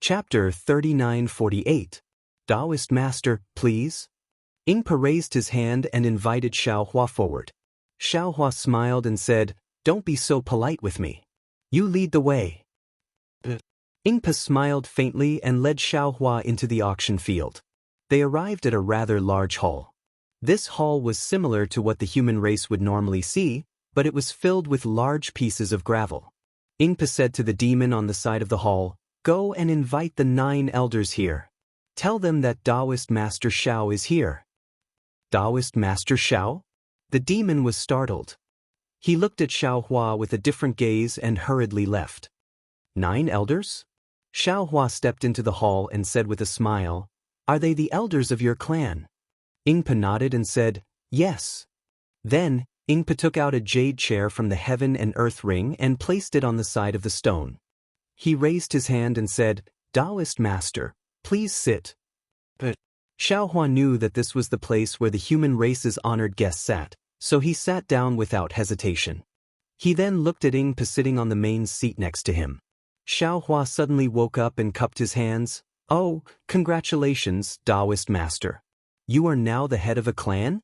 Chapter 3948. Taoist Master, please? Ingpa raised his hand and invited Xiaohua forward. Xiaohua smiled and said, "Don't be so polite with me. You lead the way." Ingpa smiled faintly and led Xiaohua into the auction field. They arrived at a rather large hall. This hall was similar to what the human race would normally see, but it was filled with large pieces of gravel. Ingpa said to the demon on the side of the hall, "Go and invite the 9 elders here. Tell them that Taoist Master Xiao is here." Taoist Master Xiao? The demon was startled. He looked at Xiaohua with a different gaze and hurriedly left. 9 elders? Xiaohua stepped into the hall and said with a smile, "Are they the elders of your clan?" Ingpa nodded and said, "Yes." Then, Ingpa took out a jade chair from the heaven and earth ring and placed it on the side of the stone. He raised his hand and said, "Taoist Master, please sit." But Xiaohua knew that this was the place where the human race's honored guest sat, so he sat down without hesitation. He then looked at Ingpa sitting on the main seat next to him. Xiaohua suddenly woke up and cupped his hands. "Oh, congratulations, Taoist Master. You are now the head of a clan?"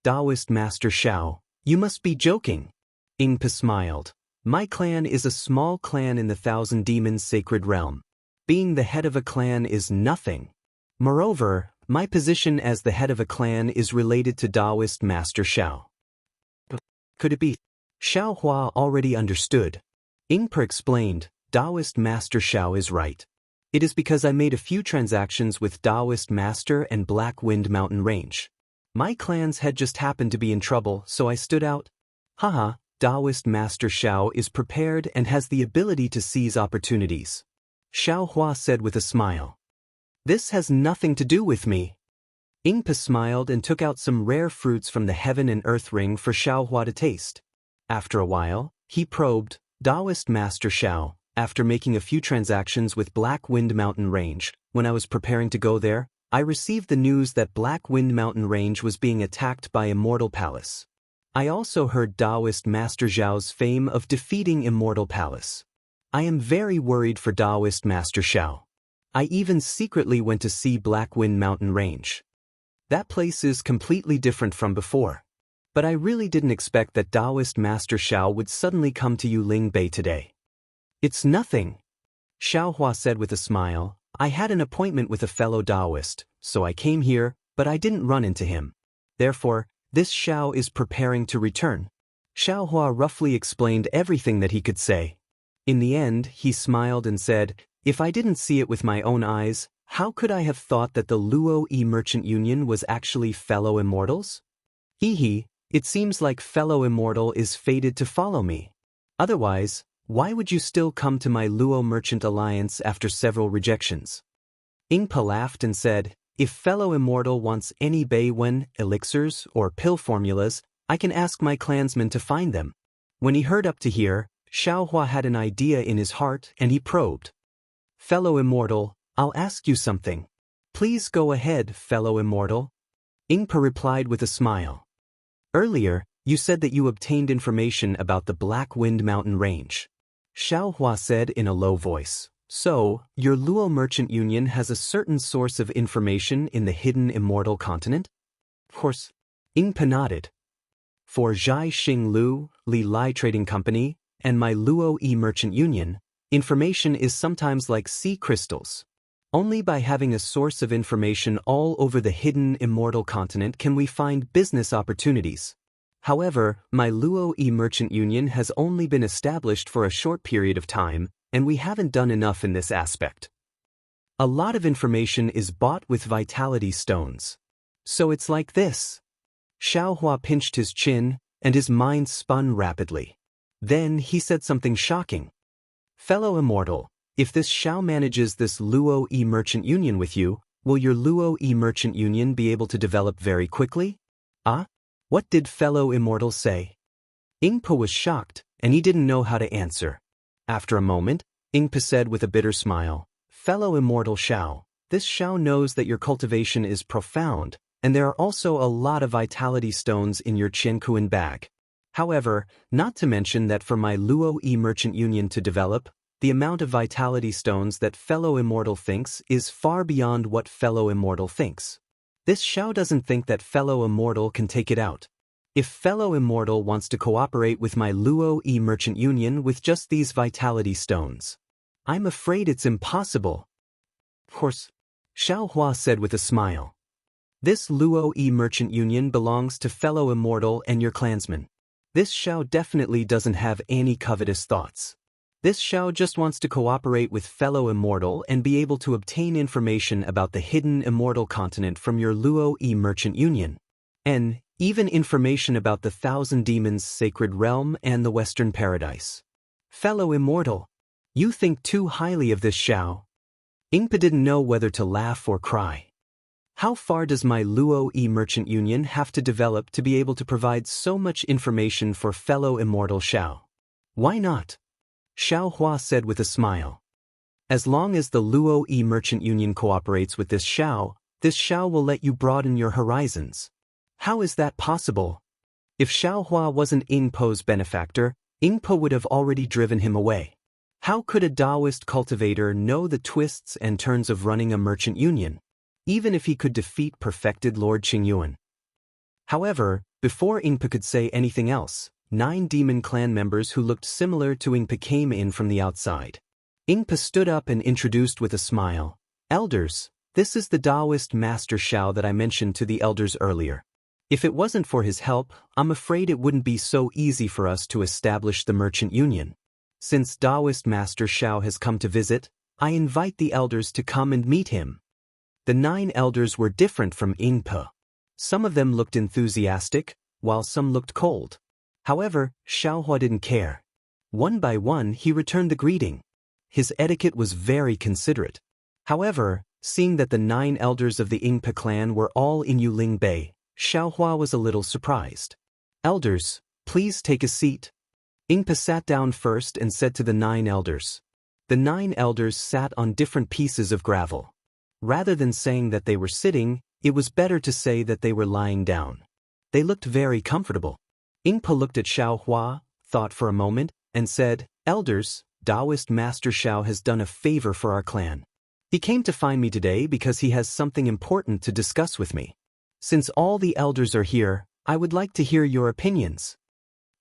"Taoist Master Xiao, you must be joking." Ingpa smiled. "My clan is a small clan in the Thousand Demons sacred realm. Being the head of a clan is nothing. Moreover, my position as the head of a clan is related to Taoist Master Xiao." Could it be? Xiaohua already understood. Ingpa explained, "Taoist Master Xiao is right. It is because I made a few transactions with Taoist Master and Black Wind Mountain Range. My clans had just happened to be in trouble, so I stood out. Haha, Taoist Master Xiao is prepared and has the ability to seize opportunities." Xiaohua said with a smile. "This has nothing to do with me." Ingpa smiled and took out some rare fruits from the heaven and earth ring for Xiaohua to taste. After a while, he probed, "Taoist Master Xiao, after making a few transactions with Black Wind Mountain Range, when I was preparing to go there, I received the news that Black Wind Mountain Range was being attacked by Immortal Palace. I also heard Taoist Master Xiao's fame of defeating Immortal Palace. I am very worried for Taoist Master Xiao. I even secretly went to see Black Wind Mountain Range. That place is completely different from before. But I really didn't expect that Taoist Master Xiao would suddenly come to Yuling Bay today." "It's nothing," Xiaohua said with a smile. "I had an appointment with a fellow Taoist, so I came here, but I didn't run into him. Therefore, this Xiao is preparing to return." Xiaohua roughly explained everything that he could say. In the end, he smiled and said, "If I didn't see it with my own eyes, how could I have thought that the Luo Yi Merchant Union was actually fellow immortals? Hee, it seems like fellow immortal is fated to follow me. Otherwise, why would you still come to my Luo Merchant Alliance after several rejections?" Ingpa laughed and said, "If fellow immortal wants any Beiwen, elixirs, or pill formulas, I can ask my clansmen to find them." When he heard up to here, Xiaohua had an idea in his heart and he probed. "Fellow immortal, I'll ask you something." "Please go ahead, fellow immortal." Ingpa replied with a smile. "Earlier, you said that you obtained information about the Black Wind Mountain Range." Xiaohua said in a low voice, "So, your Luo Merchant Union has a certain source of information in the hidden immortal continent?" "Of course." Ingpa nodded. "For Zhai Xing Lu, Li Lai Trading Company, and my Luo Yi Merchant Union, information is sometimes like sea crystals. Only by having a source of information all over the hidden immortal continent can we find business opportunities. However, my Luo Yi Merchant Union has only been established for a short period of time, and we haven't done enough in this aspect. A lot of information is bought with vitality stones. So it's like this." Xiaohua pinched his chin, and his mind spun rapidly. Then he said something shocking. "Fellow immortal, if this Xiao manages this Luo Yi Merchant Union with you, will your Luo Yi Merchant Union be able to develop very quickly?" "Ah? What did fellow immortal say?" Ingpa was shocked, and he didn't know how to answer. After a moment, Ingpa said with a bitter smile, "Fellow immortal Xiao, this Xiao knows that your cultivation is profound, and there are also a lot of vitality stones in your Qiankuan bag. However, not to mention that for my Luo Yi Merchant Union to develop, the amount of vitality stones that fellow immortal thinks is far beyond what fellow immortal thinks. This Xiao doesn't think that fellow immortal can take it out. If fellow immortal wants to cooperate with my Luo Yi Merchant Union with just these vitality stones, I'm afraid it's impossible. Of course, Xiao Hua said with a smile. This Luo Yi Merchant Union belongs to fellow immortal and your clansmen. This Xiao definitely doesn't have any covetous thoughts. This Xiao just wants to cooperate with fellow immortal and be able to obtain information about the hidden immortal continent from your Luo Yi Merchant Union. And even information about the Thousand Demons' sacred realm and the Western Paradise. Fellow immortal, you think too highly of this Xiao. Ingpa didn't know whether to laugh or cry. How far does my Luo Yi Merchant Union have to develop to be able to provide so much information for fellow immortal Xiao? Why not? Xiao Hua said with a smile. As long as the Luo Yi Merchant Union cooperates with this Xiao will let you broaden your horizons. How is that possible? If Xiao Hua wasn't Ingpo's benefactor, Ingpo would have already driven him away. How could a Taoist cultivator know the twists and turns of running a merchant union, even if he could defeat perfected Lord Qingyuan? However, before Ingpa could say anything else, 9 demon clan members who looked similar to Ingpa came in from the outside. Ingpa stood up and introduced with a smile, "Elders, this is the Taoist Master Xiao that I mentioned to the elders earlier. If it wasn't for his help, I'm afraid it wouldn't be so easy for us to establish the merchant union. Since Taoist Master Xiao has come to visit, I invite the elders to come and meet him." The 9 elders were different from Ingpa. Some of them looked enthusiastic, while some looked cold. However, Xiao Hua didn't care. One by one he returned the greeting. His etiquette was very considerate. However, seeing that the 9 elders of the Ingpa clan were all in Yuling Bay, Xiao Hua was a little surprised. "Elders, please take a seat." Ingpa sat down first and said to the 9 elders. The 9 elders sat on different pieces of gravel. Rather than saying that they were sitting, it was better to say that they were lying down. They looked very comfortable. Ingpa looked at Xiao Hua, thought for a moment, and said, "Elders, Taoist Master Xiao has done a favor for our clan. He came to find me today because he has something important to discuss with me. Since all the elders are here, I would like to hear your opinions."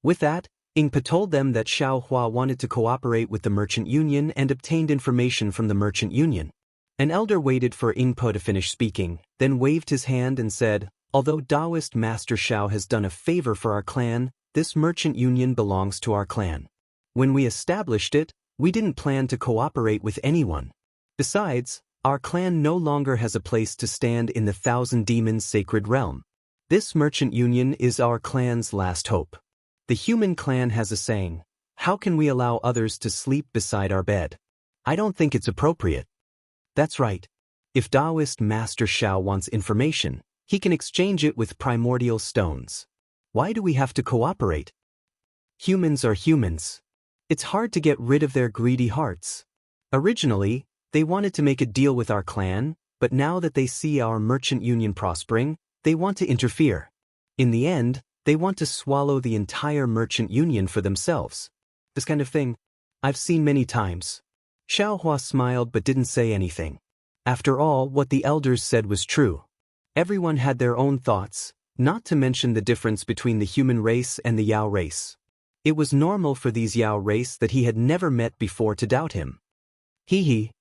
With that, Ingpa told them that Xiao Hua wanted to cooperate with the Merchant Union and obtained information from the Merchant Union. An elder waited for Ingpa to finish speaking, then waved his hand and said, "Although Taoist Master Xiao has done a favor for our clan, this Merchant Union belongs to our clan. When we established it, we didn't plan to cooperate with anyone. Besides, our clan no longer has a place to stand in the Thousand Demons' sacred realm. This Merchant Union is our clan's last hope. The human clan has a saying, 'How can we allow others to sleep beside our bed?' I don't think it's appropriate." That's right. If Taoist Master Xiao wants information, he can exchange it with primordial stones. Why do we have to cooperate? Humans are humans. It's hard to get rid of their greedy hearts. Originally, they wanted to make a deal with our clan, but now that they see our merchant union prospering, they want to interfere. In the end, they want to swallow the entire merchant union for themselves. This kind of thing, I've seen many times. Xiao Hua smiled but didn't say anything. After all, what the elders said was true. Everyone had their own thoughts, not to mention the difference between the human race and the Yao race. It was normal for these Yao race that he had never met before to doubt him. Hee.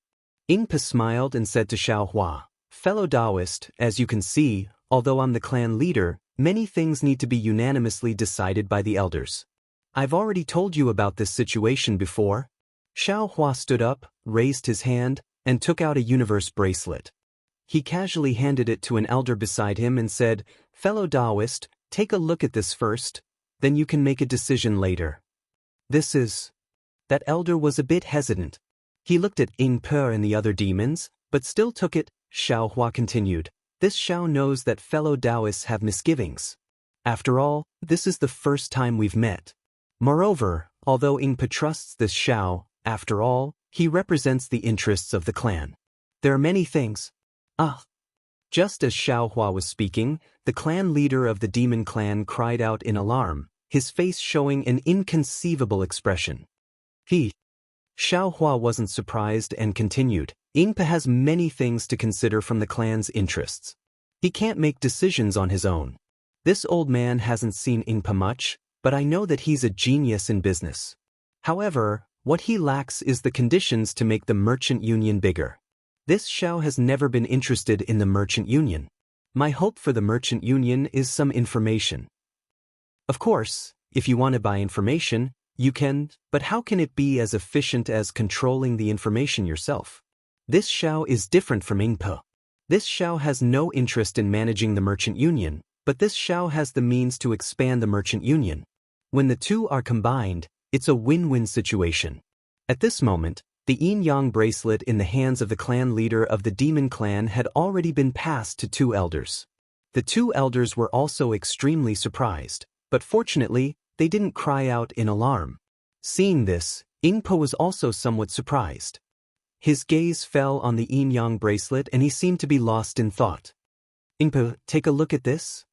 Ingpa smiled and said to Xiao Hua, "Fellow Taoist, as you can see, although I'm the clan leader, many things need to be unanimously decided by the elders. I've already told you about this situation before." Xiao Hua stood up, raised his hand, and took out a universe bracelet. He casually handed it to an elder beside him and said, "Fellow Taoist, take a look at this first, then you can make a decision later." This is... That elder was a bit hesitant. He looked at Ingpa and the other demons, but still took it. Xiao Hua continued, "This Xiao knows that fellow Taoists have misgivings. After all, this is the first time we've met. Moreover, although Ingpa trusts this Xiao, after all, he represents the interests of the clan. There are many things." Just as Xiao Hua was speaking, the clan leader of the demon clan cried out in alarm, his face showing an inconceivable expression. Xiaohua wasn't surprised and continued, Ingpa has many things to consider from the clan's interests. He can't make decisions on his own. This old man hasn't seen Ingpa much, but I know that he's a genius in business. However, what he lacks is the conditions to make the merchant union bigger. This Xiao has never been interested in the merchant union. My hope for the merchant union is some information. Of course, if you want to buy information, you can, but how can it be as efficient as controlling the information yourself? This Xiao is different from Ingpa. This Xiao has no interest in managing the merchant union, but this Xiao has the means to expand the merchant union. When the two are combined, it's a win-win situation. At this moment, the yin-yang bracelet in the hands of the clan leader of the demon clan had already been passed to two elders. The two elders were also extremely surprised, but fortunately, they didn't cry out in alarm. Seeing this, Ingpa was also somewhat surprised. His gaze fell on the yin-yang bracelet and he seemed to be lost in thought. Ingpa, take a look at this.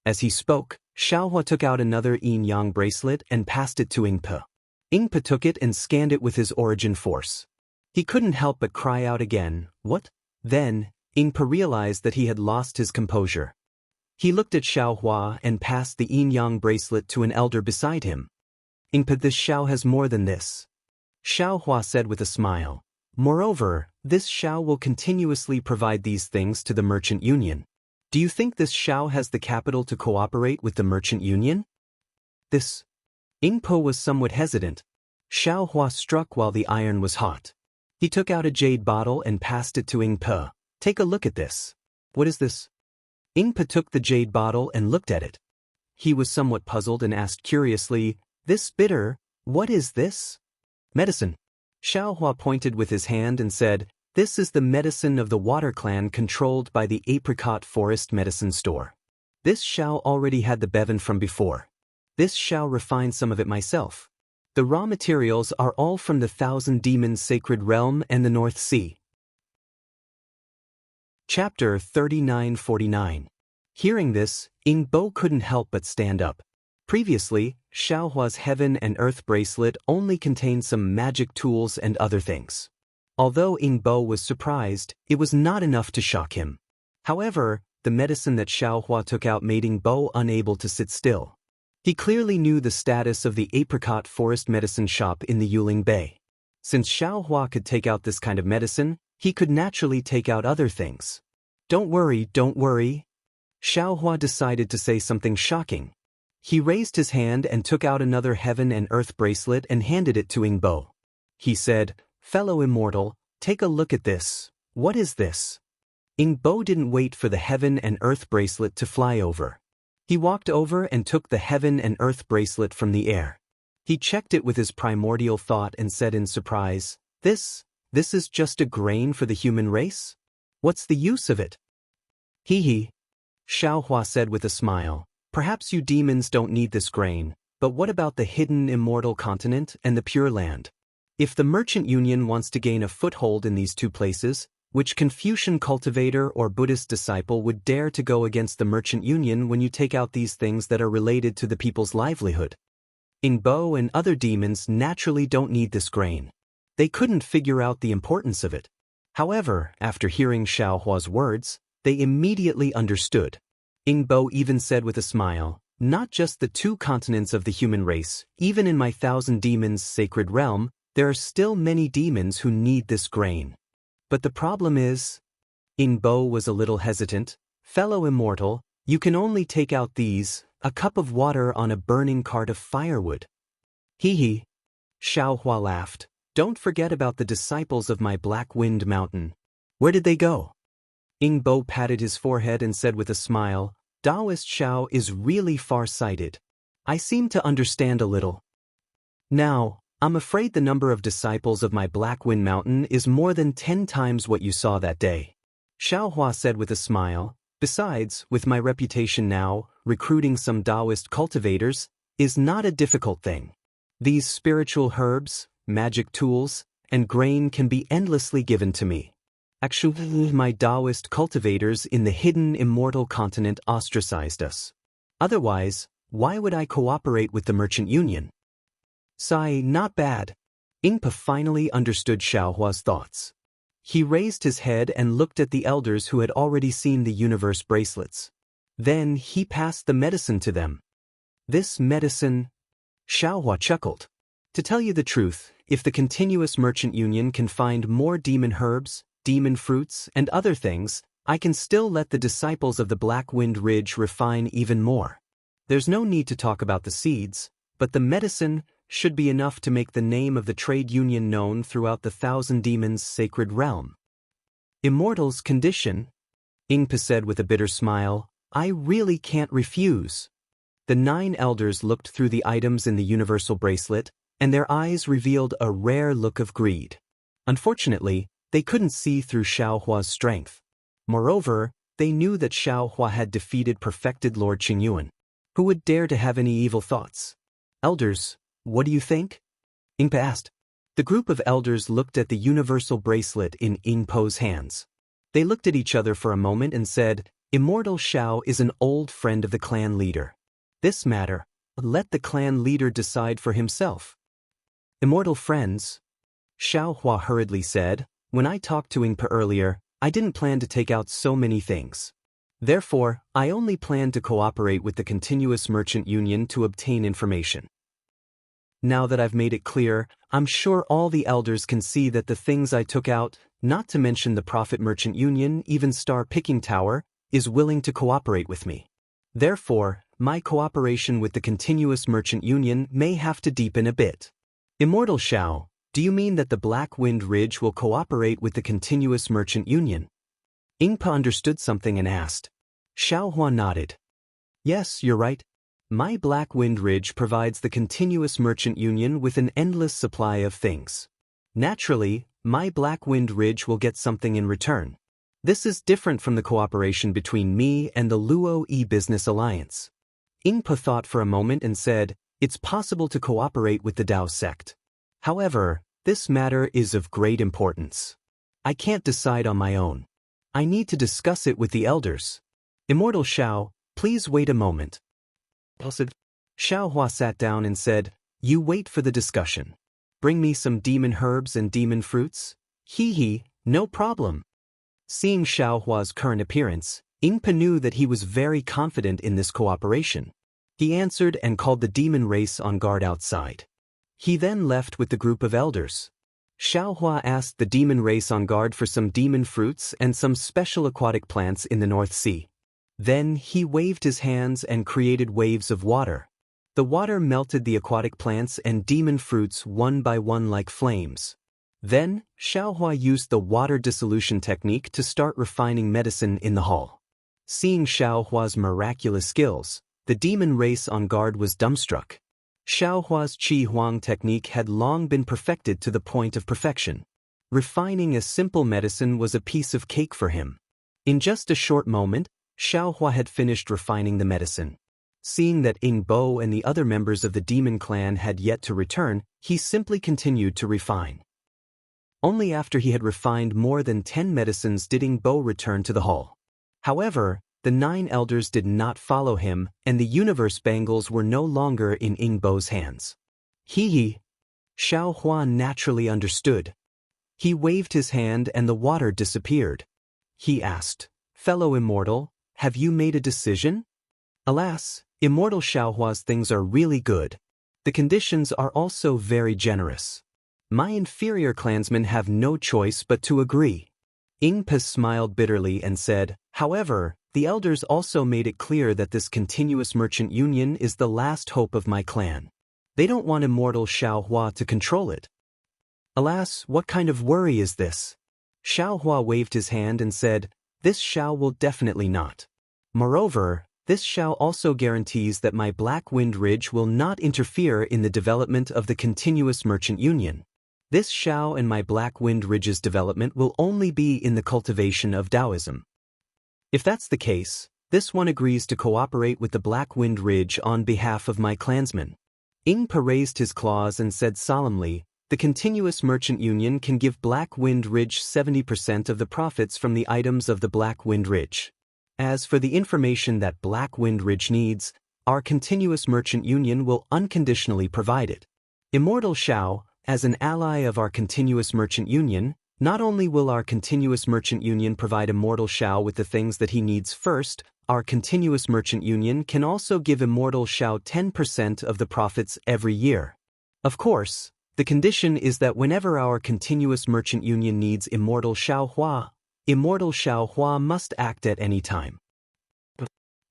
As he spoke, Xiaohua took out another yin-yang bracelet and passed it to Ingpa. Ingpa took it and scanned it with his origin force. He couldn't help but cry out again, "What?" Then, Ingpa realized that he had lost his composure. He looked at Xiaohua and passed the yin-yang bracelet to an elder beside him. Ingpa, this Xiao has more than this. Xiaohua said with a smile. Moreover, this Xiao will continuously provide these things to the merchant union. Do you think this Xiao has the capital to cooperate with the merchant union? This. Ingpa was somewhat hesitant. Xiaohua struck while the iron was hot. He took out a jade bottle and passed it to Ingpa. Take a look at this. What is this? Ingpa took the jade bottle and looked at it. He was somewhat puzzled and asked curiously, "This bitter, what is this?" Medicine. Xiaohua pointed with his hand and said, "This is the medicine of the water clan controlled by the apricot forest medicine store. This Xiao already had the bevan from before. This Xiao refined some of it myself. The raw materials are all from the Thousand Demons Sacred Realm and the North Sea." Chapter 3949. Hearing this, Ingbo couldn't help but stand up. Previously, Xiaohua's Heaven and Earth bracelet only contained some magic tools and other things. Although Ingbo was surprised, it was not enough to shock him. However, the medicine that Xiaohua took out made Ingbo unable to sit still. He clearly knew the status of the apricot forest medicine shop in the Yuling Bay. Since Xiaohua could take out this kind of medicine, he could naturally take out other things. Don't worry. Xiaohua decided to say something shocking. He raised his hand and took out another Heaven and Earth bracelet and handed it to Ingbo. He said, "Fellow immortal, take a look at this. What is this?" Ingbo didn't wait for the Heaven and Earth bracelet to fly over. He walked over and took the Heaven and Earth bracelet from the air. He checked it with his primordial thought and said in surprise, This is just a grain for the human race? What's the use of it?" Hee. Xiaohua said with a smile, "Perhaps you demons don't need this grain, but what about the hidden immortal continent and the Pure Land? If the merchant union wants to gain a foothold in these two places, which Confucian cultivator or Buddhist disciple would dare to go against the merchant union when you take out these things that are related to the people's livelihood? Ingbo and other demons naturally don't need this grain. They couldn't figure out the importance of it. However, after hearing Xiaohua's words, they immediately understood. Ingbo even said with a smile, "Not just the two continents of the human race, even in my Thousand Demons Sacred Realm, there are still many demons who need this grain. But the problem is..." Ingbo was a little hesitant. "Fellow immortal, you can only take out these, a cup of water on a burning cart of firewood." Hee. Xiaohua laughed. "Don't forget about the disciples of my Black Wind Mountain. Where did they go?" Ingbo patted his forehead and said with a smile, "Taoist Xiao is really far-sighted. I seem to understand a little. Now, I'm afraid the number of disciples of my Black Wind Mountain is more than 10 times what you saw that day." Xiaohua said with a smile, "Besides, with my reputation now, recruiting some Taoist cultivators is not a difficult thing. These spiritual herbs, magic tools, and grain can be endlessly given to me. Actually, my Taoist cultivators in the hidden immortal continent ostracized us. Otherwise, why would I cooperate with the merchant union?" Sigh, "Not bad." Ingpa finally understood Xiaohua's thoughts. He raised his head and looked at the elders who had already seen the universe bracelets. Then he passed the medicine to them. This medicine? Xiaohua chuckled. To tell you the truth, if the continuous merchant union can find more demon herbs, demon fruits, and other things, I can still let the disciples of the Black Wind Ridge refine even more. There's no need to talk about the seeds, but the medicine should be enough to make the name of the trade union known throughout the Thousand Demons' sacred realm. Immortal's condition? Ingpa said with a bitter smile, I really can't refuse. The 9 elders looked through the items in the universal bracelet, and their eyes revealed a rare look of greed. Unfortunately, they couldn't see through Xiaohua's strength. Moreover, they knew that Xiaohua had defeated perfected Lord Qingyuan. Who would dare to have any evil thoughts? Elders, what do you think? Ingpa asked. The group of elders looked at the universal bracelet in Ingpo's hands. They looked at each other for a moment and said, Immortal Xiao is an old friend of the clan leader. This matter, let the clan leader decide for himself. Immortal friends, Xiaohua hurriedly said, when I talked to Ingpa earlier, I didn't plan to take out so many things. Therefore, I only plan to cooperate with the continuous merchant union to obtain information. Now that I've made it clear, I'm sure all the elders can see that the things I took out, not to mention the Profit Merchant Union, even Star Picking Tower, is willing to cooperate with me. Therefore, my cooperation with the continuous merchant union may have to deepen a bit. Immortal Xiao, do you mean that the Black Wind Ridge will cooperate with the continuous merchant union? Ingpa understood something and asked. Xiaohua nodded. Yes, you're right. My Black Wind Ridge provides the continuous merchant union with an endless supply of things. Naturally, my Black Wind Ridge will get something in return. This is different from the cooperation between me and the Luo E-Business Alliance. Ingpa thought for a moment and said, it's possible to cooperate with the Dao sect. However, this matter is of great importance. I can't decide on my own. I need to discuss it with the elders. Immortal Xiao, please wait a moment. Xiaohua sat down and said, you wait for the discussion. Bring me some demon herbs and demon fruits? Hee, no problem. Seeing Xiaohua's current appearance, Ingpa knew that he was very confident in this cooperation. He answered and called the demon race on guard outside. He then left with the group of elders. Xiaohua asked the demon race on guard for some demon fruits and some special aquatic plants in the North Sea. Then he waved his hands and created waves of water. The water melted the aquatic plants and demon fruits one by one like flames. Then, Xiaohua used the water dissolution technique to start refining medicine in the hall. Seeing Xiaohua's miraculous skills, the demon race on guard was dumbstruck. Xiaohua's Qi Huang technique had long been perfected to the point of perfection. Refining a simple medicine was a piece of cake for him. In just a short moment, Xiaohua had finished refining the medicine. Seeing that Ingbo and the other members of the demon clan had yet to return, he simply continued to refine. Only after he had refined more than 10 medicines did Ingbo return to the hall. However, the 9 elders did not follow him, and the universe bangles were no longer in Ingbo's hands. Hee. Xiaohua naturally understood. He waved his hand and the water disappeared. He asked, Fellow Immortal, have you made a decision? Alas, Immortal Xiaohua's things are really good. The conditions are also very generous. My inferior clansmen have no choice but to agree. Ingpa smiled bitterly and said, however, the elders also made it clear that this continuous merchant union is the last hope of my clan. They don't want Immortal Xiaohua to control it. Alas, what kind of worry is this? Xiaohua waved his hand and said, this Xiao will definitely not. Moreover, this Xiao also guarantees that my Black Wind Ridge will not interfere in the development of the continuous merchant union. This Xiao and my Black Wind Ridge's development will only be in the cultivation of Taoism. If that's the case, this one agrees to cooperate with the Black Wind Ridge on behalf of my clansmen. Ingpa raised his claws and said solemnly, the continuous merchant union can give Black Wind Ridge 70% of the profits from the items of the Black Wind Ridge. As for the information that Black Wind Ridge needs, our continuous merchant union will unconditionally provide it. Immortal Xiao, as an ally of our continuous merchant union, not only will our continuous merchant union provide Immortal Xiao with the things that he needs first, our continuous merchant union can also give Immortal Xiao 10% of the profits every year. Of course, the condition is that whenever our continuous merchant union needs Immortal Xiao Hua must act at any time.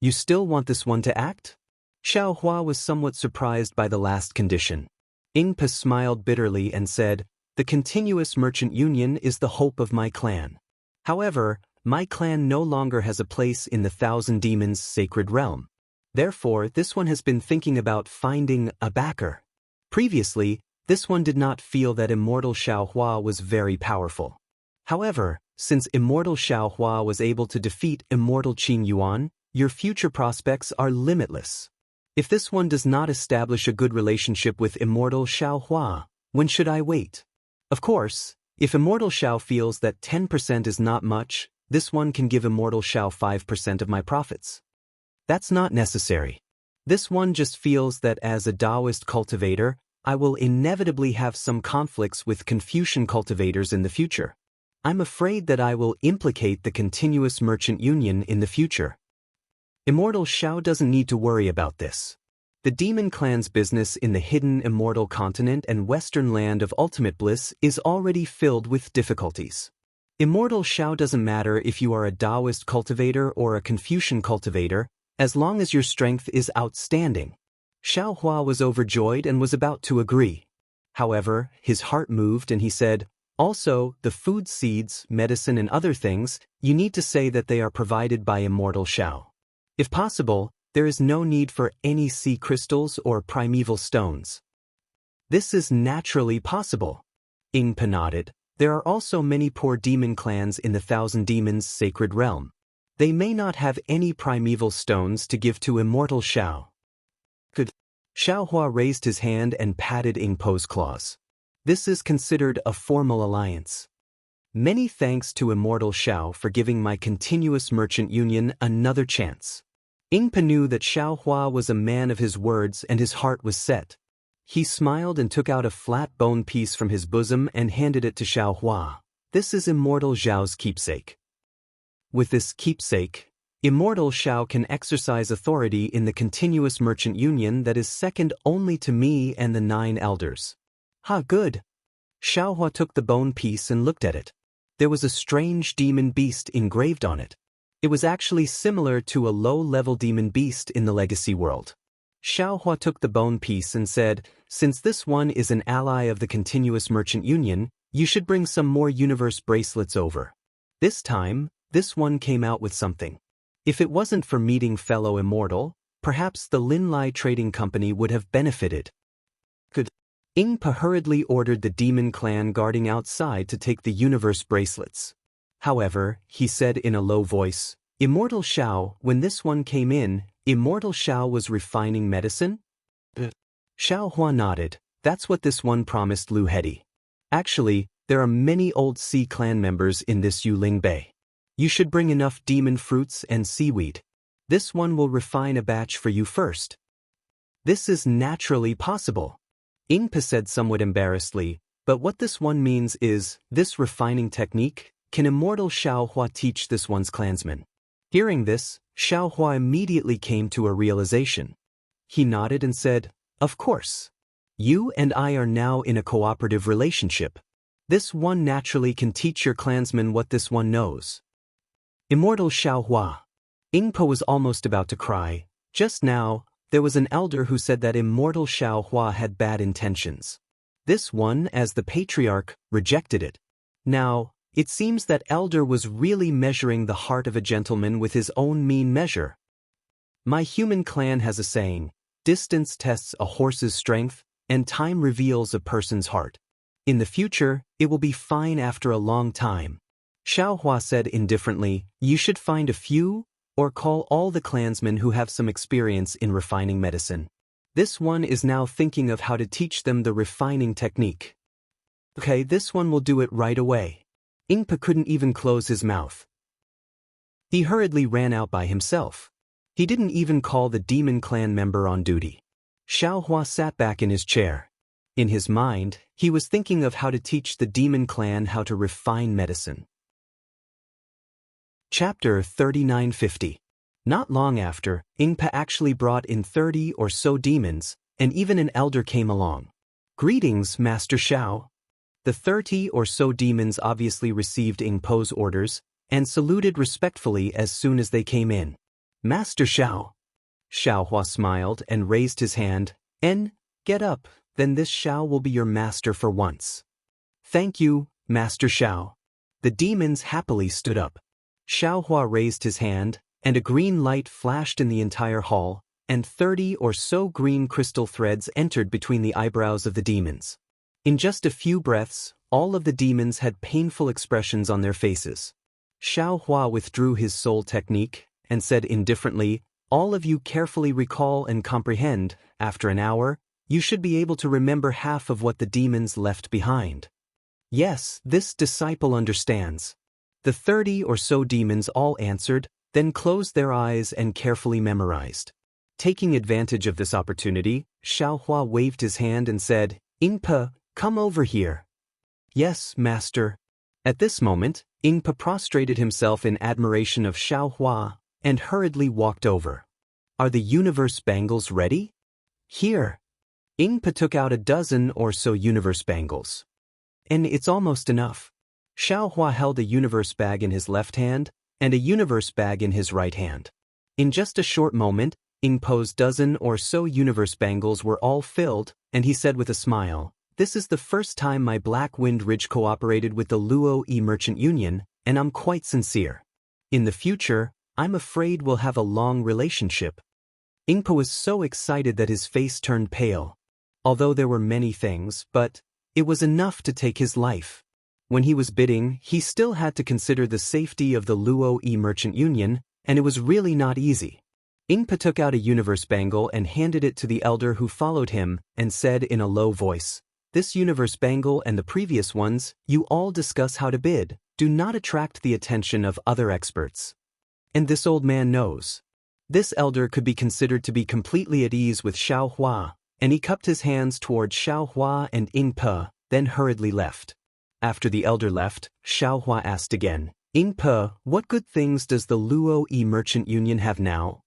You still want this one to act? Xiao Hua was somewhat surprised by the last condition. Ingpa smiled bitterly and said, "The continuous merchant union is the hope of my clan. However, my clan no longer has a place in the Thousand Demons' sacred realm. Therefore, this one has been thinking about finding a backer." Previously, this one did not feel that Immortal Xiao Hua was very powerful. However, since Immortal Xiao Hua was able to defeat Immortal Qing Yuan, your future prospects are limitless. If this one does not establish a good relationship with Immortal Xiao Hua, when should I wait? Of course, if Immortal Xiao feels that 10% is not much, this one can give Immortal Xiao 5% of my profits. That's not necessary. This one just feels that as a Taoist cultivator, I will inevitably have some conflicts with Confucian cultivators in the future. I'm afraid that I will implicate the continuous merchant union in the future. Immortal Xiao doesn't need to worry about this. The demon clan's business in the hidden immortal continent and western land of ultimate bliss is already filled with difficulties. Immortal Xiao doesn't matter if you are a Taoist cultivator or a Confucian cultivator, as long as your strength is outstanding. Xiao Hua was overjoyed and was about to agree. However, his heart moved and he said, "Also, the food seeds, medicine and other things, you need to say that they are provided by Immortal Xiao. If possible, there is no need for any sea crystals or primeval stones." This is naturally possible. Ingpa nodded. There are also many poor demon clans in the Thousand Demons' sacred realm. They may not have any primeval stones to give to Immortal Xiao. Good. Xiao Hua raised his hand and patted Ingpa's claws. This is considered a formal alliance. Many thanks to Immortal Xiao for giving my continuous merchant union another chance. Ingpa knew that Xiao Hua was a man of his words and his heart was set. He smiled and took out a flat bone piece from his bosom and handed it to Xiao Hua. "This is Immortal Xiao's keepsake. With this keepsake, Immortal Xiao can exercise authority in the continuous merchant union that is second only to me and the 9 elders." "Ha, good." Xiao Hua took the bone piece and looked at it. There was a strange demon beast engraved on it. It was actually similar to a low-level demon beast in the legacy world. Xiao Hua took the bone piece and said, "Since this one is an ally of the continuous merchant union, you should bring some more universe bracelets over." This time, this one came out with something. If it wasn't for meeting fellow immortal, perhaps the Linlai Trading Company would have benefited. Good. Ingpa hurriedly ordered the demon clan guarding outside to take the universe bracelets. However, he said in a low voice, "Immortal Xiao, when this one came in, Immortal Xiao was refining medicine?" Xiao Hua nodded. "That's what this one promised Lu Hedi. Actually, there are many old sea clan members in this Yuling Bay. You should bring enough demon fruits and seaweed. This one will refine a batch for you first." "This is naturally possible," Ingpa said somewhat embarrassedly, "but what this one means is, this refining technique, can Immortal Xiao Hua teach this one's clansmen?" Hearing this, Xiao Hua immediately came to a realization. He nodded and said, "Of course. You and I are now in a cooperative relationship. This one naturally can teach your clansmen what this one knows." Immortal Xiao Hua. Ingpa was almost about to cry. Just now, there was an elder who said that Immortal Xiao Hua had bad intentions. This one, as the patriarch, rejected it. Now, it seems that elder was really measuring the heart of a gentleman with his own mean measure. My human clan has a saying, "Distance tests a horse's strength, and time reveals a person's heart." In the future, it will be fine after a long time. Xiao Hua said indifferently, "You should find a few, or call all the clansmen who have some experience in refining medicine. This one is now thinking of how to teach them the refining technique." "Okay, this one will do it right away." Ingpa couldn't even close his mouth. He hurriedly ran out by himself. He didn't even call the demon clan member on duty. Xiao Hua sat back in his chair. In his mind, he was thinking of how to teach the demon clan how to refine medicine. Chapter 3950. Not long after, Ingpa actually brought in 30 or so demons, and even an elder came along. "Greetings, Master Xiao." The 30 or so demons obviously received Ingpo's orders, and saluted respectfully as soon as they came in. "Master Xiao." Xiaohua smiled and raised his hand. Get up, then this Xiao will be your master for once." "Thank you, Master Xiao." The demons happily stood up. Xiaohua raised his hand, and a green light flashed in the entire hall, and 30 or so green crystal threads entered between the eyebrows of the demons. In just a few breaths, all of the demons had painful expressions on their faces. Xiaohua withdrew his soul technique, and said indifferently, "All of you carefully recall and comprehend. After an hour, you should be able to remember half of what the demons left behind." "Yes, this disciple understands." The 30 or so demons all answered, then closed their eyes and carefully memorized. Taking advantage of this opportunity, Xiaohua waved his hand and said, "Ingpa, come over here." "Yes, master." At this moment, Ingpa prostrated himself in admiration of Xiaohua and hurriedly walked over. "Are the universe bangles ready?" "Here." Ingpa took out a dozen or so universe bangles. "And it's almost enough." Xiaohua held a universe bag in his left hand and a universe bag in his right hand. In just a short moment, Ingpo's dozen or so universe bangles were all filled, and he said with a smile, "This is the first time my Black Wind Ridge cooperated with the Luo Yi Merchant Union, and I'm quite sincere. In the future, I'm afraid we'll have a long relationship." Ingpa was so excited that his face turned pale. Although there were many things, but it was enough to take his life. When he was bidding, he still had to consider the safety of the Luo Yi Merchant Union, and it was really not easy. Ingpa took out a universe bangle and handed it to the elder who followed him, and said in a low voice, "This universe bangle and the previous ones, you all discuss how to bid. Do not attract the attention of other experts. And this old man knows." This elder could be considered to be completely at ease with Xiaohua, and he cupped his hands toward Xiaohua and Ingpa, then hurriedly left. After the elder left, Xiaohua asked again, "Ingpa, what good things does the Luo Yi Merchant Union have now?"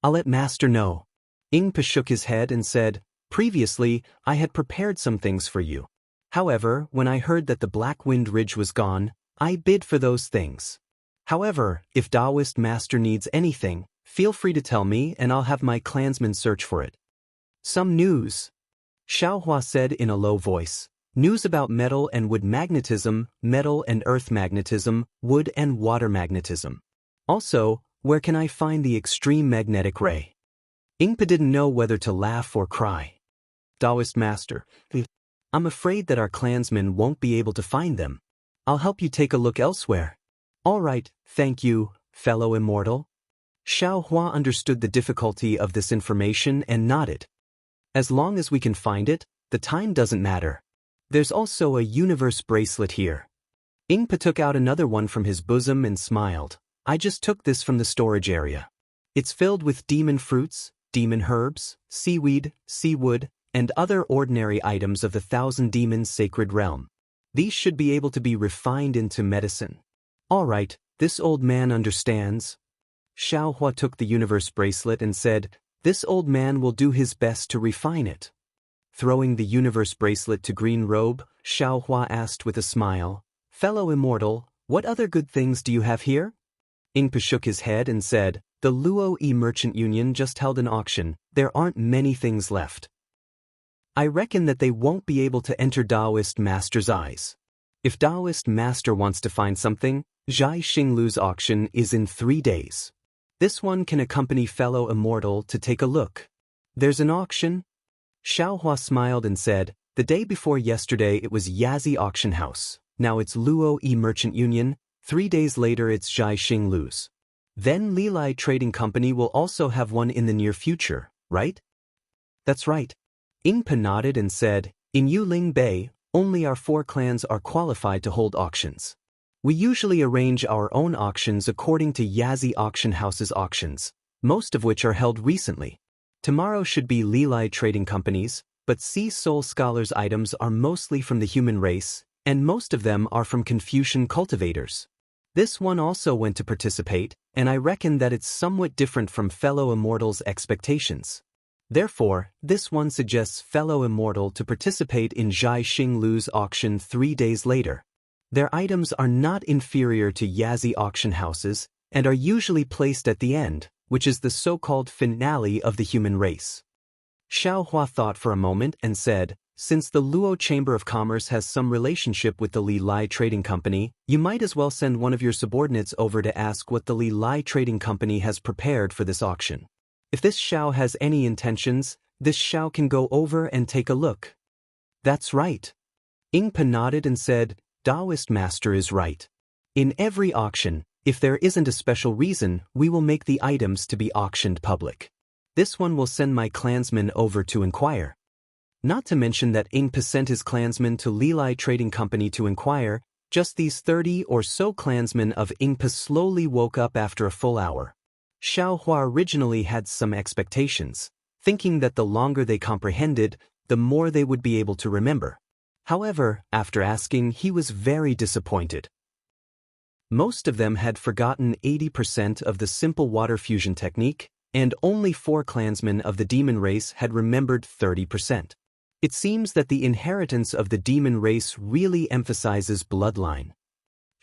"I'll let master know." Ingpa shook his head and said, "Previously, I had prepared some things for you. However, when I heard that the Black Wind Ridge was gone, I bid for those things. However, if Taoist master needs anything, feel free to tell me and I'll have my clansmen search for it." "Some news," Xiaohua said in a low voice. "News about metal and wood magnetism, metal and earth magnetism, wood and water magnetism. Also, where can I find the extreme magnetic ray?" Ingpa didn't know whether to laugh or cry. "Taoist master, I'm afraid that our clansmen won't be able to find them. I'll help you take a look elsewhere." "All right, thank you, fellow immortal." Xiaohua understood the difficulty of this information and nodded. "As long as we can find it, the time doesn't matter. There's also a universe bracelet here." Ingpa took out another one from his bosom and smiled. "I just took this from the storage area. It's filled with demon fruits, demon herbs, seaweed, seawood, and other ordinary items of the Thousand Demons sacred realm. These should be able to be refined into medicine." "All right, this old man understands." Xiaohua took the universe bracelet and said, "This old man will do his best to refine it." Throwing the universe bracelet to Green Robe, Xiaohua asked with a smile, "Fellow immortal, what other good things do you have here?" Ingpa shook his head and said, "The Luo Yi Merchant Union just held an auction. There aren't many things left. I reckon that they won't be able to enter Taoist Master's eyes. If Taoist Master wants to find something, Zhai Xinglu's auction is in 3 days. This one can accompany fellow immortal to take a look." "There's an auction?" Xiaohua smiled and said, "The day before yesterday it was Yazi Auction House. Now it's Luo Yi Merchant Union. 3 days later it's Zhai Xinglu's. Then Lilai Trading Company will also have one in the near future, right?" "That's right." Ingpa nodded and said, "In Yuling Bay, only our 4 clans are qualified to hold auctions. We usually arrange our own auctions according to Yazi Auction House's auctions, most of which are held recently. Tomorrow should be Lilai Trading Company's, but Sea Soul Scholar's items are mostly from the human race, and most of them are from Confucian cultivators. This one also went to participate, and I reckon that it's somewhat different from fellow immortals' expectations. Therefore, this one suggests fellow immortal to participate in Zhai Xing Lu's auction 3 days later. Their items are not inferior to Yazzie auction houses, and are usually placed at the end, which is the so-called finale of the human race. Xiao Hua thought for a moment and said, since the Luo Chamber of Commerce has some relationship with the Li Lai Trading Company, you might as well send one of your subordinates over to ask what the Li Lai Trading Company has prepared for this auction. If this Xiao has any intentions, this Xiao can go over and take a look. That's right. Ingpa nodded and said, Taoist master is right. In every auction, if there isn't a special reason, we will make the items to be auctioned public. This one will send my clansmen over to inquire. Not to mention that Ingpa sent his clansmen to Li Lai Trading Company to inquire, just these 30 or so clansmen of Ingpa slowly woke up after a full hour. Xiao Hua originally had some expectations, thinking that the longer they comprehended, the more they would be able to remember. However, after asking, he was very disappointed. Most of them had forgotten 80% of the simple water fusion technique, and only 4 clansmen of the demon race had remembered 30%. It seems that the inheritance of the demon race really emphasizes bloodline.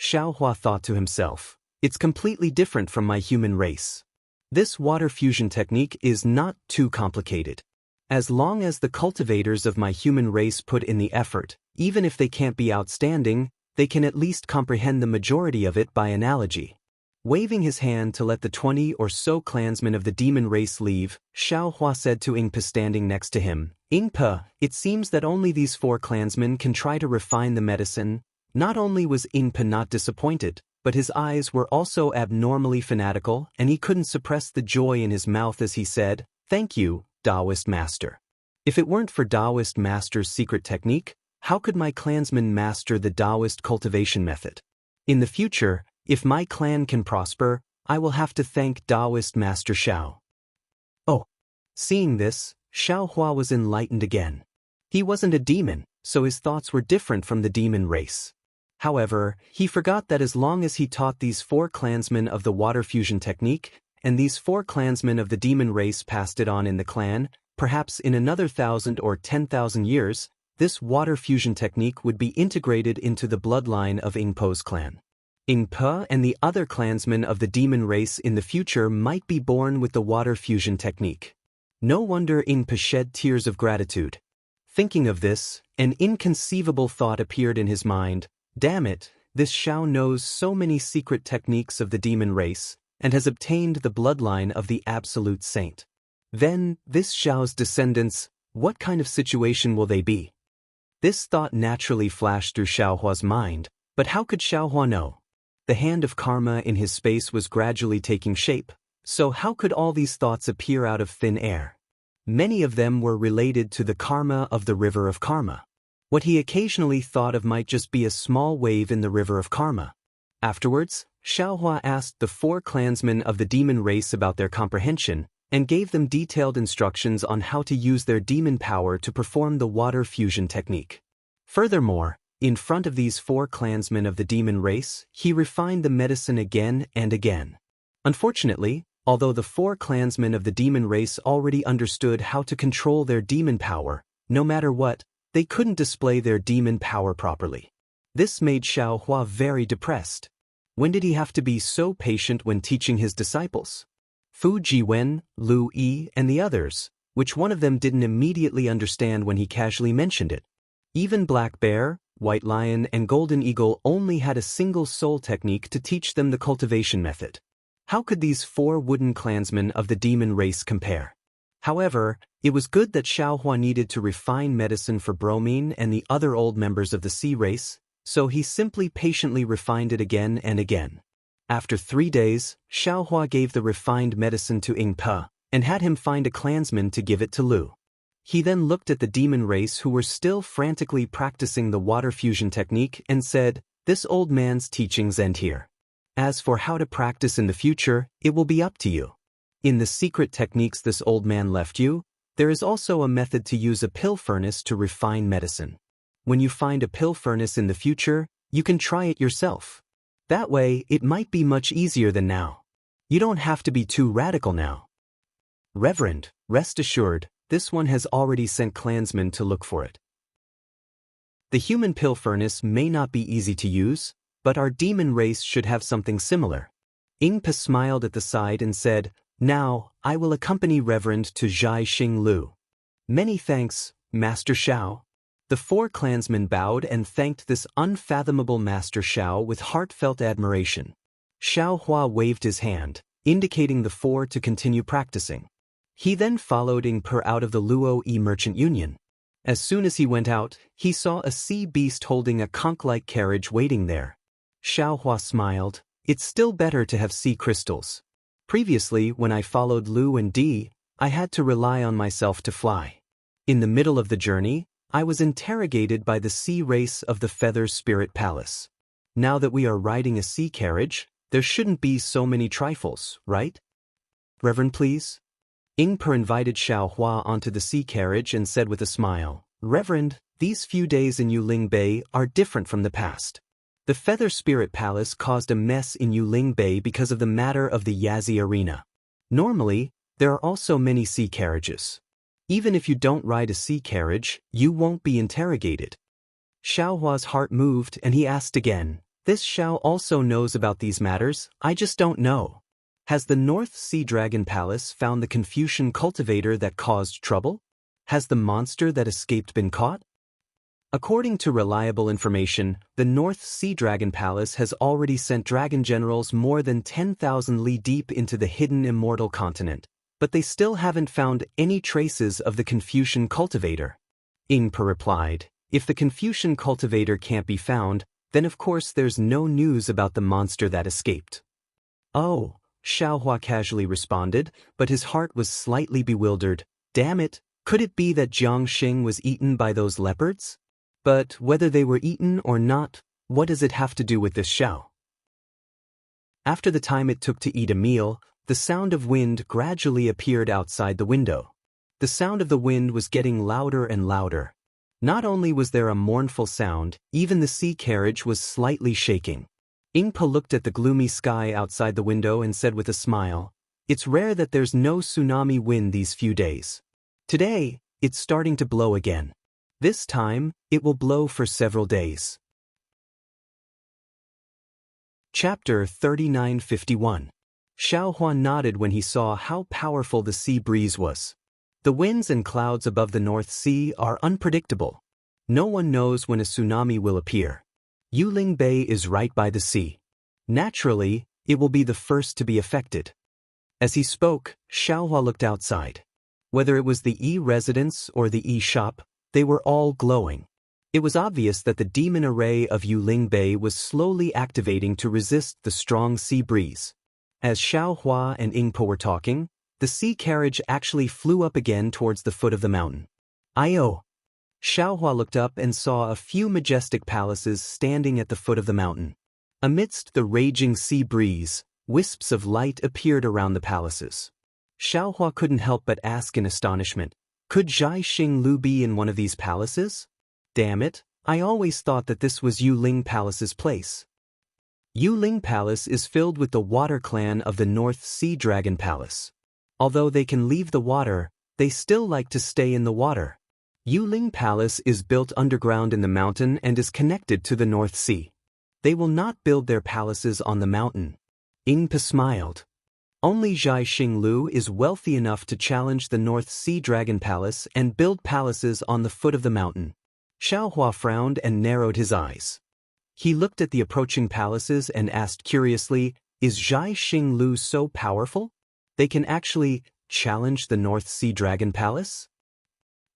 Xiao Hua thought to himself, it's completely different from my human race. This water fusion technique is not too complicated. As long as the cultivators of my human race put in the effort, even if they can't be outstanding, they can at least comprehend the majority of it by analogy. Waving his hand to let the 20 or so clansmen of the demon race leave, Xiao Hua said to Ingpa standing next to him, Ingpa, it seems that only these 4 clansmen can try to refine the medicine. Not only was Ingpa not disappointed, but his eyes were also abnormally fanatical, and he couldn't suppress the joy in his mouth as he said, Thank you, Taoist master. If it weren't for Taoist master's secret technique, how could my clansmen master the Taoist cultivation method? In the future, if my clan can prosper, I will have to thank Taoist Master Xiao. Oh. Seeing this, Xiao Hua was enlightened again. He wasn't a demon, so his thoughts were different from the demon race. However, he forgot that as long as he taught these 4 clansmen of the water fusion technique, and these 4 clansmen of the demon race passed it on in the clan, perhaps in another 1,000 or 10,000 years, this water fusion technique would be integrated into the bloodline of Ingpa's clan. Ingpa and the other clansmen of the demon race in the future might be born with the water fusion technique. No wonder Ingpa shed tears of gratitude. Thinking of this, an inconceivable thought appeared in his mind. Damn it, this Xiao knows so many secret techniques of the demon race, and has obtained the bloodline of the absolute saint. Then, this Xiao's descendants, what kind of situation will they be? This thought naturally flashed through Xiao Hua's mind, but how could Xiao Hua know? The hand of karma in his space was gradually taking shape, so how could all these thoughts appear out of thin air? Many of them were related to the karma of the river of karma. What he occasionally thought of might just be a small wave in the river of karma. Afterwards, Xiao Hua asked the 4 clansmen of the demon race about their comprehension, and gave them detailed instructions on how to use their demon power to perform the water fusion technique. Furthermore, in front of these 4 clansmen of the demon race, he refined the medicine again and again. Unfortunately, although the 4 clansmen of the demon race already understood how to control their demon power, no matter what, they couldn't display their demon power properly. This made Xiao Hua very depressed. When did he have to be so patient when teaching his disciples? Fu Jiwen, Lu Yi, and the others, which one of them didn't immediately understand when he casually mentioned it? Even Black Bear, White Lion, and Golden Eagle only had a single soul technique to teach them the cultivation method. How could these 4 wooden clansmen of the demon race compare? However, it was good that Xiao Hua needed to refine medicine for Bromine and the other old members of the sea race, so he simply patiently refined it again and again. After 3 days, Xiao Hua gave the refined medicine to Ingpa, and had him find a clansman to give it to Lu. He then looked at the demon race who were still frantically practicing the water fusion technique and said, "This old man's teachings end here. As for how to practice in the future, it will be up to you. In the secret techniques this old man left you, There is also a method to use a pill furnace to refine medicine. When you find a pill furnace in the future, you can try it yourself. That way, it might be much easier than now. You don't have to be too radical now. Reverend, rest assured, this one has already sent clansmen to look for it. The human pill furnace may not be easy to use, but our demon race should have something similar. Ingpa smiled at the side and said, "Now, I will accompany Reverend to Zhai Xing Lu." "Many thanks, Master Shao." The four clansmen bowed and thanked this unfathomable Master Shao with heartfelt admiration. Xiao Hua waved his hand, indicating the four to continue practicing. He then followed Ingpa out of the Luo Yi Merchant Union. As soon as he went out, he saw a sea beast holding a conch-like carriage waiting there. Xiao Hua smiled. "It's still better to have sea crystals. Previously, when I followed Lu and Di, I had to rely on myself to fly. In the middle of the journey, I was interrogated by the sea race of the Feather Spirit Palace. Now that we are riding a sea carriage, there shouldn't be so many trifles, right? Reverend, please?" Ingpa invited Xiao Hua onto the sea carriage and said with a smile, "Reverend, these few days in Yuling Bay are different from the past. The Feather Spirit Palace caused a mess in Yuling Bay because of the matter of the Yazi Arena. Normally, there are also many sea carriages. Even if you don't ride a sea carriage, you won't be interrogated." Xiao Hua's heart moved and he asked again, "This Xiao also knows about these matters, I just don't know. Has the North Sea Dragon Palace found the Confucian cultivator that caused trouble? Has the monster that escaped been caught?" According to reliable information, the North Sea Dragon Palace has already sent dragon generals more than 10,000 li deep into the hidden immortal continent, but they still haven't found any traces of the Confucian cultivator. Ingpa replied, "If the Confucian cultivator can't be found, then of course there's no news about the monster that escaped." "Oh," Xiao Hua casually responded, but his heart was slightly bewildered. Damn it, could it be that Jiang Xing was eaten by those leopards? But whether they were eaten or not, what does it have to do with this Xiao? After the time it took to eat a meal, the sound of wind gradually appeared outside the window. The sound of the wind was getting louder and louder. Not only was there a mournful sound, even the sea carriage was slightly shaking. Ingpa looked at the gloomy sky outside the window and said with a smile, "It's rare that there's no tsunami wind these few days. Today, it's starting to blow again. This time, it will blow for several days." Chapter 3951. Xiao Hua nodded when he saw how powerful the sea breeze was. The winds and clouds above the North Sea are unpredictable. No one knows when a tsunami will appear. Yuling Bay is right by the sea. Naturally, it will be the first to be affected. As he spoke, Xiao Hua looked outside. Whether it was the Yi residence or the Yi shop, they were all glowing. It was obvious that the demon array of Yuling Bay was slowly activating to resist the strong sea breeze. As Xiao Hua and Ingpa were talking, the sea carriage actually flew up again towards the foot of the mountain. "Ayo!" Xiao Hua looked up and saw a few majestic palaces standing at the foot of the mountain. Amidst the raging sea breeze, wisps of light appeared around the palaces. Xiao Hua couldn't help but ask in astonishment, "Could Zhai Xing Lu be in one of these palaces? Damn it, I always thought that this was Yuling Palace's place." Yuling Palace is filled with the water clan of the North Sea Dragon Palace. Although they can leave the water, they still like to stay in the water. Yuling Palace is built underground in the mountain and is connected to the North Sea. They will not build their palaces on the mountain. Ingpa smiled. Only Zhai Xing Lu is wealthy enough to challenge the North Sea Dragon Palace and build palaces on the foot of the mountain. Xiao Hua frowned and narrowed his eyes. He looked at the approaching palaces and asked curiously, "Is Zhai Xing Lu so powerful? They can actually challenge the North Sea Dragon Palace?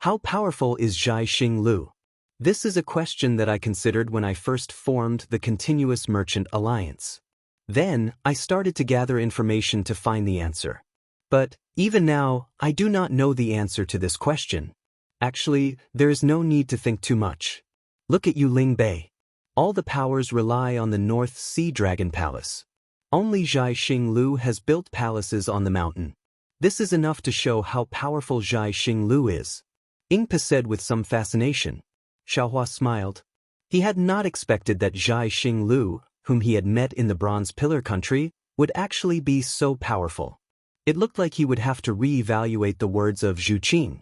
How powerful is Zhai Xing Lu? This is a question that I considered when I first formed the Continuous Merchant Alliance. Then, I started to gather information to find the answer. But, even now, I do not know the answer to this question. Actually, there is no need to think too much. Look at Yuling Bay. All the powers rely on the North Sea Dragon Palace. Only Zhai Xing Lu has built palaces on the mountain. This is enough to show how powerful Zhai Xinglu is. Ingpa said with some fascination. Xiaohua smiled. He had not expected that Zhai Xinglu, whom he had met in the Bronze Pillar country, would actually be so powerful. It looked like he would have to re-evaluate the words of Zhu Qing.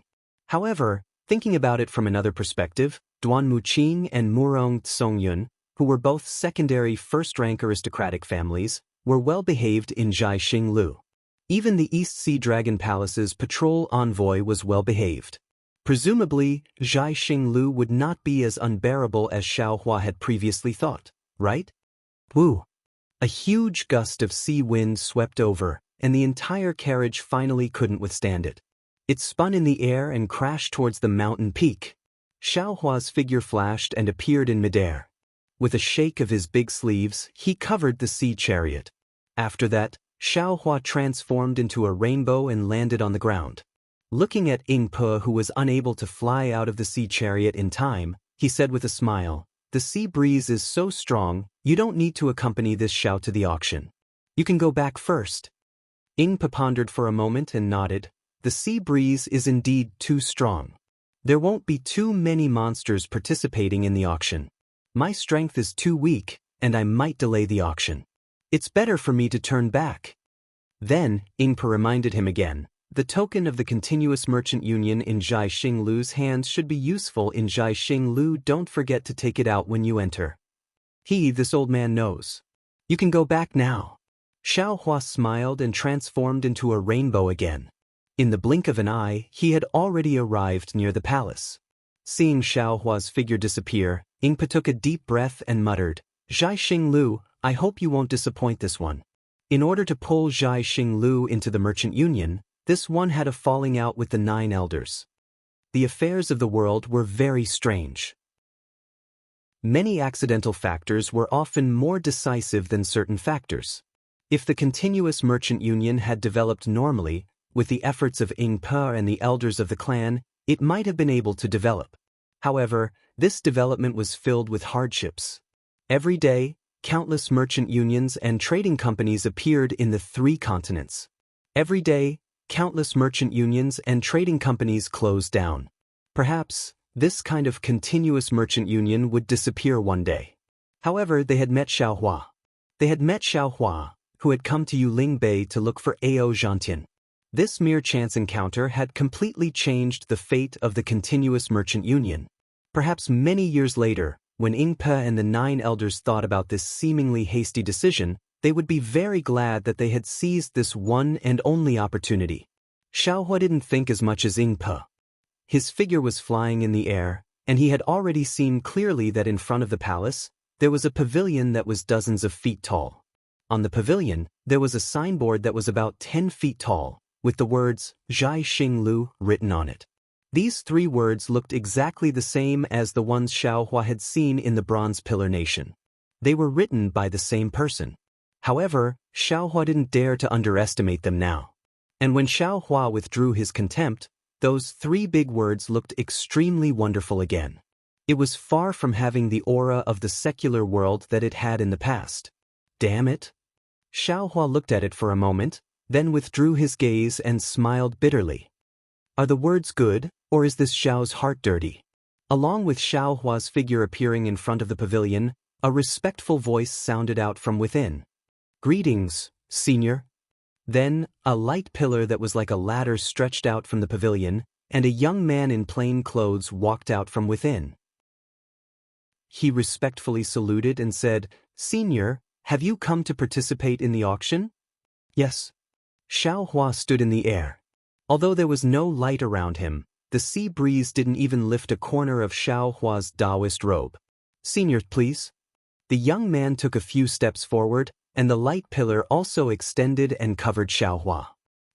However, thinking about it from another perspective, Duan Muqing and Murong Tsongyun, who were both secondary first-rank aristocratic families, were well-behaved in Zhai Xinglu. Even the East Sea Dragon Palace's patrol envoy was well-behaved. Presumably, Zhai Xinglu would not be as unbearable as Xiaohua had previously thought, right? Woo! A huge gust of sea wind swept over, and the entire carriage finally couldn't withstand it. It spun in the air and crashed towards the mountain peak. Xiaohua's figure flashed and appeared in midair. With a shake of his big sleeves, he covered the sea chariot. After that, Xiaohua transformed into a rainbow and landed on the ground. Looking at Ingpe, who was unable to fly out of the sea chariot in time, he said with a smile, "The sea breeze is so strong, you don't need to accompany this shout to the auction. You can go back first." Ingpe pondered for a moment and nodded. The sea breeze is indeed too strong. There won't be too many monsters participating in the auction. My strength is too weak, and I might delay the auction. It's better for me to turn back. Then, Ingpe reminded him again, the token of the continuous merchant union in Zhai Xinglu's hands should be useful in Zhai Xinglu. Don't forget to take it out when you enter. This old man knows. You can go back now. Xiaohua smiled and transformed into a rainbow again. In the blink of an eye, he had already arrived near the palace. Seeing Xiaohua's figure disappear, Ingpe took a deep breath and muttered, "Zhai Xinglu, I hope you won't disappoint this one." In order to pull Zhai Xinglu into the merchant union, this one had a falling out with the 9 elders. The affairs of the world were very strange. Many accidental factors were often more decisive than certain factors. If the continuous merchant union had developed normally, with the efforts of Ingpe and the elders of the clan, it might have been able to develop. However, this development was filled with hardships. Every day, countless merchant unions and trading companies appeared in the 3 continents. Every day, countless merchant unions and trading companies closed down. Perhaps, this kind of continuous merchant union would disappear one day. However, they had met Xiaohua. Who had come to Yuling Bay to look for Ao Zhantian. This mere chance encounter had completely changed the fate of the continuous merchant union. Perhaps many years later, when Ingpe and the 9 elders thought about this seemingly hasty decision, they would be very glad that they had seized this one and only opportunity. Xiaohua didn't think as much as Ingpe. His figure was flying in the air, and he had already seen clearly that in front of the palace, there was a pavilion that was dozens of feet tall. On the pavilion, there was a signboard that was about 10 feet tall, with the words, Zhai Xinglu, written on it. These 3 words looked exactly the same as the ones Xiaohua had seen in the Bronze Pillar Nation. They were written by the same person. However, Xiaohua didn't dare to underestimate them now. And when Xiaohua withdrew his contempt, those 3 big words looked extremely wonderful again. It was far from having the aura of the secular world that it had in the past. Damn it! Xiaohua looked at it for a moment, then withdrew his gaze and smiled bitterly. Are the words good, or is this Xiao's heart dirty? Along with Xiaohua's figure appearing in front of the pavilion, a respectful voice sounded out from within. Greetings, senior. Then, a light pillar that was like a ladder stretched out from the pavilion, and a young man in plain clothes walked out from within. He respectfully saluted and said, "Senior, have you come to participate in the auction?" "Yes." Xiaohua stood in the air. Although there was no light around him, the sea breeze didn't even lift a corner of Xiaohua's Taoist robe. "Senior, please." The young man took a few steps forward, and the light pillar also extended and covered Xiaohua.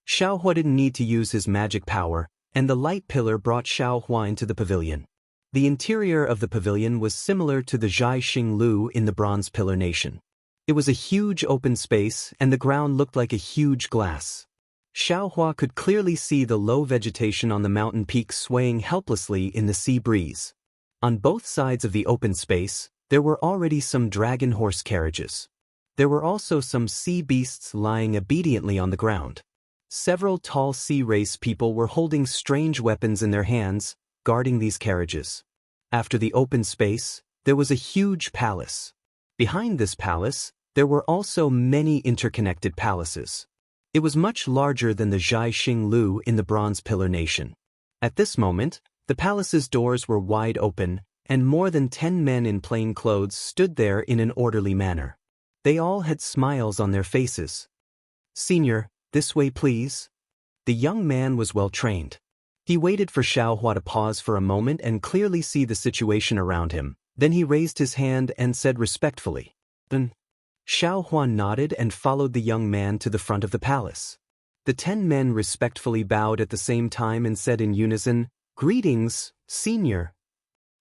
Xiaohua didn't need to use his magic power, and the light pillar brought Xiaohua into the pavilion. The interior of the pavilion was similar to the Zhai Xinglu in the Bronze Pillar Nation. It was a huge open space, and the ground looked like a huge glass. Xiaohua could clearly see the low vegetation on the mountain peak swaying helplessly in the sea breeze. On both sides of the open space, there were already some dragon horse carriages. There were also some sea beasts lying obediently on the ground. Several tall sea race people were holding strange weapons in their hands, guarding these carriages. After the open space, there was a huge palace. Behind this palace, there were also many interconnected palaces. It was much larger than the Zhai Xinglu in the Bronze Pillar Nation. At this moment, the palace's doors were wide open, and more than 10 men in plain clothes stood there in an orderly manner. They all had smiles on their faces. "Senior, this way please." The young man was well trained. He waited for Xiaohua to pause for a moment and clearly see the situation around him. Then he raised his hand and said respectfully, "Then." Xiaohua nodded and followed the young man to the front of the palace. The 10 men respectfully bowed at the same time and said in unison, "Greetings, senior."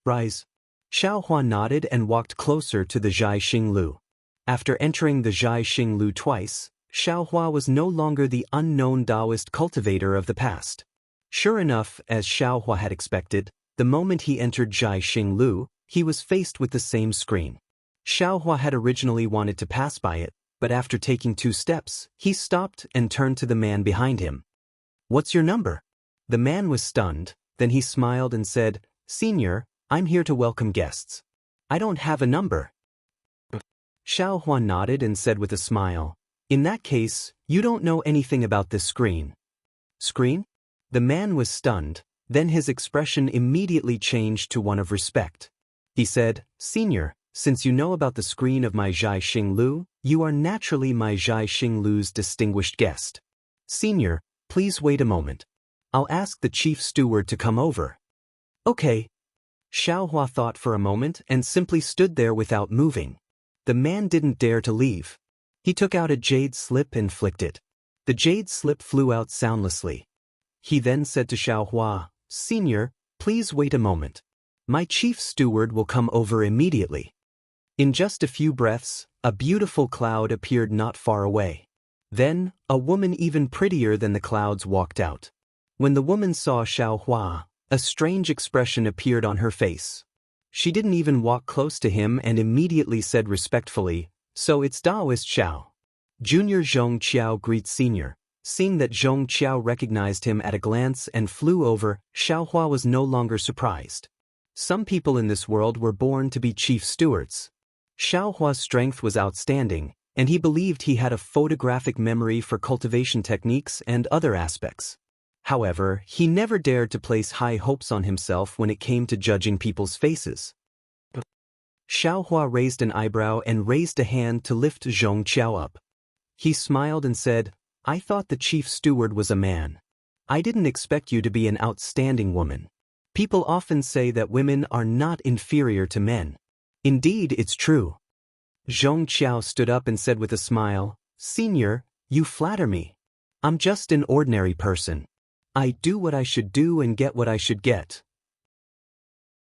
"Rise." Xiaohua nodded and walked closer to the Zhai Xinglu. After entering the Zhai Xinglu twice, Xiaohua was no longer the unknown Taoist cultivator of the past. Sure enough, as Xiaohua had expected, the moment he entered Zhai Xinglu, he was faced with the same screen. Xiaohua had originally wanted to pass by it, but after taking 2 steps, he stopped and turned to the man behind him. "What's your number?" The man was stunned, then he smiled and said, "Senior, I'm here to welcome guests. I don't have a number." Xiaohua nodded and said with a smile, "In that case, you don't know anything about this screen." "Screen?" The man was stunned, then his expression immediately changed to one of respect. He said, "Senior, since you know about the screen of my Zhai Xinglu, you are naturally my Zhai Xinglu's distinguished guest. Senior, please wait a moment. I'll ask the chief steward to come over." "Okay." Xiaohua thought for a moment and simply stood there without moving. The man didn't dare to leave. He took out a jade slip and flicked it. The jade slip flew out soundlessly. He then said to Xiaohua, "Senior, please wait a moment. My chief steward will come over immediately." In just a few breaths, a beautiful cloud appeared not far away. Then, a woman even prettier than the clouds walked out. When the woman saw Xiaohua, a strange expression appeared on her face. She didn't even walk close to him and immediately said respectfully, "So it's Taoist Xiao." Junior Zhong Qiao greets Senior. Seeing that Zhong Qiao recognized him at a glance and flew over, Xiaohua was no longer surprised. Some people in this world were born to be chief stewards. Xiaohua's strength was outstanding, and he believed he had a photographic memory for cultivation techniques and other aspects. However, he never dared to place high hopes on himself when it came to judging people's faces. Xiaohua raised an eyebrow and raised a hand to lift Zhong Qiao up. He smiled and said, "I thought the chief steward was a man. I didn't expect you to be an outstanding woman. People often say that women are not inferior to men. Indeed, it's true." Zhong Qiao stood up and said with a smile, "Senior, you flatter me. I'm just an ordinary person. I do what I should do and get what I should get."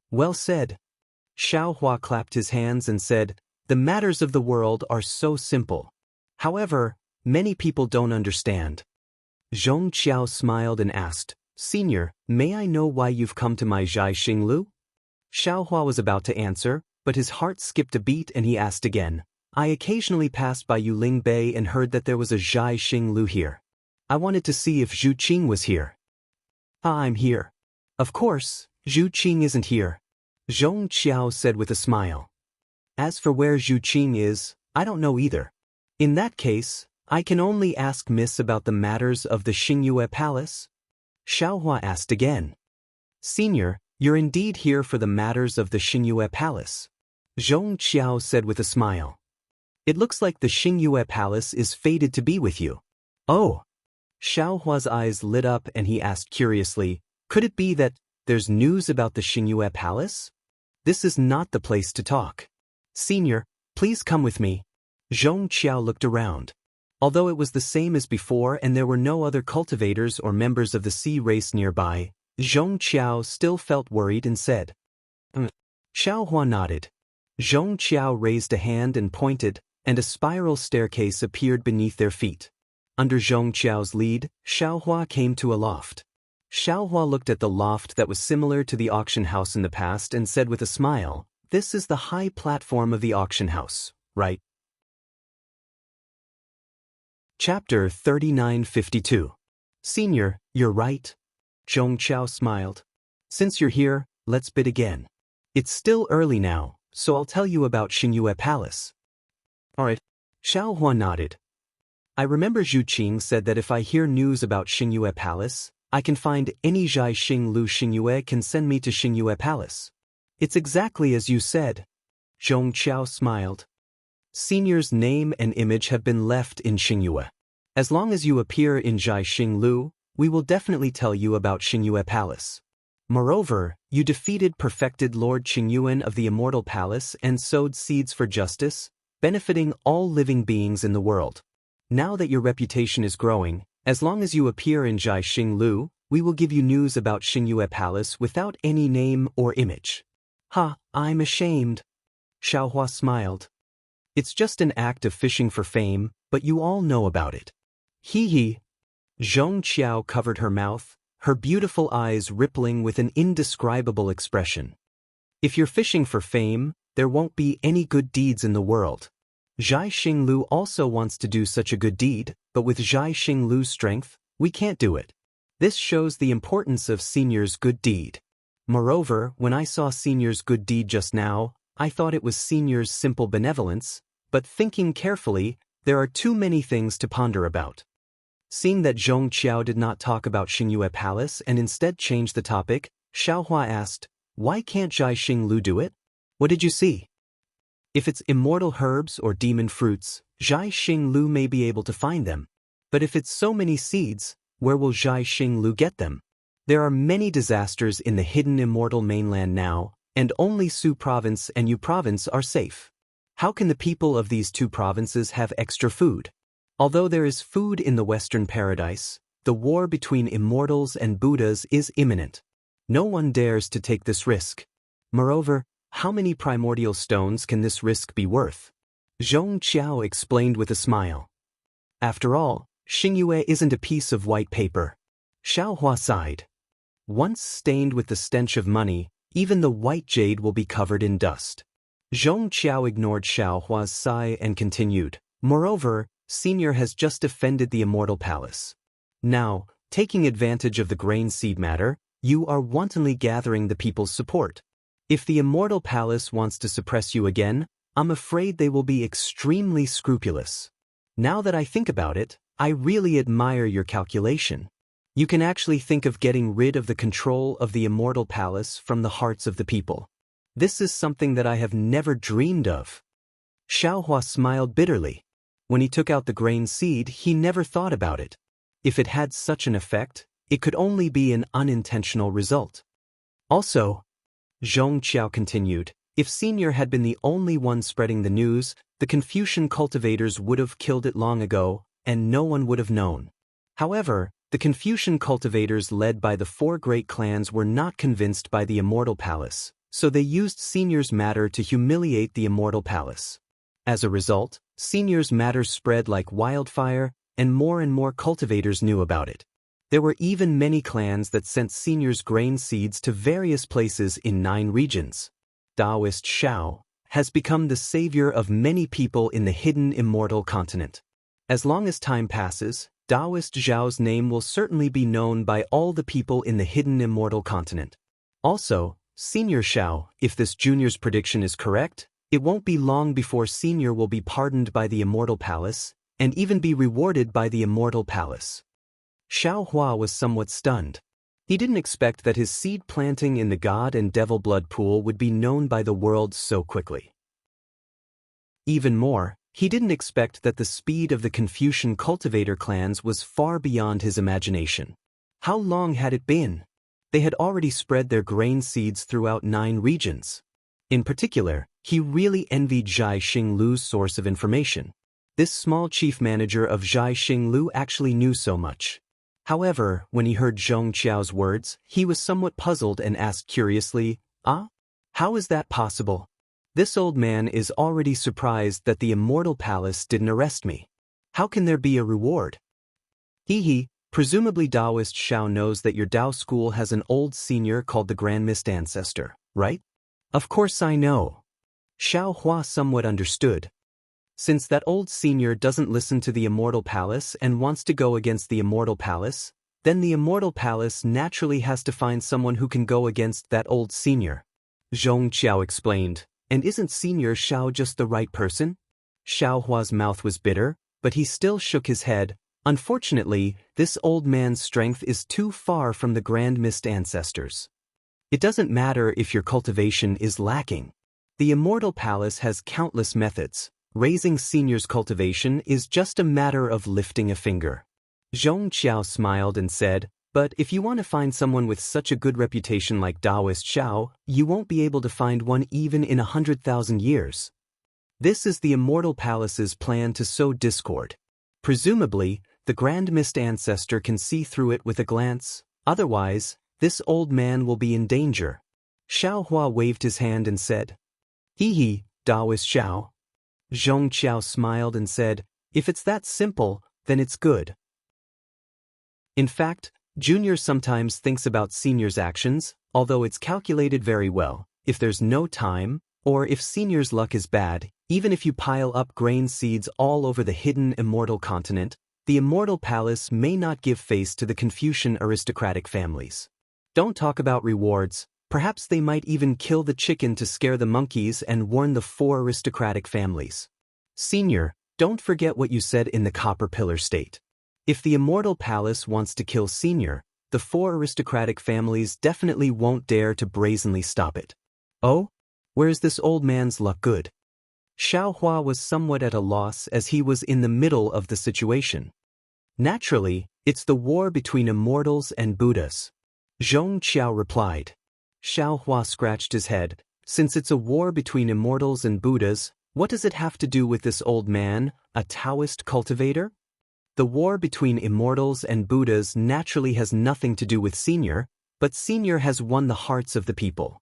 "Well said." Xiaohua clapped his hands and said, "The matters of the world are so simple. However, many people don't understand." Zhong Qiao smiled and asked, "Senior, may I know why you've come to my Zhai Xinglu?" Xiaohua was about to answer, but his heart skipped a beat and he asked again, "I occasionally passed by Yuling Bay and heard that there was a Zhai Xinglu here. I wanted to see if Zhu Qing was here." "Ah, I'm here." "Of course, Zhu Qing isn't here," Zhong Qiao said with a smile. "As for where Zhu Qing is, I don't know either. In that case, I can only ask Miss about the matters of the Xingyue Palace?" Xiaohua asked again. "Senior, you're indeed here for the matters of the Xingyue Palace," Zhong Qiao said with a smile. "It looks like the Xingyue Palace is fated to be with you." "Oh." Xiaohua's eyes lit up and he asked curiously, "Could it be that there's news about the Xingyue Palace?" "This is not the place to talk. Senior, please come with me." Zhong Qiao looked around. Although it was the same as before and there were no other cultivators or members of the sea race nearby, Zhong Qiao still felt worried and said, Xiaohua nodded. Zhong Qiao raised a hand and pointed, and a spiral staircase appeared beneath their feet. Under Zhong Qiao's lead, Xiaohua came to a loft. Xiaohua looked at the loft that was similar to the auction house in the past and said with a smile, "This is the high platform of the auction house, right?" Chapter 3952. Senior, you're right. Zhong Qiao smiled. Since you're here, let's bid again. It's still early now, so I'll tell you about Xingyue Palace. Alright. Xiao Hua nodded. I remember Zhu Qing said that if I hear news about Xingyue Palace, I can find any Zhai Xing Lu Xingyue can send me to Xingyue Palace. It's exactly as you said. Zhong Qiao smiled. Senior's name and image have been left in Xingyue. As long as you appear in Zhai Xing Lu, we will definitely tell you about Xingyue Palace. Moreover, you defeated perfected Lord Qingyuan of the Immortal Palace and sowed seeds for justice, benefiting all living beings in the world. Now that your reputation is growing, as long as you appear in Zhai Xing Lu, we will give you news about Xingyue Palace without any name or image. Ha, I'm ashamed. Xiaohua smiled. It's just an act of fishing for fame, but you all know about it. Hee hee. Zhong Qiao covered her mouth, her beautiful eyes rippling with an indescribable expression. If you're fishing for fame, there won't be any good deeds in the world. Zhai Xing Lu also wants to do such a good deed, but with Zhai Xing Lu's strength, we can't do it. This shows the importance of Senior's good deed. Moreover, when I saw Senior's good deed just now, I thought it was Senior's simple benevolence, but thinking carefully, there are too many things to ponder about. Seeing that Zhong Qiao did not talk about Xingyue Palace and instead changed the topic, Xiaohua asked, why can't Zhai Xing Lu do it? What did you see? If it's immortal herbs or demon fruits, Zhai Xing Lu may be able to find them. But if it's so many seeds, where will Zhai Xing Lu get them? There are many disasters in the hidden immortal mainland now, and only Su Province and Yu Province are safe. How can the people of these two provinces have extra food? Although there is food in the Western Paradise, the war between immortals and Buddhas is imminent. No one dares to take this risk. Moreover, how many primordial stones can this risk be worth? Zhong Qiao explained with a smile. After all, Xingyue isn't a piece of white paper. Xiaohua sighed. Once stained with the stench of money, even the white jade will be covered in dust. Zhong Qiao ignored Xiaohua's sigh and continued. Moreover, Senior has just defended the Immortal Palace. Now, taking advantage of the grain seed matter, you are wantonly gathering the people's support. If the Immortal Palace wants to suppress you again, I'm afraid they will be extremely scrupulous. Now that I think about it, I really admire your calculation. You can actually think of getting rid of the control of the Immortal Palace from the hearts of the people. This is something that I have never dreamed of. Xiaohua smiled bitterly. When he took out the grain seed, he never thought about it. If it had such an effect, it could only be an unintentional result. Also, Zhong Qiao continued, if Senior had been the only one spreading the news, the Confucian cultivators would have killed it long ago, and no one would have known. However, the Confucian cultivators led by the four great clans were not convinced by the Immortal Palace, so they used Senior's matter to humiliate the Immortal Palace. As a result, Senior's matter spread like wildfire, and more cultivators knew about it. There were even many clans that sent Senior's grain seeds to various places in 9 regions. Taoist Shao has become the savior of many people in the hidden immortal continent. As long as time passes, Taoist Zhao's name will certainly be known by all the people in the hidden immortal continent. Also, Senior Shao, if this junior's prediction is correct, it won't be long before Senior will be pardoned by the Immortal Palace, and even be rewarded by the Immortal Palace. Xiaohua was somewhat stunned. He didn't expect that his seed planting in the God and Devil blood pool would be known by the world so quickly. Even more, he didn't expect that the speed of the Confucian cultivator clans was far beyond his imagination. How long had it been? They had already spread their grain seeds throughout 9 regions. In particular, he really envied Zhai Xing Lu's source of information. This small chief manager of Zhai Xing Lu actually knew so much. However, when he heard Zhong Qiao's words, he was somewhat puzzled and asked curiously, how is that possible? This old man is already surprised that the Immortal Palace didn't arrest me. How can there be a reward? Presumably Taoist Shao knows that your Tao school has an old senior called the Grand Mist Ancestor, right? Of course I know. Xiaohua somewhat understood. Since that old senior doesn't listen to the Immortal Palace and wants to go against the Immortal Palace, Then the Immortal Palace naturally has to find someone who can go against that old senior. Zhong Qiao explained, and isn't Senior Xiao just the right person? Xiao Hua's mouth was bitter, but he still shook his head. Unfortunately, this old man's strength is too far from the Grand Mist ancestors. It doesn't matter if your cultivation is lacking. The Immortal Palace has countless methods. Raising Senior's cultivation is just a matter of lifting a finger. Zhong Qiao smiled and said, but if you want to find someone with such a good reputation like Taoist Xiao, you won't be able to find one even in 100,000 years. This is the Immortal Palace's plan to sow discord. Presumably, the Grand Mist ancestor can see through it with a glance, otherwise, this old man will be in danger. Xiao Hua waved his hand and said, Hee hee, Taoist Xiao. Zhong Qiao smiled and said, if it's that simple, then it's good. In fact, Junior sometimes thinks about Senior's actions, although it's calculated very well. If there's no time, or if Senior's luck is bad, even if you pile up grain seeds all over the hidden Immortal Continent, the Immortal Palace may not give face to the Confucian aristocratic families. Don't talk about rewards, perhaps they might even kill the chicken to scare the monkeys and warn the 4 aristocratic families. Senior, don't forget what you said in the Copper Pillar State. If the Immortal Palace wants to kill Senior, the 4 aristocratic families definitely won't dare to brazenly stop it. Oh? Where's this old man's luck good? Xiao Hua was somewhat at a loss as he was in the middle of the situation. Naturally, it's the war between immortals and Buddhas. Zhong Qiao replied. Xiao Hua scratched his head. Since it's a war between immortals and Buddhas, what does it have to do with this old man, a Taoist cultivator? The war between immortals and Buddhas naturally has nothing to do with Senior, but Senior has won the hearts of the people.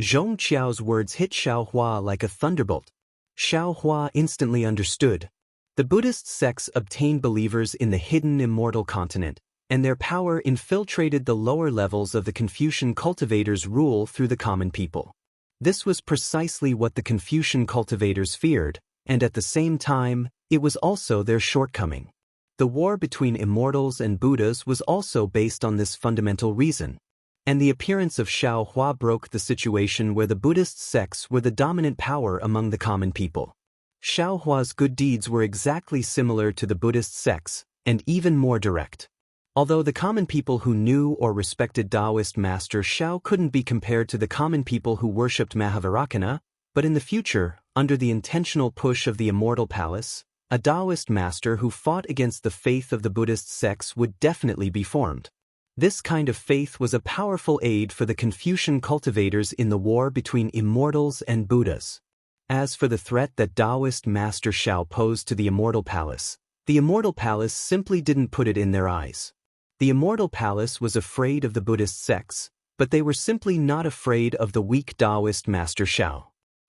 Zhong Qiao's words hit Xiao Hua like a thunderbolt. Xiao Hua instantly understood. The Buddhist sects obtained believers in the hidden Immortal Continent, and their power infiltrated the lower levels of the Confucian cultivators' rule through the common people. This was precisely what the Confucian cultivators feared, and at the same time, it was also their shortcoming. The war between immortals and Buddhas was also based on this fundamental reason. And the appearance of Xiao Hua broke the situation where the Buddhist sects were the dominant power among the common people. Xiao Hua's good deeds were exactly similar to the Buddhist sects, and even more direct. Although the common people who knew or respected Taoist Master Xiao couldn't be compared to the common people who worshipped Mahavairakana, but in the future, under the intentional push of the Immortal Palace, a Taoist master who fought against the faith of the Buddhist sects would definitely be formed. This kind of faith was a powerful aid for the Confucian cultivators in the war between immortals and Buddhas. As for the threat that Taoist Master Xiao posed to the Immortal Palace, the Immortal Palace simply didn't put it in their eyes. The Immortal Palace was afraid of the Buddhist sects, but they were simply not afraid of the weak Taoist Master Xiao.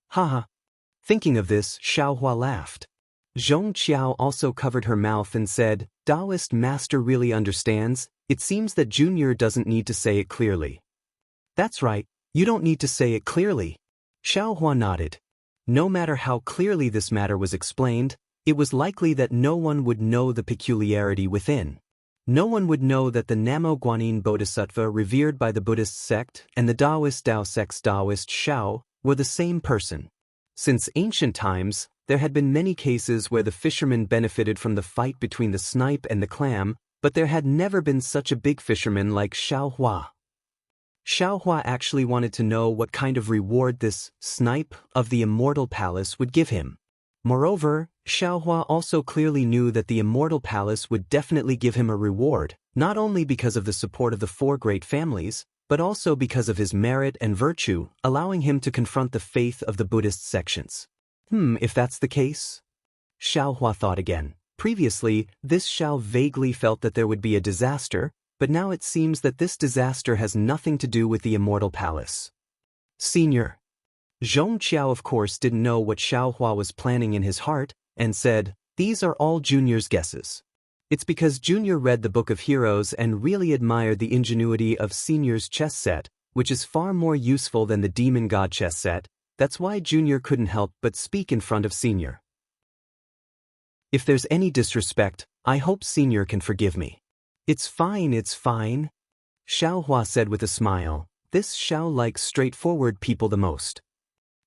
Haha. Thinking of this, Xiao Hua laughed. Zhong Qiao also covered her mouth and said, Taoist Master really understands. It seems that Junior doesn't need to say it clearly. That's right, you don't need to say it clearly. Xiao Hua nodded. No matter how clearly this matter was explained, it was likely that no one would know the peculiarity within. No one would know that the Namo Guanyin Bodhisattva revered by the Buddhist sect and the Taoist Tao sect's Taoist Xiao were the same person. Since ancient times, there had been many cases where the fishermen benefited from the fight between the snipe and the clam, but there had never been such a big fisherman like Xiao Hua. Xiao Hua actually wanted to know what kind of reward this snipe of the Immortal Palace would give him. Moreover, Xiao Hua also clearly knew that the Immortal Palace would definitely give him a reward, not only because of the support of the 4 great families, but also because of his merit and virtue, allowing him to confront the faith of the Buddhist sections. If that's the case? Xiao Hua thought again. Previously, this Xiao vaguely felt that there would be a disaster, but now it seems that this disaster has nothing to do with the Immortal Palace. Senior. Zhong Qiao of course didn't know what Xiao Hua was planning in his heart, and said, these are all Junior's guesses. It's because Junior read the Book of Heroes and really admired the ingenuity of Senior's chess set, which is far more useful than the Demon God chess set. That's why Junior couldn't help but speak in front of Senior. If there's any disrespect, I hope Senior can forgive me. It's fine, it's fine. Xiaohua said with a smile. This Xiao likes straightforward people the most.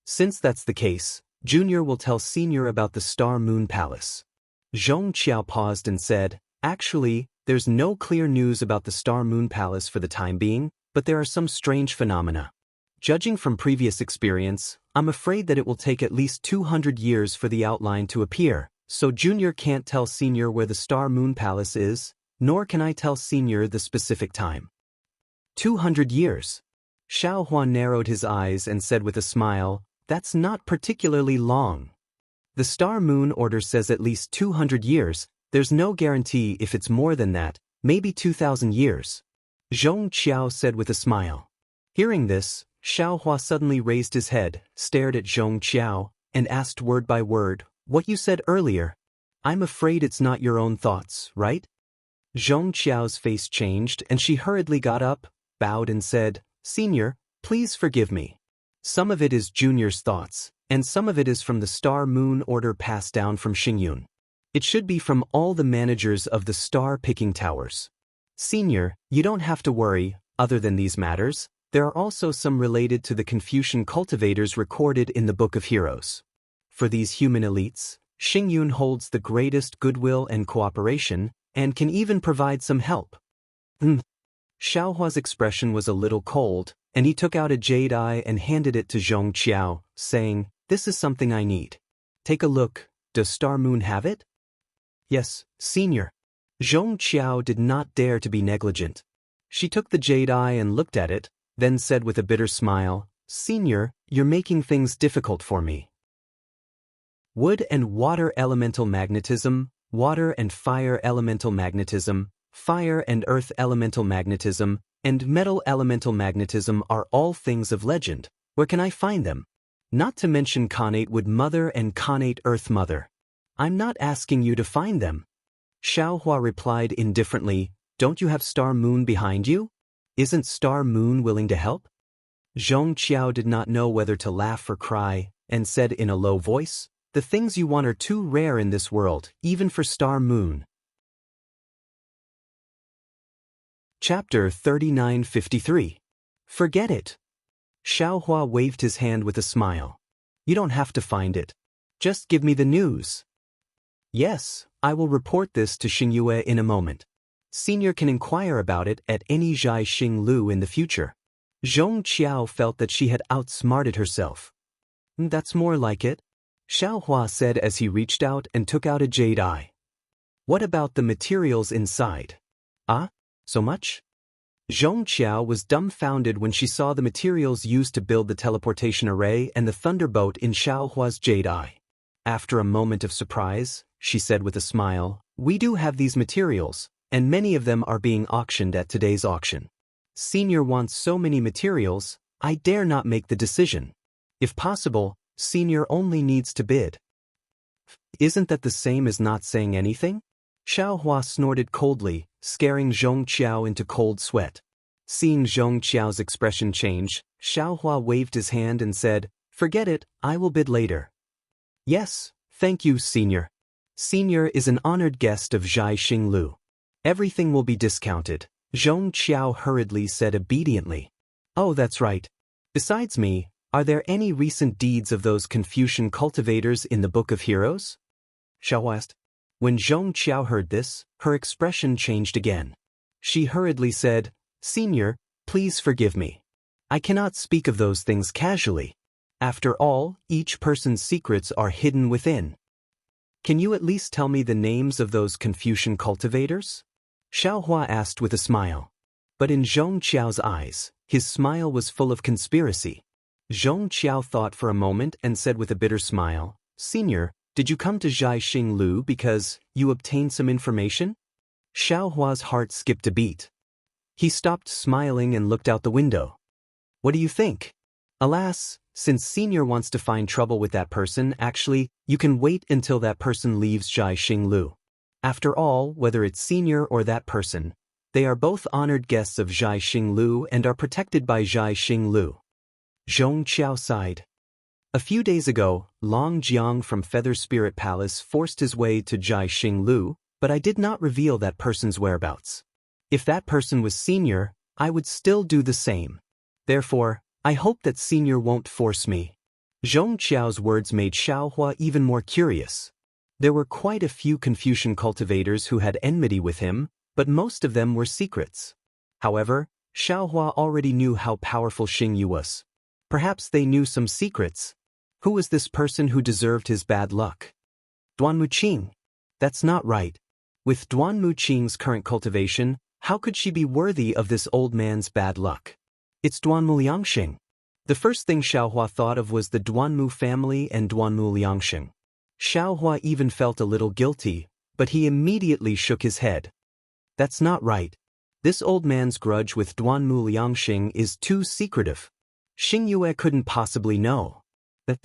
Since that's the case, Junior will tell Senior about the Star Moon Palace. Zhong Qiao paused and said, actually, there's no clear news about the Star Moon Palace for the time being, but there are some strange phenomena. Judging from previous experience, I'm afraid that it will take at least 200 years for the outline to appear, so Junior can't tell Senior where the Star Moon Palace is, nor can I tell Senior the specific time. 200 years. Xiaohua narrowed his eyes and said with a smile, that's not particularly long. The Star Moon Order says at least 200 years, there's no guarantee if it's more than that, maybe 2,000 years. Zhong Qiao said with a smile. Hearing this, Xiaohua suddenly raised his head, stared at Zhong Qiao, and asked word by word, what you said earlier. I'm afraid it's not your own thoughts, right? Zhong Qiao's face changed and she hurriedly got up, bowed and said, Senior, please forgive me. Some of it is Junior's thoughts, and some of it is from the Star Moon Order passed down from Xingyun. It should be from all the managers of the star-picking towers. Senior, you don't have to worry, other than these matters, there are also some related to the Confucian cultivators recorded in the Book of Heroes. For these human elites, Xingyun holds the greatest goodwill and cooperation, and can even provide some help. Xiaohua's expression was a little cold, and he took out a jade eye and handed it to Zhong Qiao, saying, this is something I need. Take a look, does Star Moon have it? Yes, Senior. Zhong Qiao did not dare to be negligent. She took the jade eye and looked at it, then said with a bitter smile, Senior, you're making things difficult for me. Wood and water elemental magnetism, water and fire elemental magnetism, fire and earth elemental magnetism, and metal elemental magnetism are all things of legend. Where can I find them? Not to mention Connate Wood Mother and Connate Earth Mother. I'm not asking you to find them. Xiaohua replied indifferently, don't you have Star Moon behind you? Isn't Star Moon willing to help? Zhong Qiao did not know whether to laugh or cry, and said in a low voice, the things you want are too rare in this world, even for Star Moon. Chapter 3953. Forget it. Xiaohua waved his hand with a smile. You don't have to find it. Just give me the news. Yes, I will report this to Xingyue in a moment. Senior can inquire about it at any Zhai Xing Lu in the future. Zhong Qiao felt that she had outsmarted herself. That's more like it, Xiaohua said as he reached out and took out a jade eye. What about the materials inside? Ah, so much? Zhong Qiao was dumbfounded when she saw the materials used to build the teleportation array and the thunderbolt in Xiaohua's jade eye. After a moment of surprise, she said with a smile, we do have these materials, and many of them are being auctioned at today's auction. Senior wants so many materials, I dare not make the decision. If possible, Senior only needs to bid. Isn't that the same as not saying anything? Xiaohua snorted coldly, scaring Zhong Qiao into cold sweat. Seeing Zhong Qiao's expression change, Xiaohua waved his hand and said, forget it, I will bid later. Yes, thank you, Senior. Senior is an honored guest of Zhai Xing Lu. Everything will be discounted, Zhong Qiao hurriedly said obediently. Oh, that's right. Besides me, are there any recent deeds of those Confucian cultivators in the Book of Heroes? Xiaohua asked. When Zhong Qiao heard this, her expression changed again. She hurriedly said, Senior, please forgive me. I cannot speak of those things casually. After all, each person's secrets are hidden within. Can you at least tell me the names of those Confucian cultivators? Xiaohua asked with a smile. But in Zhong Qiao's eyes, his smile was full of conspiracy. Zhong Qiao thought for a moment and said with a bitter smile, Senior, did you come to Zhai Xing Lu because you obtained some information? Xiaohua's heart skipped a beat. He stopped smiling and looked out the window. What do you think? Alas, since Senior wants to find trouble with that person, actually, you can wait until that person leaves Zhai Xing Lu. After all, whether it's Senior or that person, they are both honored guests of Zhai Xing Lu and are protected by Zhai Xing Lu. Zhong Qiao sighed. A few days ago, Long Jiang from Feather Spirit Palace forced his way to Zhai Xing Lu, but I did not reveal that person's whereabouts. If that person was senior, I would still do the same. Therefore, I hope that senior won't force me. Zhong Qiao's words made Xiaohua even more curious. There were quite a few Confucian cultivators who had enmity with him, but most of them were secrets. However, Xiaohua already knew how powerful Xingyu was. Perhaps they knew some secrets. Who was this person who deserved his bad luck? Duan Muqing. That's not right. With Duan Muqing's current cultivation, how could she be worthy of this old man's bad luck? It's Duanmu Liangxing. The first thing Xiaohua thought of was the Duanmu family and Duanmu Liangxing. Xiaohua even felt a little guilty, but he immediately shook his head. That's not right. This old man's grudge with Duanmu Liangxing is too secretive. Xingyue couldn't possibly know.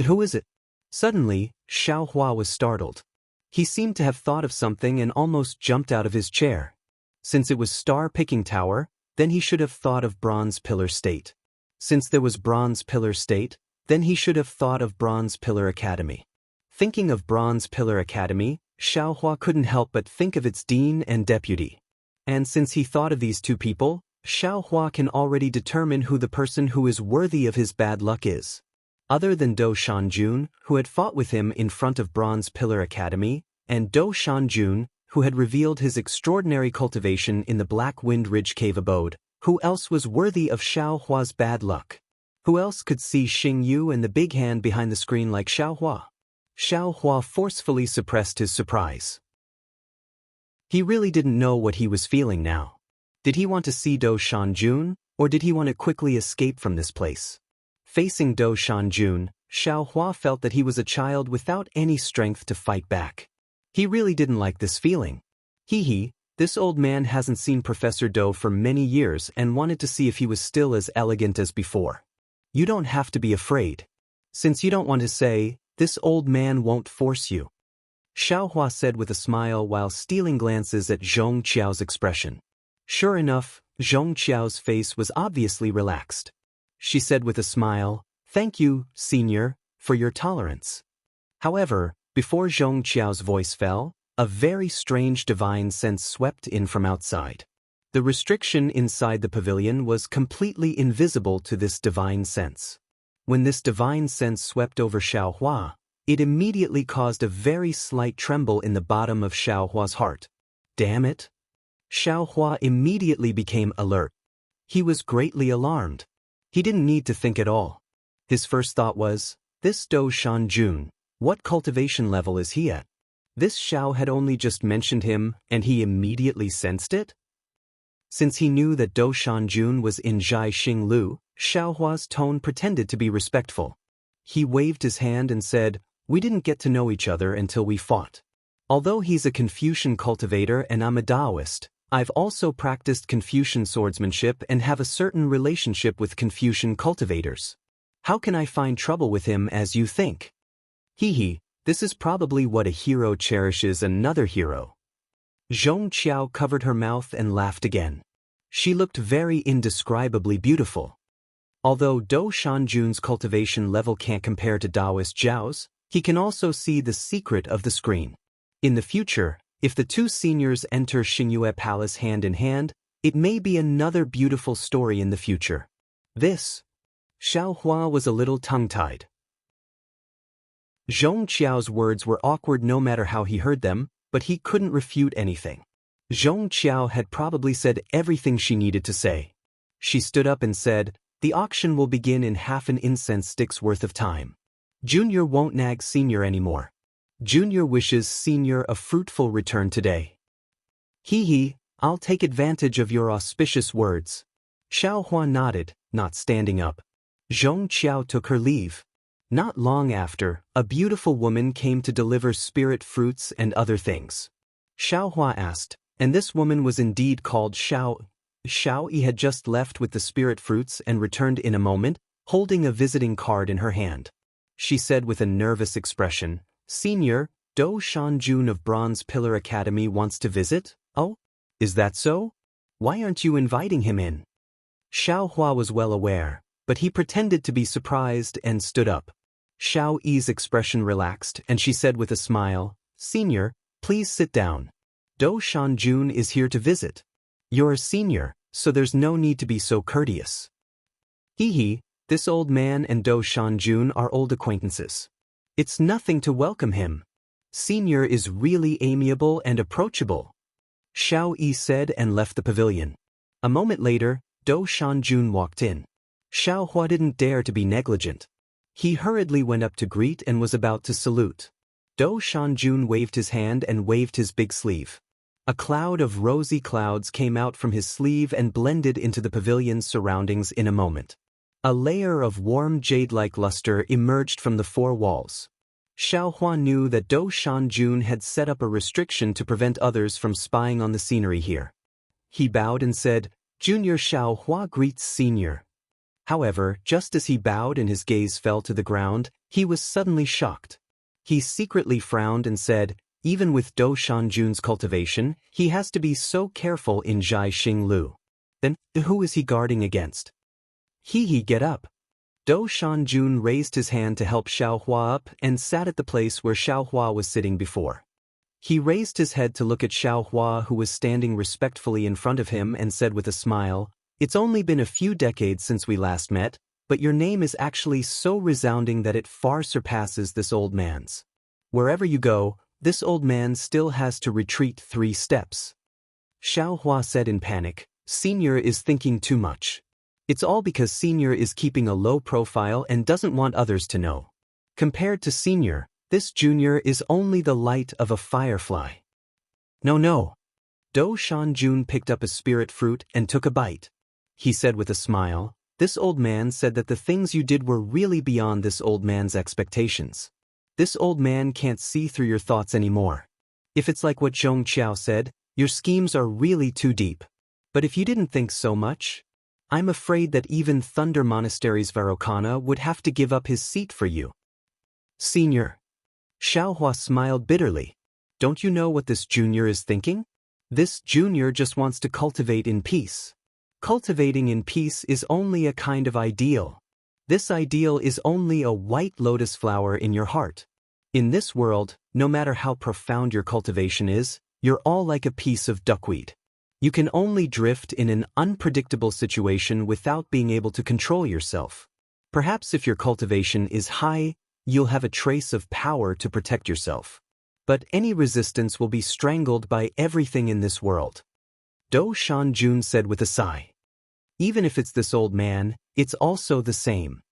Who is it? Suddenly, Xiaohua was startled. He seemed to have thought of something and almost jumped out of his chair. Since it was Star Picking Tower, then he should have thought of Bronze Pillar State. Since there was Bronze Pillar State, then he should have thought of Bronze Pillar Academy. Thinking of Bronze Pillar Academy, Xiaohua couldn't help but think of its dean and deputy. And since he thought of these two people, Xiaohua can already determine who the person who is worthy of his bad luck is. Other than Dou Shanjun, who had fought with him in front of Bronze Pillar Academy, and Dou Shanjun, who had revealed his extraordinary cultivation in the Black Wind Ridge Cave abode, who else was worthy of Xiaohua's bad luck? Who else could see Xingyu and the big hand behind the screen like Xiaohua? Xiaohua forcefully suppressed his surprise. He really didn't know what he was feeling now. Did he want to see Dou Shanjun, or did he want to quickly escape from this place? Facing Dou Shanjun, Xiaohua felt that he was a child without any strength to fight back. He really didn't like this feeling. This old man hasn't seen Professor Dou for many years and wanted to see if he was still as elegant as before. You don't have to be afraid. Since you don't want to say, this old man won't force you. Xiaohua said with a smile while stealing glances at Zhong Qiao's expression. Sure enough, Zhong Qiao's face was obviously relaxed. She said with a smile, "Thank you, senior, for your tolerance." However, before Zhong Qiao's voice fell, a very strange divine sense swept in from outside. The restriction inside the pavilion was completely invisible to this divine sense. When this divine sense swept over Xiaohua, it immediately caused a very slight tremble in the bottom of Xiaohua's heart. Damn it! Xiaohua immediately became alert. He was greatly alarmed. He didn't need to think at all. His first thought was, this Dou Shanjun, what cultivation level is he at? This Xiao had only just mentioned him, and he immediately sensed it? Since he knew that Dou Shanjun was in Zhai Xinglu, Xiaohua's tone pretended to be respectful. He waved his hand and said, "We didn't get to know each other until we fought. Although he's a Confucian cultivator and I'm a Taoist, I've also practiced Confucian swordsmanship and have a certain relationship with Confucian cultivators. How can I find trouble with him as you think? This is probably what a hero cherishes another hero." Zhong Qiao covered her mouth and laughed again. She looked very indescribably beautiful. Although Dou Shanjun's cultivation level can't compare to Taoist Zhao's, he can also see the secret of the screen. In the future, if the two seniors enter Xingyue Palace hand in hand, it may be another beautiful story in the future. Xiaohua was a little tongue-tied. Zhong Qiao's words were awkward no matter how he heard them, but he couldn't refute anything. Zhong Qiao had probably said everything she needed to say. She stood up and said, "The auction will begin in half an incense stick's worth of time. Junior won't nag senior anymore. Junior wishes senior a fruitful return today." I'll take advantage of your auspicious words." Xiaohua nodded, not standing up. Zhong Qiao took her leave. Not long after, a beautiful woman came to deliver spirit fruits and other things. Xiaohua asked, and this woman was indeed called Xiao. Xiao Yi had just left with the spirit fruits and returned in a moment, holding a visiting card in her hand. She said with a nervous expression, "Senior, Dou Shanjun of Bronze Pillar Academy wants to visit? Oh? Is that so? Why aren't you inviting him in?" Xiaohua was well aware, but he pretended to be surprised and stood up. Xiao Yi's expression relaxed and she said with a smile, "Senior, please sit down. Dou Shanjun is here to visit." You're a senior, so there's no need to be so courteous. Hee hee, this old man and Do Shanjun are old acquaintances. It's nothing to welcome him. Senior is really amiable and approachable. Xiao Yi said and left the pavilion. A moment later, Do Shanjun walked in. Xiao Hua didn't dare to be negligent. He hurriedly went up to greet and was about to salute. Do Shanjun waved his hand and waved his big sleeve. A cloud of rosy clouds came out from his sleeve and blended into the pavilion's surroundings in a moment. A layer of warm jade-like luster emerged from the four walls. Xiao Hua knew that Do Shanjun had set up a restriction to prevent others from spying on the scenery here. He bowed and said, "Junior Xiao Hua greets Senior." However, just as he bowed and his gaze fell to the ground, he was suddenly shocked. He secretly frowned and said, even with Do Shanjun's cultivation, he has to be so careful in Zhai Xinglu. Then, who is he guarding against? He get up. Do Shanjun raised his hand to help Xiao Hua up and sat at the place where Xiao Hua was sitting before. He raised his head to look at Xiao Hua, who was standing respectfully in front of him, and said with a smile, "It's only been a few decades since we last met, but your name is actually so resounding that it far surpasses this old man's. Wherever you go, this old man still has to retreat 3 steps." Xiao Hua said in panic, "Senior is thinking too much. It's all because Senior is keeping a low profile and doesn't want others to know. Compared to Senior, this junior is only the light of a firefly." No. Do Shanjun picked up a spirit fruit and took a bite. He said with a smile, "This old man said that the things you did were really beyond this old man's expectations. This old man can't see through your thoughts anymore. If it's like what Zhong Qiao said, your schemes are really too deep. But if you didn't think so much, I'm afraid that even Thunder Monastery's Varokana would have to give up his seat for you." "Senior." Xiao Hua smiled bitterly. "Don't you know what this junior is thinking? This junior just wants to cultivate in peace. Cultivating in peace is only a kind of ideal. This ideal is only a white lotus flower in your heart. In this world, no matter how profound your cultivation is, you're all like a piece of duckweed. You can only drift in an unpredictable situation without being able to control yourself. Perhaps if your cultivation is high, you'll have a trace of power to protect yourself. But any resistance will be strangled by everything in this world." Do Shanjun said with a sigh. "Even if it's this old man, it's also the same."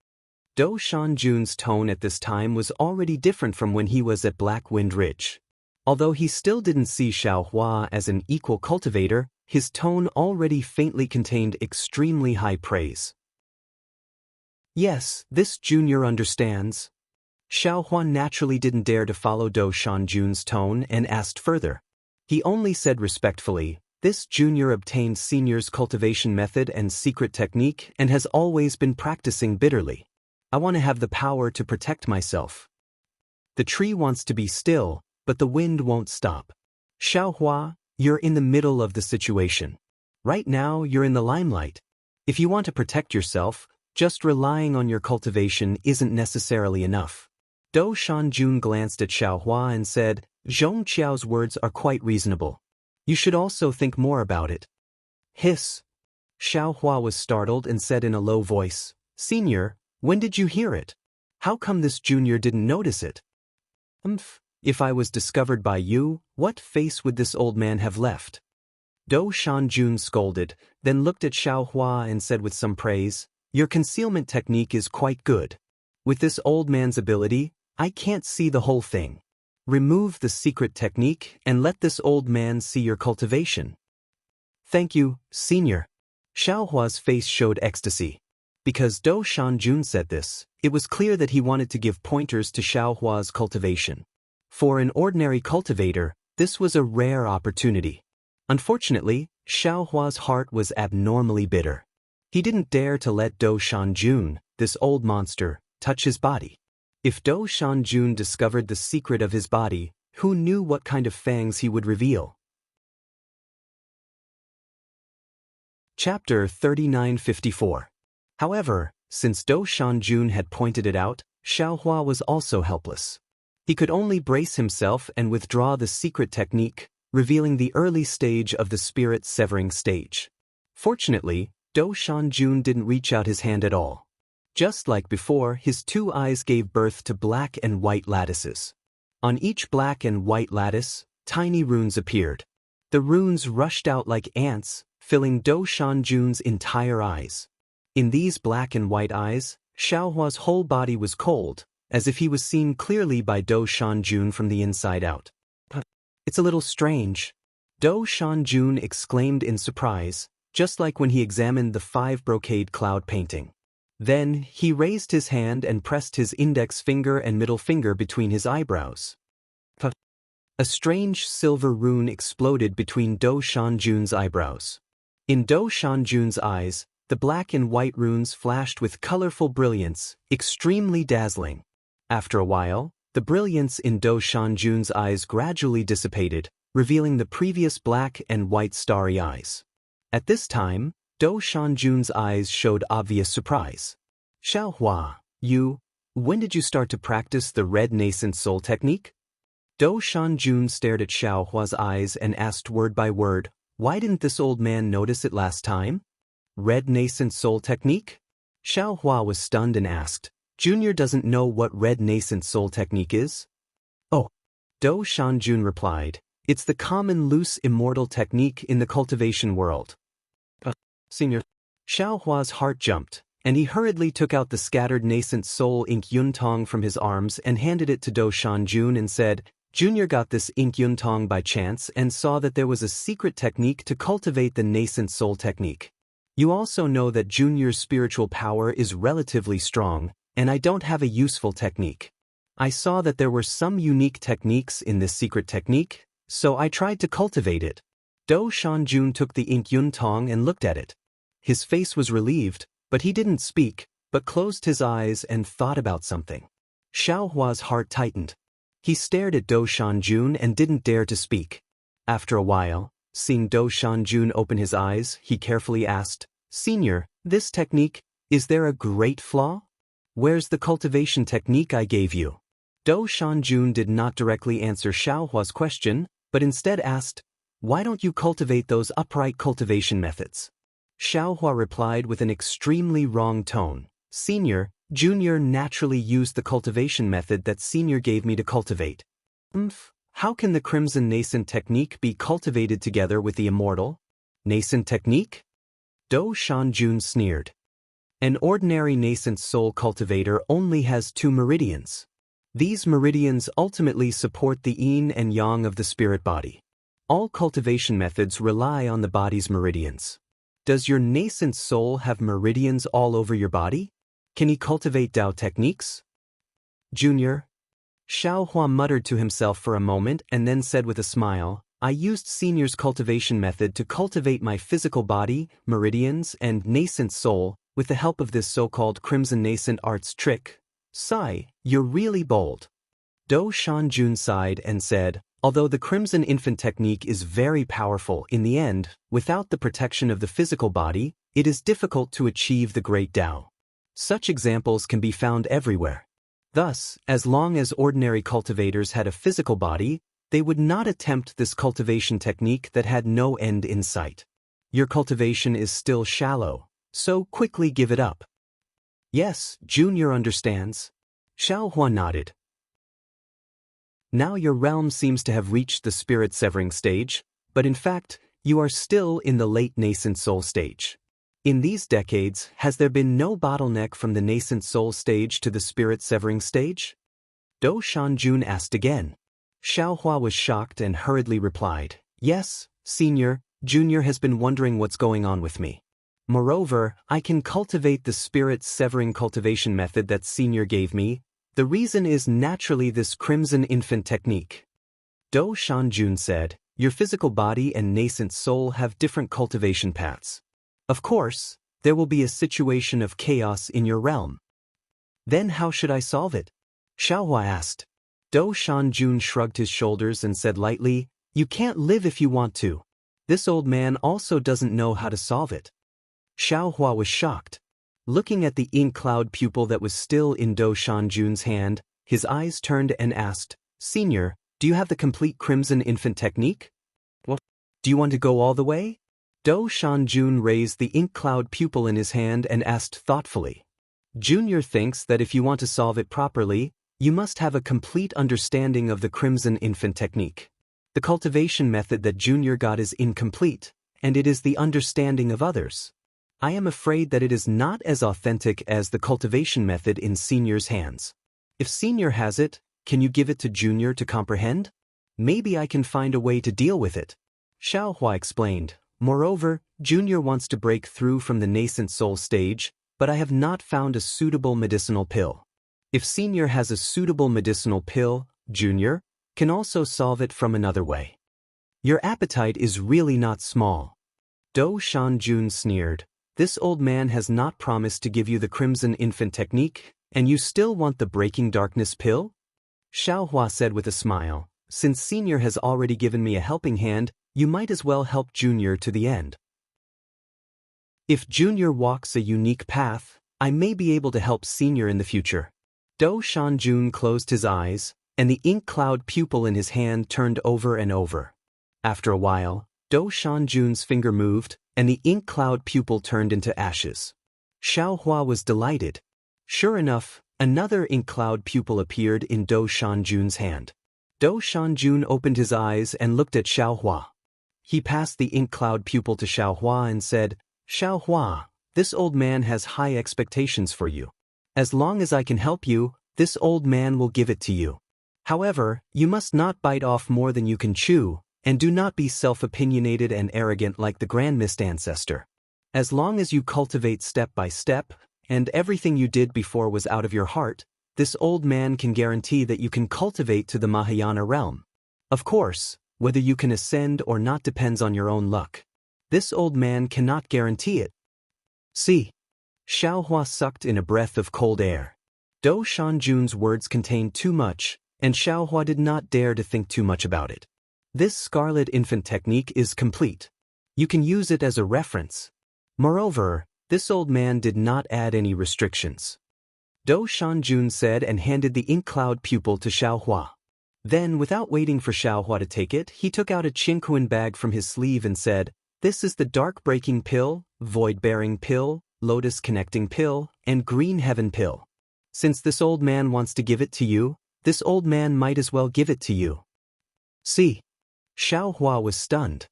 Do Shanjun's tone at this time was already different from when he was at Black Wind Ridge. Although he still didn't see Xiao Hua as an equal cultivator, his tone already faintly contained extremely high praise. "Yes, this junior understands." Xiao Hua naturally didn't dare to follow Do Shanjun's tone and asked further. He only said respectfully, "This junior obtained Senior's cultivation method and secret technique and has always been practicing bitterly. I want to have the power to protect myself. The tree wants to be still, but the wind won't stop. Xiao Hua, you're in the middle of the situation. Right now, you're in the limelight. If you want to protect yourself, just relying on your cultivation isn't necessarily enough." Do Shanjun glanced at Xiao Hua and said, "Zhong Qiao's words are quite reasonable. You should also think more about it." "Hiss." Xiao Hua was startled and said in a low voice, "Senior, when did you hear it? How come this junior didn't notice it?" If I was discovered by you, what face would this old man have left?" Do Shanjun scolded, then looked at Xiao Hua and said with some praise, "Your concealment technique is quite good. With this old man's ability, I can't see the whole thing. Remove the secret technique and let this old man see your cultivation." "Thank you, Senior." Xiao Hua's face showed ecstasy. Because Do Shanjun said this, it was clear that he wanted to give pointers to Xiao Hua's cultivation. For an ordinary cultivator, this was a rare opportunity. Unfortunately, Xiao Hua's heart was abnormally bitter. He didn't dare to let Do Shanjun, this old monster, touch his body. If Do Shanjun discovered the secret of his body, who knew what kind of fangs he would reveal? Chapter 3954. However, since Do Shanjun had pointed it out, Xiao Hua was also helpless. He could only brace himself and withdraw the secret technique, revealing the early stage of the spirit-severing stage. Fortunately, Do Shanjun didn't reach out his hand at all. Just like before, his two eyes gave birth to black and white lattices. On each black and white lattice, tiny runes appeared. The runes rushed out like ants, filling Do Shanjun's entire eyes. In these black and white eyes, Xiaohua's whole body was cold, as if he was seen clearly by Do Shanjun from the inside out. It's a little strange, Do Shanjun exclaimed in surprise, just like when he examined the 5 brocade cloud painting. Then, he raised his hand and pressed his index finger and middle finger between his eyebrows. A strange silver rune exploded between Do Shanjun's eyebrows. In Do Shanjun's eyes, the black and white runes flashed with colorful brilliance, extremely dazzling. After a while, the brilliance in Do Shanjun's eyes gradually dissipated, revealing the previous black and white starry eyes. At this time, Do Shanjun's eyes showed obvious surprise. Xiaohua, when did you start to practice the red nascent soul technique? Do Shanjun stared at Xiaohua's eyes and asked word by word, why didn't this old man notice it last time? Red nascent soul technique? Xiaohua was stunned and asked, Junior doesn't know what red nascent soul technique is? Oh. Do Shanjun replied, it's the common loose immortal technique in the cultivation world. Senior. Xiaohua's heart jumped, and he hurriedly took out the scattered nascent soul ink yuntong from his arms and handed it to Do Shanjun and said, Junior got this ink yuntong by chance and saw that there was a secret technique to cultivate the nascent soul technique. You also know that Junior's spiritual power is relatively strong, and I don't have a useful technique. I saw that there were some unique techniques in this secret technique, so I tried to cultivate it. Do Shanjun took the ink yuntong and looked at it. His face was relieved, but he didn't speak, but closed his eyes and thought about something. Xiaohua's heart tightened. He stared at Do Shanjun and didn't dare to speak. After a while, seeing Do Shanjun open his eyes, he carefully asked, Senior, this technique, is there a great flaw? Where's the cultivation technique I gave you? Do Shanjun did not directly answer Xiaohua's question, but instead asked, why don't you cultivate those upright cultivation methods? Xiaohua replied with an extremely wrong tone, Senior, Junior naturally used the cultivation method that Senior gave me to cultivate. How can the crimson nascent technique be cultivated together with the immortal nascent technique? Do Shanjun sneered. An ordinary nascent soul cultivator only has 2 meridians. These meridians ultimately support the yin and yang of the spirit body. All cultivation methods rely on the body's meridians. Does your nascent soul have meridians all over your body? Can he cultivate Tao techniques? Junior. Xiaohua muttered to himself for a moment and then said with a smile, I used Senior's cultivation method to cultivate my physical body, meridians, and nascent soul with the help of this so-called crimson nascent arts trick. Sigh, you're really bold. Do Shanjun sighed and said, although the crimson infant technique is very powerful in the end, without the protection of the physical body, it is difficult to achieve the great Tao. Such examples can be found everywhere. Thus, as long as ordinary cultivators had a physical body, they would not attempt this cultivation technique that had no end in sight. Your cultivation is still shallow, so quickly give it up. Yes, Junior understands. Xiaohua nodded. Now your realm seems to have reached the spirit-severing stage, but in fact, you are still in the late nascent soul stage. In these decades, has there been no bottleneck from the nascent soul stage to the spirit-severing stage? Do Shanjun asked again. Xiaohua was shocked and hurriedly replied, yes, Senior, Junior has been wondering what's going on with me. Moreover, I can cultivate the spirit-severing cultivation method that Senior gave me. The reason is naturally this crimson infant technique. Do Shanjun said, your physical body and nascent soul have different cultivation paths. Of course, there will be a situation of chaos in your realm. Then how should I solve it? Xiaohua asked. Do Shanjun shrugged his shoulders and said lightly, you can't live if you want to. This old man also doesn't know how to solve it. Xiaohua was shocked. Looking at the ink cloud pupil that was still in Do Shanjun's hand, his eyes turned and asked, Senior, do you have the complete crimson infant technique? Do you want to go all the way? Do Shanjun raised the ink cloud pupil in his hand and asked thoughtfully. Junior thinks that if you want to solve it properly, you must have a complete understanding of the Crimson Infant technique. The cultivation method that Junior got is incomplete, and it is the understanding of others. I am afraid that it is not as authentic as the cultivation method in Senior's hands. If Senior has it, can you give it to Junior to comprehend? Maybe I can find a way to deal with it. Xiaohua explained. Moreover, Junior wants to break through from the nascent soul stage, but I have not found a suitable medicinal pill. If Senior has a suitable medicinal pill, Junior can also solve it from another way. Your appetite is really not small. Do Shanjun sneered. This old man has not promised to give you the Crimson Infant technique, and you still want the Breaking Darkness pill? Xiaohua said with a smile. Since Senior has already given me a helping hand, you might as well help Junior to the end. If Junior walks a unique path, I may be able to help Senior in the future. Do Shanjun closed his eyes, and the ink cloud pupil in his hand turned over and over. After a while, Do Shanjun's finger moved, and the ink cloud pupil turned into ashes. Xiaohua was delighted. Sure enough, another ink cloud pupil appeared in Do Shanjun's hand. Do Shanjun opened his eyes and looked at Xiaohua. He passed the ink cloud pupil to Xiaohua and said, Xiaohua, this old man has high expectations for you. As long as I can help you, this old man will give it to you. However, you must not bite off more than you can chew, and do not be self-opinionated and arrogant like the Grand Mist ancestor. As long as you cultivate step by step, and everything you did before was out of your heart, this old man can guarantee that you can cultivate to the Mahayana realm. Of course, whether you can ascend or not depends on your own luck. This old man cannot guarantee it. See. Xiaohua sucked in a breath of cold air. Do Shanjun's words contained too much, and Xiaohua did not dare to think too much about it. This Scarlet Infant technique is complete. You can use it as a reference. Moreover, this old man did not add any restrictions. Do Shanjun said and handed the ink cloud pupil to Xiaohua. Then, without waiting for Xiaohua to take it, he took out a Qingquan bag from his sleeve and said, This is the Dark Breaking Pill, Void Bearing Pill, Lotus Connecting Pill, and Green Heaven Pill. Since this old man wants to give it to you, this old man might as well give it to you. See. Xiaohua was stunned.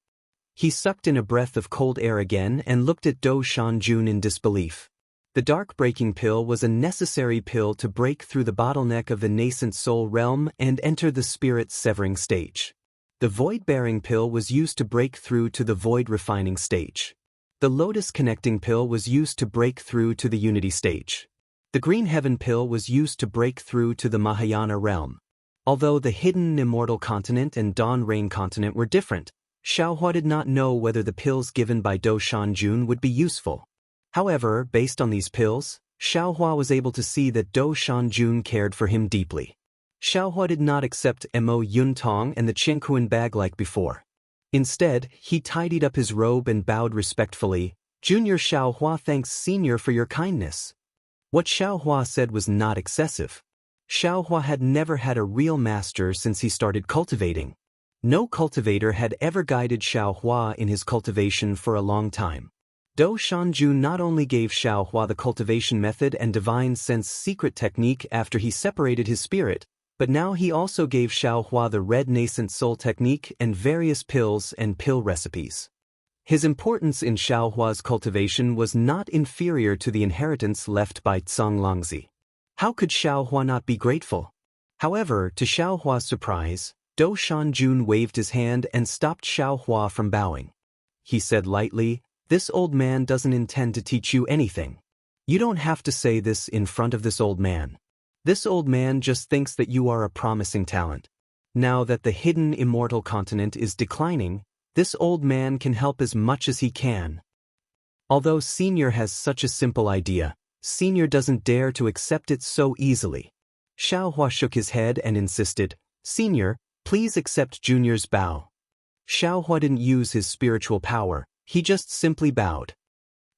He sucked in a breath of cold air again and looked at Do Shanjun in disbelief. The Dark Breaking Pill was a necessary pill to break through the bottleneck of the nascent soul realm and enter the spirit severing stage. The Void Bearing Pill was used to break through to the Void Refining stage. The Lotus Connecting Pill was used to break through to the Unity stage. The Green Heaven Pill was used to break through to the Mahayana realm. Although the Hidden Immortal Continent and Dawn Rain Continent were different, Xiaohua did not know whether the pills given by Do Shanjun would be useful. However, based on these pills, Xiaohua was able to see that Do Shanjun cared for him deeply. Xiaohua did not accept Mo Yuntong and the Qingquan bag like before. Instead, he tidied up his robe and bowed respectfully. Junior Xiaohua thanks Senior for your kindness. What Xiaohua said was not excessive. Xiaohua had never had a real master since he started cultivating. No cultivator had ever guided Xiaohua in his cultivation for a long time. Do Shanjun not only gave Xiaohua the cultivation method and divine sense secret technique after he separated his spirit, but now he also gave Xiaohua the red nascent soul technique and various pills and pill recipes. His importance in Xiaohua's cultivation was not inferior to the inheritance left by Tsang Longzi. How could Xiaohua not be grateful? However, to Xiaohua's surprise, Do Shanjun waved his hand and stopped Xiaohua from bowing. He said lightly, This old man doesn't intend to teach you anything. You don't have to say this in front of this old man. This old man just thinks that you are a promising talent. Now that the Hidden Immortal Continent is declining, this old man can help as much as he can. Although Senior has such a simple idea, Senior doesn't dare to accept it so easily. Xiaohua shook his head and insisted, Senior, please accept Junior's bow. Xiaohua didn't use his spiritual power, he just simply bowed.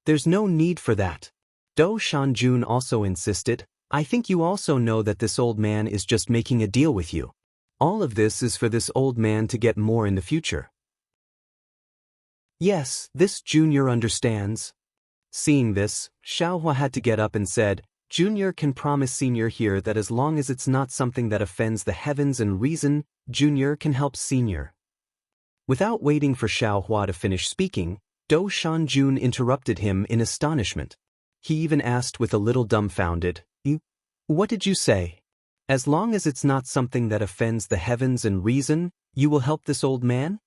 There's no need for that. Do Shanjun also insisted, I think you also know that this old man is just making a deal with you. All of this is for this old man to get more in the future. Yes, this junior understands. Seeing this, Xiaohua had to get up and said, Junior can promise Senior here that as long as it's not something that offends the heavens and reason, Junior can help Senior. Without waiting for Xiaohua to finish speaking, Dou Shanjun interrupted him in astonishment. He even asked with a little dumbfounded, What did you say? As long as it's not something that offends the heavens and reason, you will help this old man?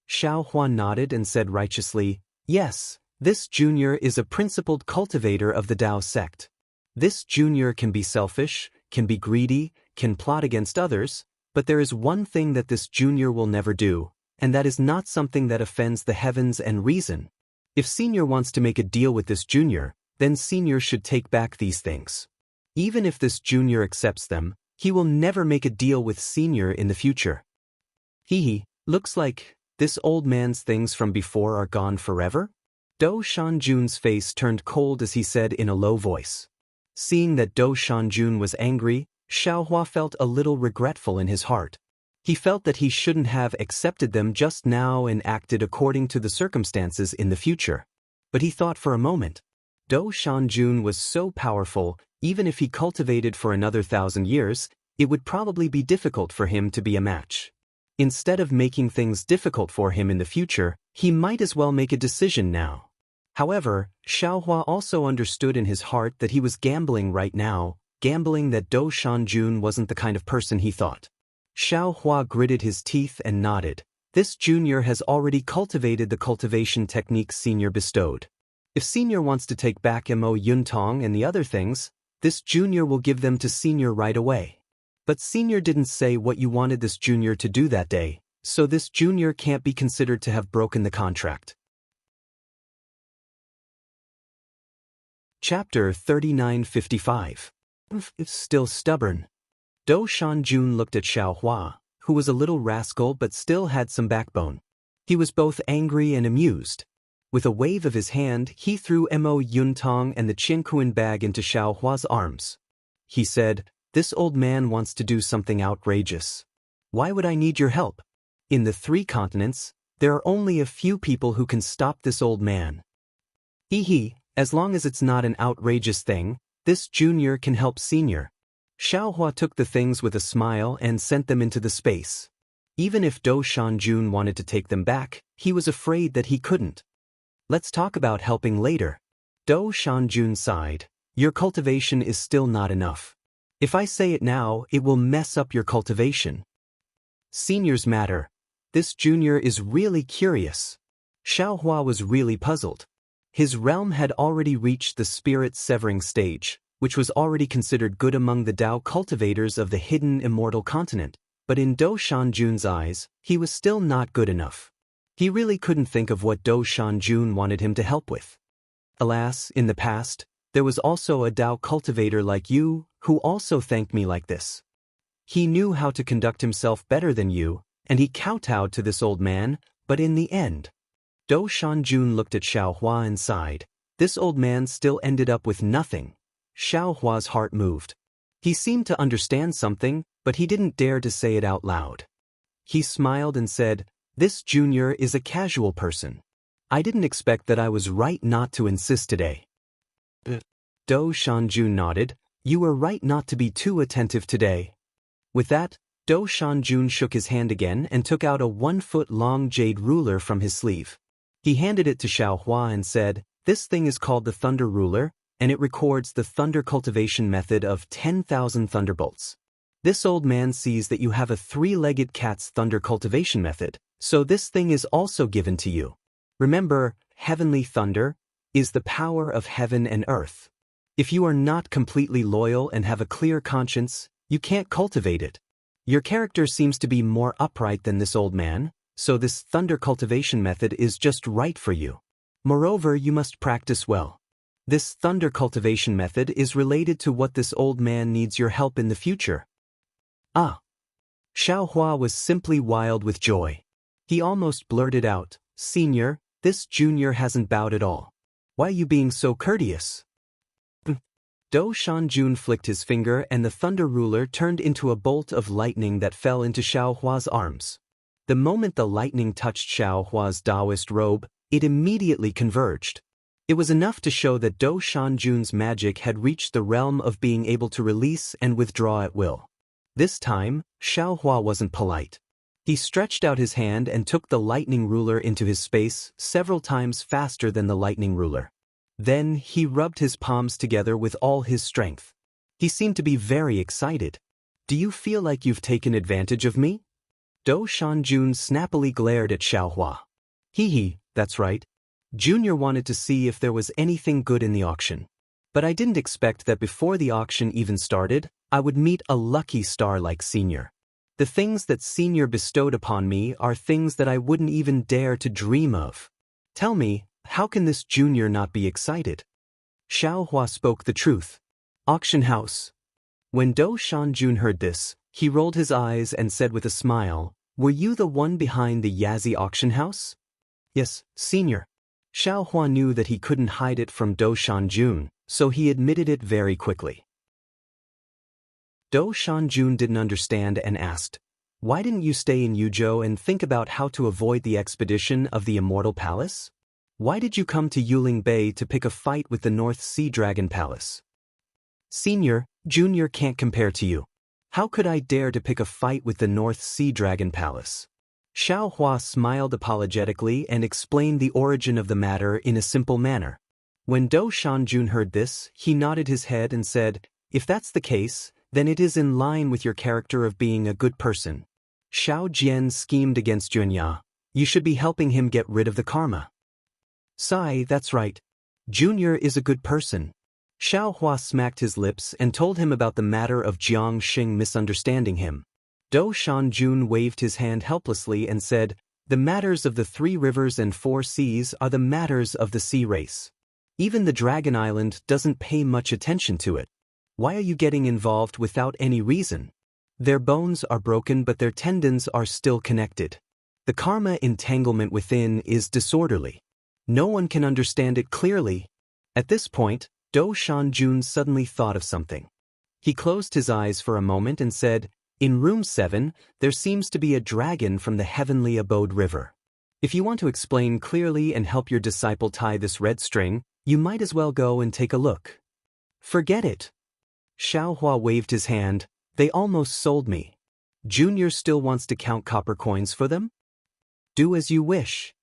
Xiaohua nodded and said righteously, Yes, this junior is a principled cultivator of the Dao sect. This junior can be selfish, can be greedy, can plot against others, but there is one thing that this junior will never do, and that is not something that offends the heavens and reason. If Senior wants to make a deal with this junior, then Senior should take back these things. Even if this junior accepts them, he will never make a deal with Senior in the future. Looks like this old man's things from before are gone forever? Dou Shanjun's face turned cold as he said in a low voice. Seeing that Dou Shanjun was angry, Xiaohua felt a little regretful in his heart. He felt that he shouldn't have accepted them just now and acted according to the circumstances in the future. But he thought for a moment. Dou Shanjun was so powerful, even if he cultivated for another 1,000 years, it would probably be difficult for him to be a match. Instead of making things difficult for him in the future, he might as well make a decision now. However, Xiaohua also understood in his heart that he was gambling right now, gambling that Dou Shanjun wasn't the kind of person he thought. Xiaohua gritted his teeth and nodded. This junior has already cultivated the cultivation techniques Senior bestowed. If Senior wants to take back Mo Yuntong and the other things, this junior will give them to Senior right away. But Senior didn't say what you wanted this junior to do that day, so this junior can't be considered to have broken the contract. Chapter 3955. Still stubborn. Dou Shanjun looked at Xiaohua, who was a little rascal but still had some backbone. He was both angry and amused. With a wave of his hand, he threw Mo Yuntong and the Qingkuan bag into Xiaohua's arms. He said, This old man wants to do something outrageous. Why would I need your help? In the 3 continents, there are only a few people who can stop this old man. As long as it's not an outrageous thing, this junior can help Senior. Xiaohua took the things with a smile and sent them into the space. Even if Dou Shanjun wanted to take them back, he was afraid that he couldn't. Let's talk about helping later. Dou Shanjun sighed. Your cultivation is still not enough. If I say it now, it will mess up your cultivation. Seniors matter. This junior is really curious. Xiaohua was really puzzled. His realm had already reached the spirit-severing stage, which was already considered good among the Dao cultivators of the hidden immortal continent, but in Dou Shanjun's eyes, he was still not good enough. He really couldn't think of what Dou Shanjun wanted him to help with. Alas, in the past, there was also a Dao cultivator like you, who also thanked me like this. He knew how to conduct himself better than you, and he kowtowed to this old man, but in the end, Dou Shanjun looked at Xiaohua and sighed. This old man still ended up with nothing. Xiaohua's heart moved. He seemed to understand something, but he didn't dare to say it out loud. He smiled and said, This junior is a casual person. I didn't expect that I was right not to insist today. Dou Shanjun nodded. You were right not to be too attentive today. With that, Dou Shanjun shook his hand again and took out a 1-foot-long jade ruler from his sleeve. He handed it to Xiaohua and said, This thing is called the Thunder Ruler, and it records the thunder cultivation method of 10,000 thunderbolts. This old man sees that you have a 3-legged cat's thunder cultivation method, so this thing is also given to you. Remember, heavenly thunder is the power of heaven and earth. If you are not completely loyal and have a clear conscience, you can't cultivate it. Your character seems to be more upright than this old man, so this thunder cultivation method is just right for you. Moreover, you must practice well. This thunder cultivation method is related to what this old man needs your help in the future. Xiaohua was simply wild with joy. He almost blurted out, Senior, this junior hasn't bowed at all. Why are you being so courteous? Dou Shanjun flicked his finger and the thunder ruler turned into a bolt of lightning that fell into Xiaohua's arms. The moment the lightning touched Xiaohua's Taoist robe, It immediately converged. It was enough to show that Do Shanjun's magic had reached the realm of being able to release and withdraw at will. This time, Xiaohua wasn't polite. He stretched out his hand and took the lightning ruler into his space several times faster than the lightning ruler. Then he rubbed his palms together with all his strength. He seemed to be very excited. "Do you feel like you've taken advantage of me?" Do Shanjun snappily glared at Xiaohua. "Hee, that's right. Junior wanted to see if there was anything good in the auction. But I didn't expect that before the auction even started, I would meet a lucky star like Senior. The things that Senior bestowed upon me are things that I wouldn't even dare to dream of. Tell me, how can this Junior not be excited?" Xiaohua spoke the truth. "Auction house." When Do Shanjun heard this, he rolled his eyes and said with a smile, "Were you the one behind the Yazi auction house?" "Yes, Senior." Xiaohua knew that he couldn't hide it from Do Shanjun, so he admitted it very quickly. Do Shanjun didn't understand and asked, "Why didn't you stay in Yuzhou and think about how to avoid the expedition of the Immortal Palace? Why did you come to Yuling Bay to pick a fight with the North Sea Dragon Palace?" "Senior, Junior can't compare to you. How could I dare to pick a fight with the North Sea Dragon Palace?" Xiaohua smiled apologetically and explained the origin of the matter in a simple manner. When Do Shanjun heard this, he nodded his head and said, "If that's the case, then it is in line with your character of being a good person. Xiao Jian schemed against Junya. You should be helping him get rid of the karma." "Sai, that's right. Junior is a good person." Xiaohua smacked his lips and told him about the matter of Jiang Xing misunderstanding him. Do Shanjun waved his hand helplessly and said, "The matters of the 3 rivers and 4 seas are the matters of the sea race. Even the Dragon Island doesn't pay much attention to it. Why are you getting involved without any reason? Their bones are broken but their tendons are still connected. The karma entanglement within is disorderly. No one can understand it clearly." At this point, Do Shanjun suddenly thought of something. He closed his eyes for a moment and said, "In room 7, there seems to be a dragon from the heavenly abode river. If you want to explain clearly and help your disciple tie this red string, you might as well go and take a look." "Forget it." Xiaohua waved his hand. "They almost sold me. Junior still wants to count copper coins for them? Do as you wish."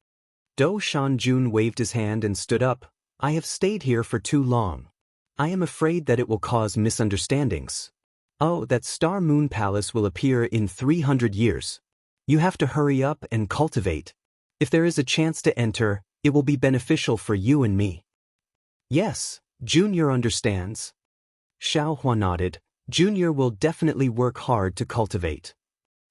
Do Shanjun waved his hand and stood up. "I have stayed here for too long. I am afraid that it will cause misunderstandings. Oh, that Star Moon Palace will appear in 300 years. You have to hurry up and cultivate. If there is a chance to enter, it will be beneficial for you and me." "Yes, Junior understands." Xiaohua nodded. "Junior will definitely work hard to cultivate.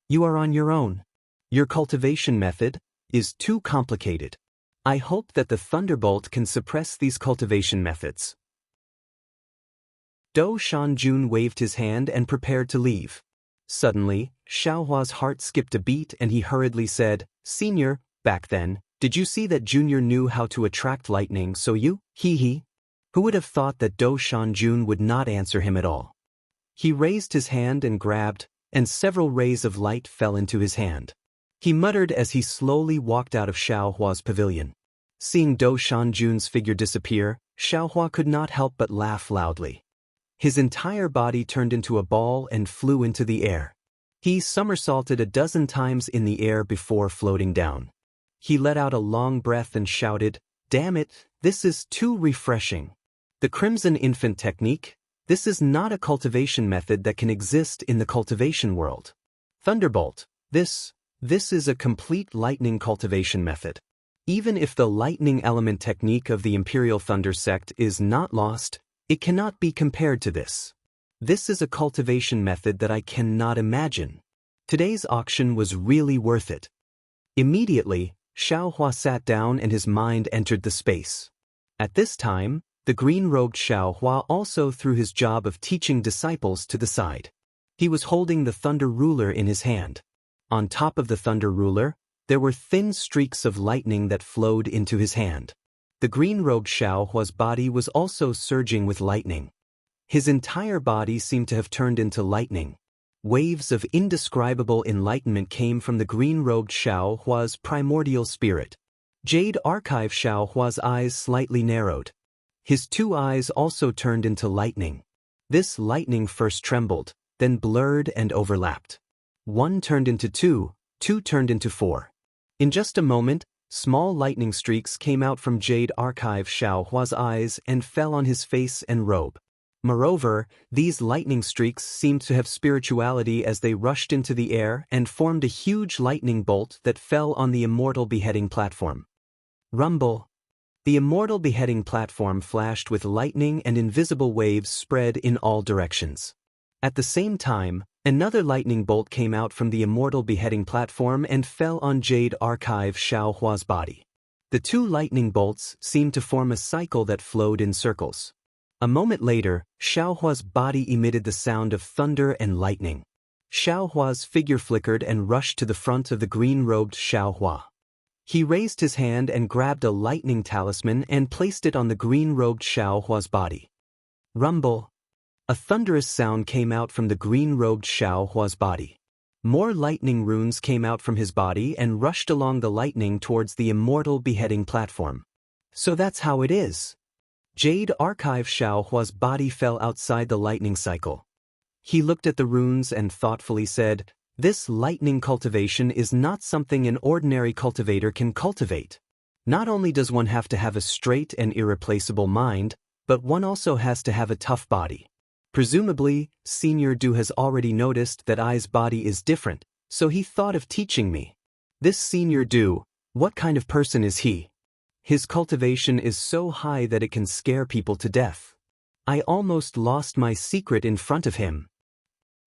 You are on your own. Your cultivation method is too complicated. I hope that the Thunderbolt can suppress these cultivation methods." Do Shanjun waved his hand and prepared to leave. Suddenly, Xiaohua's heart skipped a beat and he hurriedly said, "Senior, back then, did you see that Junior knew how to attract lightning so you, hee. Who would have thought that Do Shanjun would not answer him at all? He raised his hand and grabbed, and several rays of light fell into his hand. He muttered as he slowly walked out of Xiaohua's pavilion. Seeing Do Shanjun's figure disappear, Xiaohua could not help but laugh loudly. His entire body turned into a ball and flew into the air. He somersaulted a dozen times in the air before floating down. He let out a long breath and shouted, "Damn it, this is too refreshing. The Crimson Infant Technique? This is not a cultivation method that can exist in the cultivation world. Thunderbolt, this is a complete lightning cultivation method. Even if the lightning element technique of the Imperial Thunder sect is not lost, it cannot be compared to this. This is a cultivation method that I cannot imagine. Today's auction was really worth it." Immediately, Xiaohua sat down and his mind entered the space. At this time, the green-robed Xiaohua also threw his job of teaching disciples to the side. He was holding the Thunder Ruler in his hand. On top of the Thunder Ruler, there were thin streaks of lightning that flowed into his hand. The green-robed Xiaohua's body was also surging with lightning. His entire body seemed to have turned into lightning. Waves of indescribable enlightenment came from the green-robed Xiaohua's primordial spirit. Jade Archive Xiao Hua's eyes slightly narrowed. His two eyes also turned into lightning. This lightning first trembled, then blurred and overlapped. One turned into two, two turned into four. In just a moment, small lightning streaks came out from Jade Archive Xiao Hua's eyes and fell on his face and robe. Moreover, these lightning streaks seemed to have spirituality as they rushed into the air and formed a huge lightning bolt that fell on the immortal beheading platform. Rumble. The immortal beheading platform flashed with lightning and invisible waves spread in all directions. At the same time, another lightning bolt came out from the immortal beheading platform and fell on Jade Archive Xiao Hua's body. The two lightning bolts seemed to form a cycle that flowed in circles. A moment later, Xiao Hua's body emitted the sound of thunder and lightning. Xiao Hua's figure flickered and rushed to the front of the green-robed Xiao Hua. He raised his hand and grabbed a lightning talisman and placed it on the green-robed Xiao Hua's body. Rumble. A thunderous sound came out from the green-robed Xiao Hua's body. More lightning runes came out from his body and rushed along the lightning towards the immortal beheading platform. So that's how it is. Jade Archive Xiao Hua's body fell outside the lightning cycle. He looked at the runes and thoughtfully said, "This lightning cultivation is not something an ordinary cultivator can cultivate. Not only does one have to have a straight and irreplaceable mind, but one also has to have a tough body." Presumably, Senior Du has already noticed that I's body is different, so he thought of teaching me. This Senior Du, what kind of person is he? His cultivation is so high that it can scare people to death. I almost lost my secret in front of him.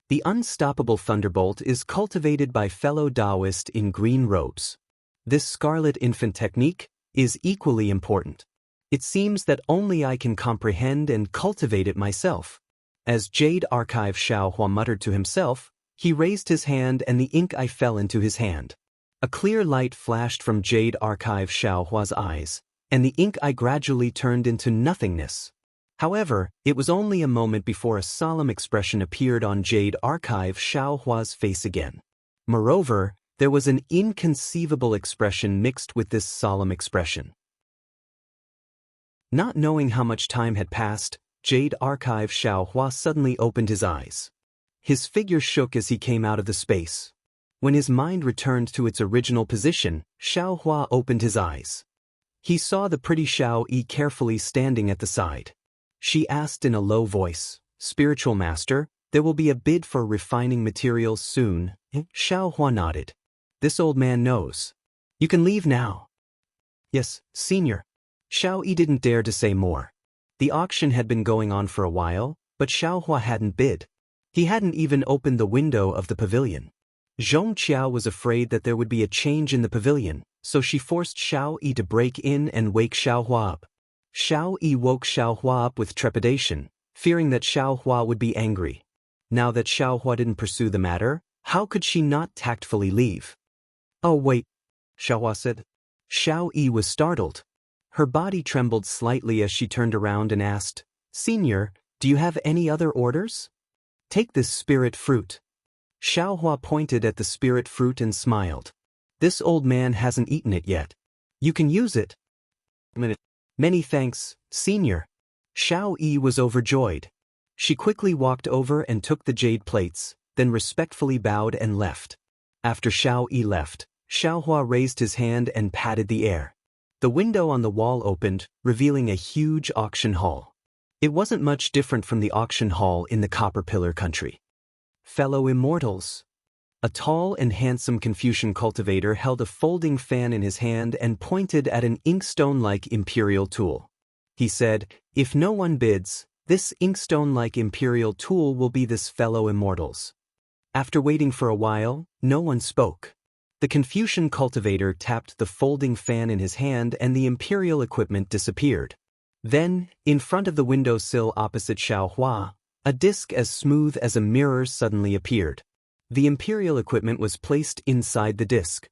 The unstoppable thunderbolt is cultivated by fellow Taoist in green robes. This scarlet infant technique is equally important. It seems that only I can comprehend and cultivate it myself. As Jade Archive Xiao Hua muttered to himself, he raised his hand and the ink eye fell into his hand. A clear light flashed from Jade Archive Xiao Hua's eyes, and the ink eye gradually turned into nothingness. However, it was only a moment before a solemn expression appeared on Jade Archive Xiao Hua's face again. Moreover, there was an inconceivable expression mixed with this solemn expression. Not knowing how much time had passed, Jade Archive Xiao Hua suddenly opened his eyes. His figure shook as he came out of the space. When his mind returned to its original position, Xiao Hua opened his eyes. He saw the pretty Xiao Yi carefully standing at the side. She asked in a low voice, "Spiritual Master, there will be a bid for refining materials soon." Xiao Hua nodded. "This old man knows. You can leave now." "Yes, Senior." Xiao Yi didn't dare to say more. The auction had been going on for a while, but Xiao Hua hadn't bid. He hadn't even opened the window of the pavilion. Zhong Qiao was afraid that there would be a change in the pavilion, so she forced Xiao Yi to break in and wake Xiao Hua up. Xiao Yi woke Xiao Hua up with trepidation, fearing that Xiao Hua would be angry. Now that Xiao Hua didn't pursue the matter, how could she not tactfully leave? "Oh wait," Xiao Hua said. Xiao Yi was startled. Her body trembled slightly as she turned around and asked, "Senior, do you have any other orders?" "Take this spirit fruit." Xiao Hua pointed at the spirit fruit and smiled. "This old man hasn't eaten it yet. You can use it." "Many thanks, Senior." Xiao Yi was overjoyed. She quickly walked over and took the jade plates, then respectfully bowed and left. After Xiao Yi left, Xiao Hua raised his hand and patted the air. The window on the wall opened, revealing a huge auction hall. It wasn't much different from the auction hall in the Copper Pillar country. Fellow immortals. A tall and handsome Confucian cultivator held a folding fan in his hand and pointed at an inkstone-like imperial tool. He said, "If no one bids, this inkstone-like imperial tool will be this fellow immortal's." After waiting for a while, no one spoke. The Confucian cultivator tapped the folding fan in his hand and the imperial equipment disappeared. Then, in front of the windowsill opposite Xiao Hua, a disc as smooth as a mirror suddenly appeared. The imperial equipment was placed inside the disc.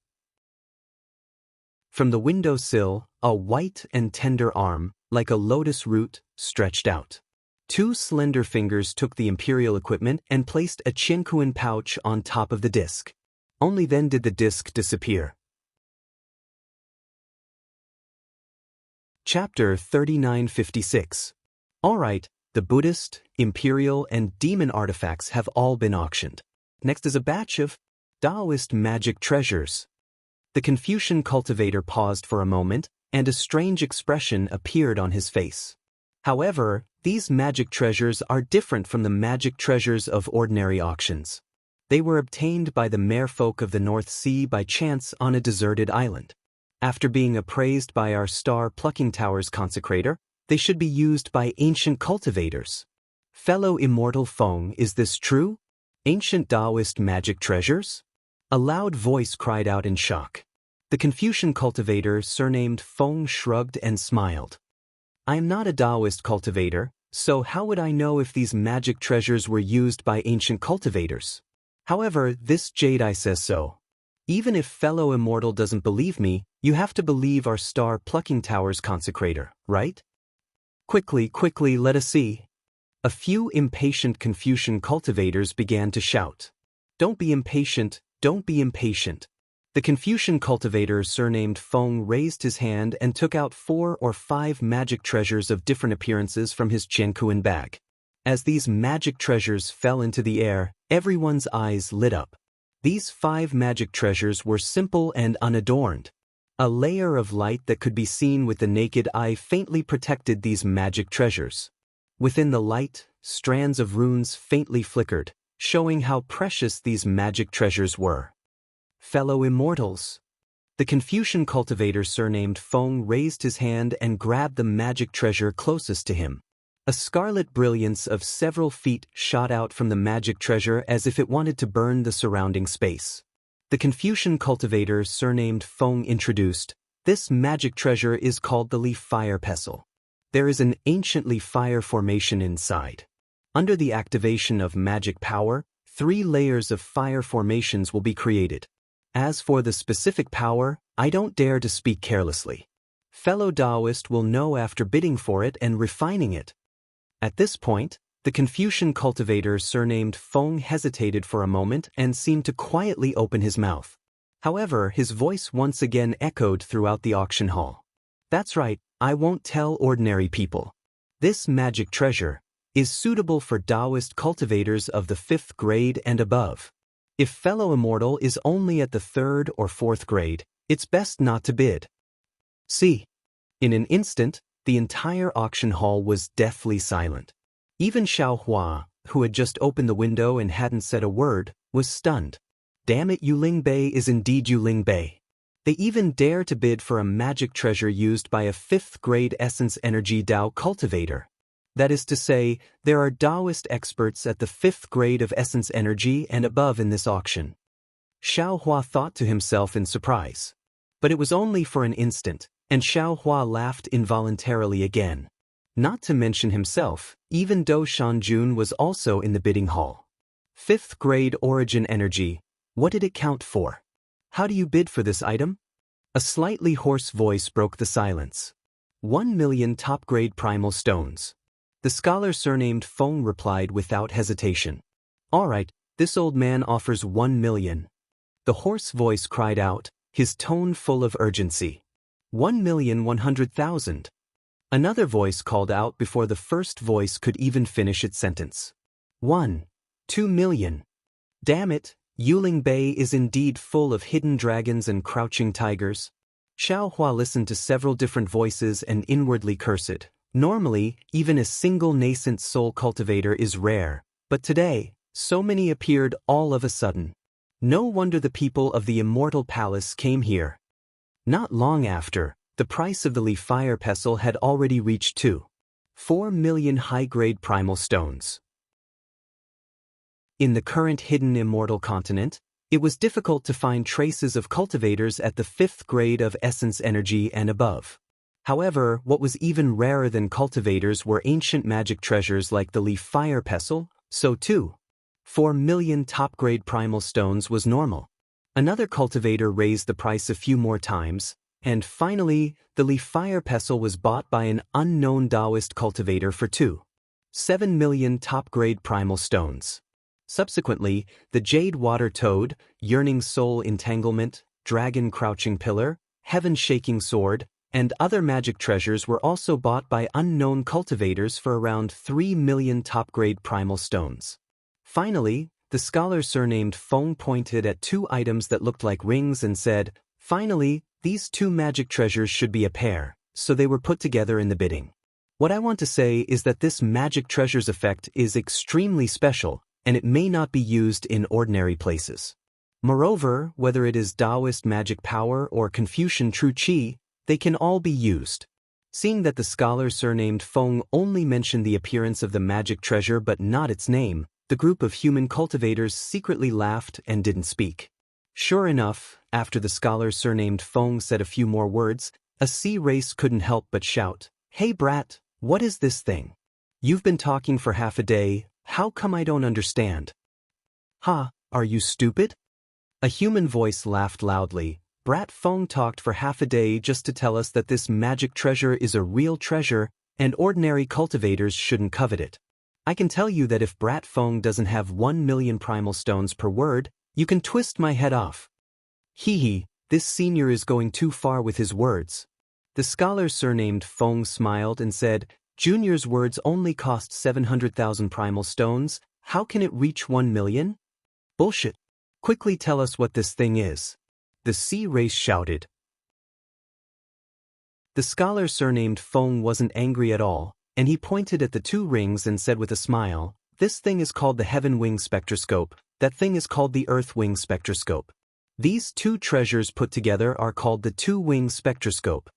From the windowsill, a white and tender arm, like a lotus root, stretched out. Two slender fingers took the imperial equipment and placed a Qiankuan pouch on top of the disc. Only then did the disc disappear. Chapter 3956. Alright, the Buddhist, Imperial, and Demon artifacts have all been auctioned. Next is a batch of Taoist magic treasures. The Confucian cultivator paused for a moment, and a strange expression appeared on his face. However, these magic treasures are different from the magic treasures of ordinary auctions. They were obtained by the merfolk of the North Sea by chance on a deserted island. After being appraised by our star-plucking tower's consecrator, they should be used by ancient cultivators. Fellow immortal Feng, is this true? Ancient Taoist magic treasures? A loud voice cried out in shock. The Confucian cultivator, surnamed Feng, shrugged and smiled. I am not a Taoist cultivator, so how would I know if these magic treasures were used by ancient cultivators? However, this Jedi says so. Even if fellow immortal doesn't believe me, you have to believe our star-plucking tower's consecrator, right? Quickly, let us see. A few impatient Confucian cultivators began to shout. Don't be impatient, don't be impatient. The Confucian cultivator, surnamed Feng, raised his hand and took out 4 or 5 magic treasures of different appearances from his Jiankuan bag. As these magic treasures fell into the air, everyone's eyes lit up. These 5 magic treasures were simple and unadorned. A layer of light that could be seen with the naked eye faintly protected these magic treasures. Within the light, strands of runes faintly flickered, showing how precious these magic treasures were. Fellow immortals. The Confucian cultivator, surnamed Feng, raised his hand and grabbed the magic treasure closest to him. A scarlet brilliance of several feet shot out from the magic treasure as if it wanted to burn the surrounding space. The Confucian cultivator, surnamed Feng, introduced, this magic treasure is called the leaf fire pestle. There is an ancient leaf fire formation inside. Under the activation of magic power, 3 layers of fire formations will be created. As for the specific power, I don't dare to speak carelessly. Fellow Taoist will know after bidding for it and refining it. At this point, the Confucian cultivator, surnamed Feng, hesitated for a moment and seemed to quietly open his mouth. However, his voice once again echoed throughout the auction hall. That's right, I won't tell ordinary people. This magic treasure is suitable for Taoist cultivators of the 5th grade and above. If fellow immortal is only at the 3rd or 4th grade, it's best not to bid. See. In an instant, the entire auction hall was deathly silent. Even Xiao Hua, who had just opened the window and hadn't said a word, was stunned. Damn it, Yuling Bei is indeed Yuling Bei. They even dare to bid for a magic treasure used by a 5th grade essence energy Dao cultivator. That is to say, there are Taoist experts at the 5th grade of essence energy and above in this auction. Xiao Hua thought to himself in surprise. But it was only for an instant, and Xiao Hua laughed involuntarily again. Not to mention himself, even Do Shanjun was also in the bidding hall. 5th grade origin energy, what did it count for? How do you bid for this item? A slightly hoarse voice broke the silence. 1 million top-grade primal stones. The scholar, surnamed Feng, replied without hesitation. All right, this old man offers 1 million. The hoarse voice cried out, his tone full of urgency. 1,100,000. Another voice called out before the first voice could even finish its sentence. 2 million. Damn it, Yuling Bei is indeed full of hidden dragons and crouching tigers. Xiao Hua listened to several different voices and inwardly cursed. Normally, even a single nascent soul cultivator is rare, but today, so many appeared all of a sudden. No wonder the people of the Immortal Palace came here. Not long after, the price of the leaf fire pestle had already reached 4 million high-grade primal stones. In the current hidden immortal continent, it was difficult to find traces of cultivators at the 5th grade of essence energy and above. However, what was even rarer than cultivators were ancient magic treasures like the leaf fire pestle, so too. 4 million top-grade primal stones was normal. Another cultivator raised the price a few more times, and finally, the leaf fire pestle was bought by an unknown Taoist cultivator for 7 million top-grade primal stones. Subsequently, the jade water toad, yearning soul entanglement, dragon crouching pillar, heaven shaking sword, and other magic treasures were also bought by unknown cultivators for around 3 million top-grade primal stones. Finally, the scholar surnamed Feng pointed at 2 items that looked like rings and said, "Finally, these 2 magic treasures should be a pair," so they were put together in the bidding. What I want to say is that this magic treasures effect is extremely special, and it may not be used in ordinary places. Moreover, whether it is Taoist magic power or Confucian true qi, they can all be used. Seeing that the scholar surnamed Feng only mentioned the appearance of the magic treasure but not its name, the group of human cultivators secretly laughed and didn't speak. Sure enough, after the scholar surnamed Feng said a few more words, a sea race couldn't help but shout, "Hey brat, what is this thing? You've been talking for half a day, how come I don't understand?" "Ha, are you stupid?" A human voice laughed loudly. "Brat Feng talked for half a day just to tell us that this magic treasure is a real treasure and ordinary cultivators shouldn't covet it. I can tell you that if Brat Feng doesn't have 1 million primal stones per word, you can twist my head off." Hee hee, this senior is going too far with his words. The scholar surnamed Feng smiled and said, "Junior's words only cost 700,000 primal stones, how can it reach 1 million? Bullshit. Quickly tell us what this thing is." The sea race shouted. The scholar surnamed Feng wasn't angry at all, and he pointed at the 2 rings and said with a smile, "This thing is called the Heaven Wing Spectroscope, that thing is called the Earth Wing Spectroscope. These 2 treasures put together are called the 2-wing spectroscope."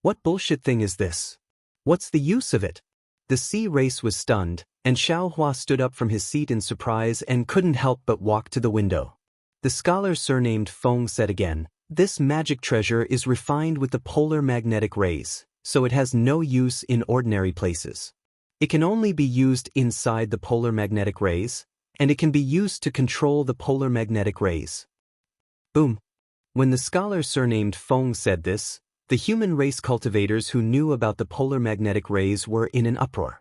"What bullshit thing is this? What's the use of it?" The sea race was stunned, and Xiaohua stood up from his seat in surprise and couldn't help but walk to the window. The scholar surnamed Feng said again, "This magic treasure is refined with the polar magnetic rays, so it has no use in ordinary places. It can only be used inside the polar magnetic rays, and it can be used to control the polar magnetic rays." Boom. When the scholar surnamed Feng said this, the human race cultivators who knew about the polar magnetic rays were in an uproar.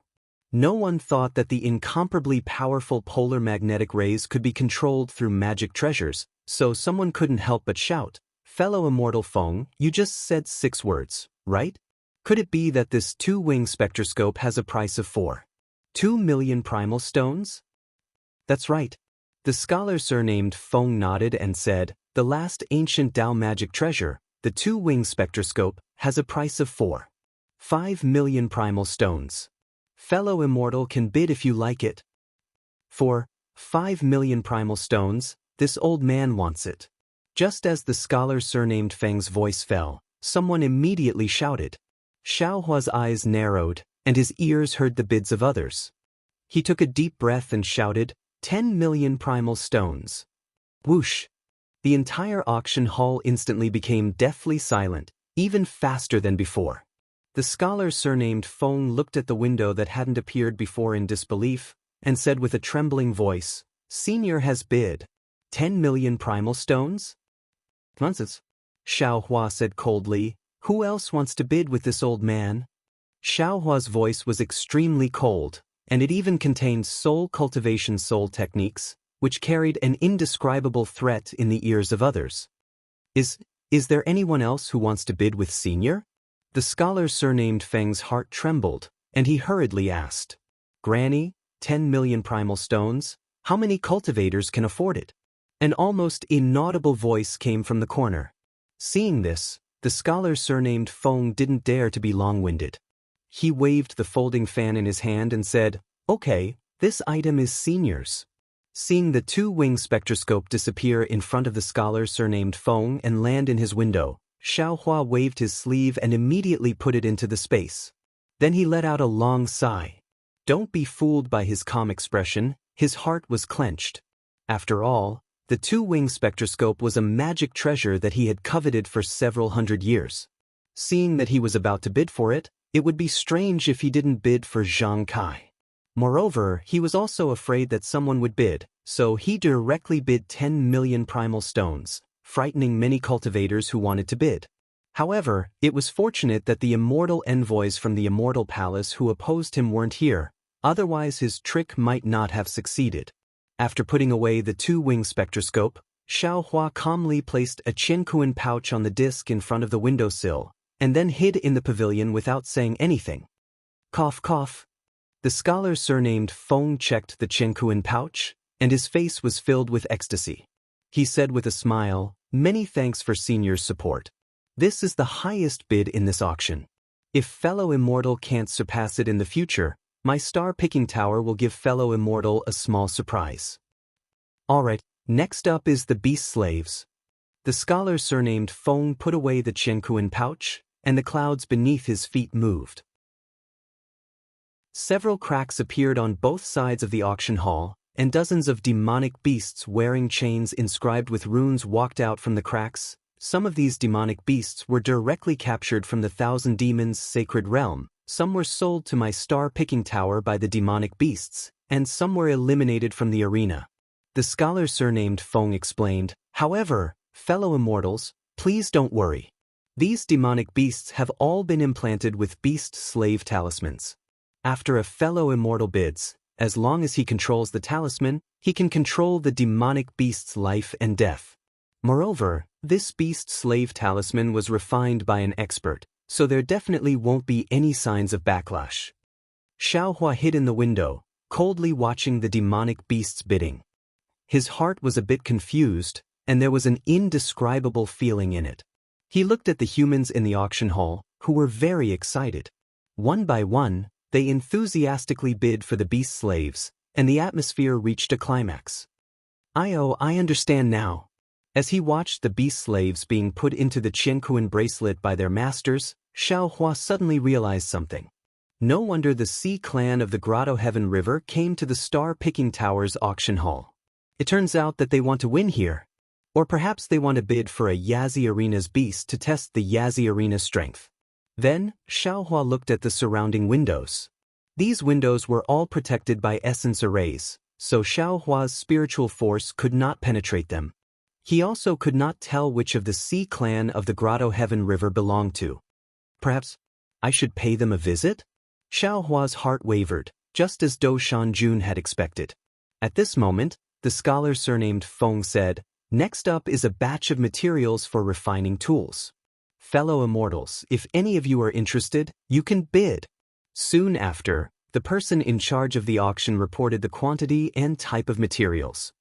No one thought that the incomparably powerful polar magnetic rays could be controlled through magic treasures, so someone couldn't help but shout, "Fellow immortal Feng, you just said 6 words, right? Could it be that this 2-wing spectroscope has a price of 2 million primal stones?" "That's right." The scholar surnamed Feng nodded and said, "The last ancient Tao magic treasure, the 2-wing spectroscope, has a price of 5 million primal stones. Fellow immortal can bid if you like it." "For 5 million primal stones, this old man wants it." Just as the scholar surnamed Feng's voice fell, someone immediately shouted. Xiaohua's eyes narrowed, and his ears heard the bids of others. He took a deep breath and shouted, 10 million primal stones. Whoosh! The entire auction hall instantly became deathly silent, even faster than before. The scholar surnamed Feng looked at the window that hadn't appeared before in disbelief, and said with a trembling voice, "Senior has bid 10 million primal stones?" "Nonsense," Xiaohua said coldly. "Who else wants to bid with this old man?" Xiaohua's voice was extremely cold, and it even contained soul cultivation soul techniques, which carried an indescribable threat in the ears of others. Is there anyone else who wants to bid with Senior?" The scholar surnamed Feng's heart trembled, and he hurriedly asked, "Granny, 10 million primal stones, how many cultivators can afford it?" An almost inaudible voice came from the corner. Seeing this, the scholar surnamed Feng didn't dare to be long-winded. He waved the folding fan in his hand and said, "Okay, this item is Senior's." Seeing the 2-wing spectroscope disappear in front of the scholar surnamed Feng and land in his window, Xiaohua waved his sleeve and immediately put it into the space. Then he let out a long sigh. Don't be fooled by his calm expression, his heart was clenched. After all, the 2-wing spectroscope was a magic treasure that he had coveted for several hundred years. Seeing that he was about to bid for it, it would be strange if he didn't bid for Zhang Kai. Moreover, he was also afraid that someone would bid, so he directly bid 10 million primal stones, frightening many cultivators who wanted to bid. However, it was fortunate that the immortal envoys from the Immortal Palace who opposed him weren't here, otherwise his trick might not have succeeded. After putting away the 2-wing spectroscope, Xiaohua calmly placed a Qiankuan pouch on the disc in front of the windowsill, and then hid in the pavilion without saying anything. Cough cough. The scholar surnamed Feng checked the Qiankuan pouch, and his face was filled with ecstasy. He said with a smile, "Many thanks for Senior's support. This is the highest bid in this auction. If fellow Immortal can't surpass it in the future, my star-picking tower will give fellow Immortal a small surprise." Alright, next up is the beast slaves. The scholar surnamed Feng put away the Qiankuan pouch, and the clouds beneath his feet moved. Several cracks appeared on both sides of the auction hall, and dozens of demonic beasts wearing chains inscribed with runes walked out from the cracks. Some of these demonic beasts were directly captured from the Thousand Demons' sacred realm, some were sold to my star-picking tower by the demonic beasts, and some were eliminated from the arena. The scholar surnamed Feng explained, "However, fellow immortals, please don't worry. These demonic beasts have all been implanted with beast-slave talismans. After a fellow immortal bids, as long as he controls the talisman, he can control the demonic beast's life and death. Moreover, this beast-slave talisman was refined by an expert, so there definitely won't be any signs of backlash." Xiaohua hid in the window, coldly watching the demonic beast's bidding. His heart was a bit confused, and there was an indescribable feeling in it. He looked at the humans in the auction hall, who were very excited. One by one, they enthusiastically bid for the beast slaves, and the atmosphere reached a climax. I understand now. As he watched the beast slaves being put into the Qiankuan bracelet by their masters, Xiaohua suddenly realized something. No wonder the Sea clan of the Grotto Heaven River came to the Star-Picking Tower's auction hall. It turns out that they want to win here. Or perhaps they want to bid for a Yazi Arena's beast to test the Yazi Arena's strength. Then, Xiaohua looked at the surrounding windows. These windows were all protected by essence arrays, so Xiaohua's spiritual force could not penetrate them. He also could not tell which of the Sea clan of the Grotto Heaven River belonged to. Perhaps I should pay them a visit? Xiaohua's heart wavered, just as Dou Shanjun had expected. At this moment, the scholar surnamed Feng said, "Next up is a batch of materials for refining tools. Fellow immortals, if any of you are interested, you can bid." Soon after, the person in charge of the auction reported the quantity and type of materials.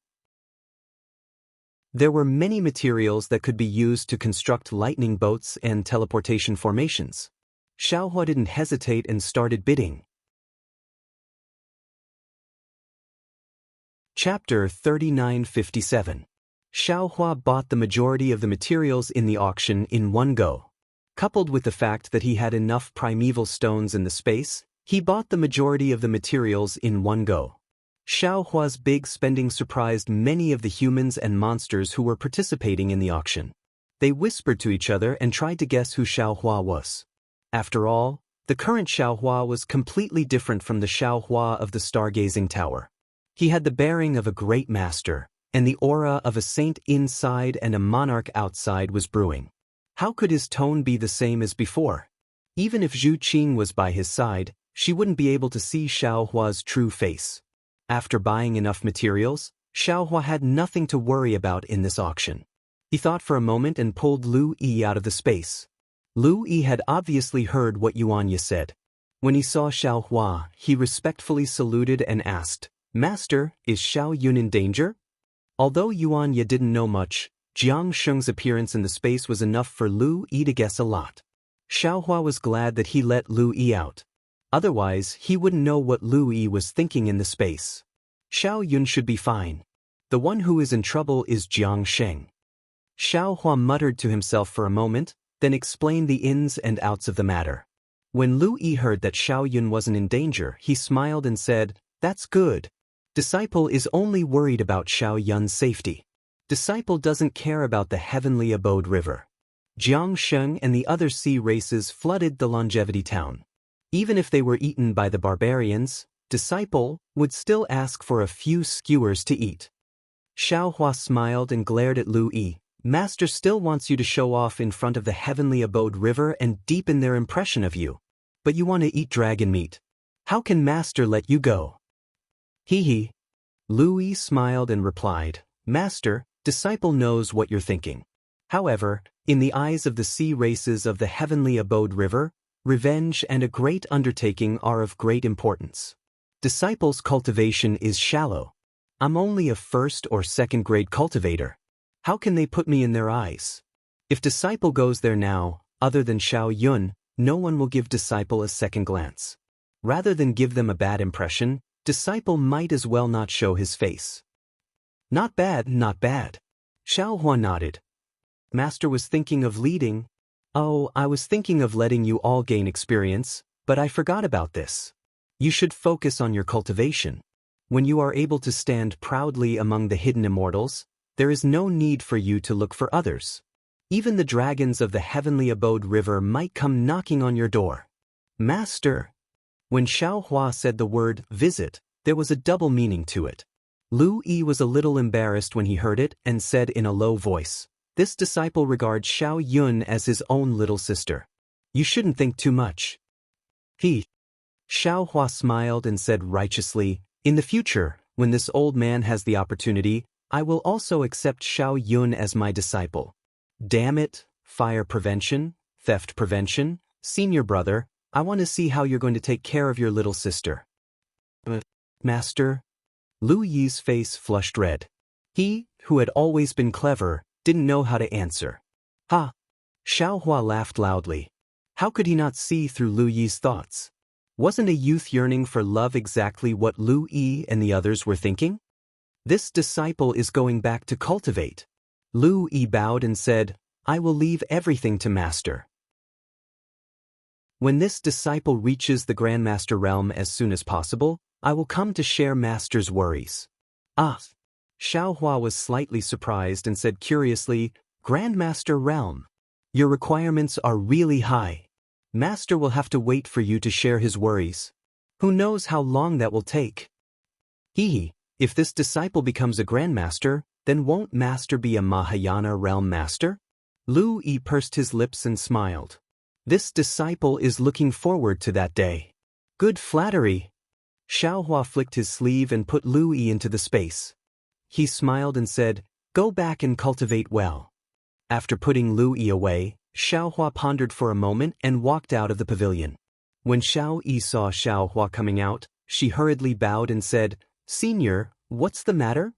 There were many materials that could be used to construct lightning boats and teleportation formations. Xiaohua didn't hesitate and started bidding. Chapter 3957. Xiaohua bought the majority of the materials in the auction in one go. Coupled with the fact that he had enough primeval stones in the space, he bought the majority of the materials in one go. Xiaohua's big spending surprised many of the humans and monsters who were participating in the auction. They whispered to each other and tried to guess who Xiaohua was. After all, the current Xiaohua was completely different from the Xiaohua of the stargazing tower. He had the bearing of a great master, and the aura of a saint inside and a monarch outside was brewing. How could his tone be the same as before? Even if Zhu Qing was by his side, she wouldn't be able to see Xiaohua's true face. After buying enough materials, Xiaohua had nothing to worry about in this auction. He thought for a moment and pulled Lu Yi out of the space. Lu Yi had obviously heard what Yuanya said. When he saw Xiaohua, he respectfully saluted and asked, "Master, is Xiao Yun in danger?" Although Yuanya didn't know much, Jiang Sheng's appearance in the space was enough for Lu Yi to guess a lot. Xiaohua was glad that he let Lu Yi out. Otherwise, he wouldn't know what Lu Yi was thinking in the space. Xiao Yun should be fine. The one who is in trouble is Jiang Sheng. Xiaohua muttered to himself for a moment, then explained the ins and outs of the matter. When Lu Yi heard that Xiao Yun wasn't in danger, he smiled and said, "That's good. Disciple is only worried about Xiao Yun's safety. Disciple doesn't care about the heavenly abode river." Jiang Sheng and the other sea races flooded the longevity town. Even if they were eaten by the barbarians, Disciple would still ask for a few skewers to eat. Xiaohua smiled and glared at Lu Yi. "Master still wants you to show off in front of the heavenly abode river and deepen their impression of you. But you want to eat dragon meat. How can Master let you go?" "Hee hee." Lu Yi smiled and replied, "Master, Disciple knows what you're thinking. However, in the eyes of the sea races of the heavenly abode river, revenge and a great undertaking are of great importance. Disciples' cultivation is shallow. I'm only a first or second grade cultivator. How can they put me in their eyes? If disciple goes there now, other than Xiao Yun, no one will give disciple a second glance. Rather than give them a bad impression, disciple might as well not show his face. Not bad, not bad. Xiao Hua nodded. Master was thinking of leading. Oh, I was thinking of letting you all gain experience, but I forgot about this. You should focus on your cultivation. When you are able to stand proudly among the hidden immortals, there is no need for you to look for others. Even the dragons of the heavenly abode river might come knocking on your door. Master. When Xiao Hua said the word visit, there was a double meaning to it. Lu Yi was a little embarrassed when he heard it and said in a low voice, "This disciple regards Xiao Yun as his own little sister. You shouldn't think too much." Xiao Hua smiled and said righteously, "In the future, when this old man has the opportunity, I will also accept Xiao Yun as my disciple." Damn it, fire prevention, theft prevention, senior brother, I want to see how you're going to take care of your little sister. Master? Lu Yi's face flushed red. He, who had always been clever, didn't know how to answer. Ha! Xiao Hua laughed loudly. How could he not see through Lu Yi's thoughts? Wasn't a youth yearning for love exactly what Lu Yi and the others were thinking? This disciple is going back to cultivate. Lu Yi bowed and said, "I will leave everything to Master." When this disciple reaches the Grandmaster realm as soon as possible, I will come to share Master's worries. Ah! Xiao Hua was slightly surprised and said curiously, "Grandmaster realm. Your requirements are really high. Master will have to wait for you to share his worries. Who knows how long that will take?" If this disciple becomes a Grandmaster, then won't Master be a Mahayana realm master? Lu Yi pursed his lips and smiled. This disciple is looking forward to that day. Good flattery. Xiao Hua flicked his sleeve and put Lu Yi into the space. He smiled and said, "Go back and cultivate well." After putting Lu Yi away, Xiao Hua pondered for a moment and walked out of the pavilion. When Xiao Yi saw Xiao Hua coming out, she hurriedly bowed and said, "Senior, what's the matter?"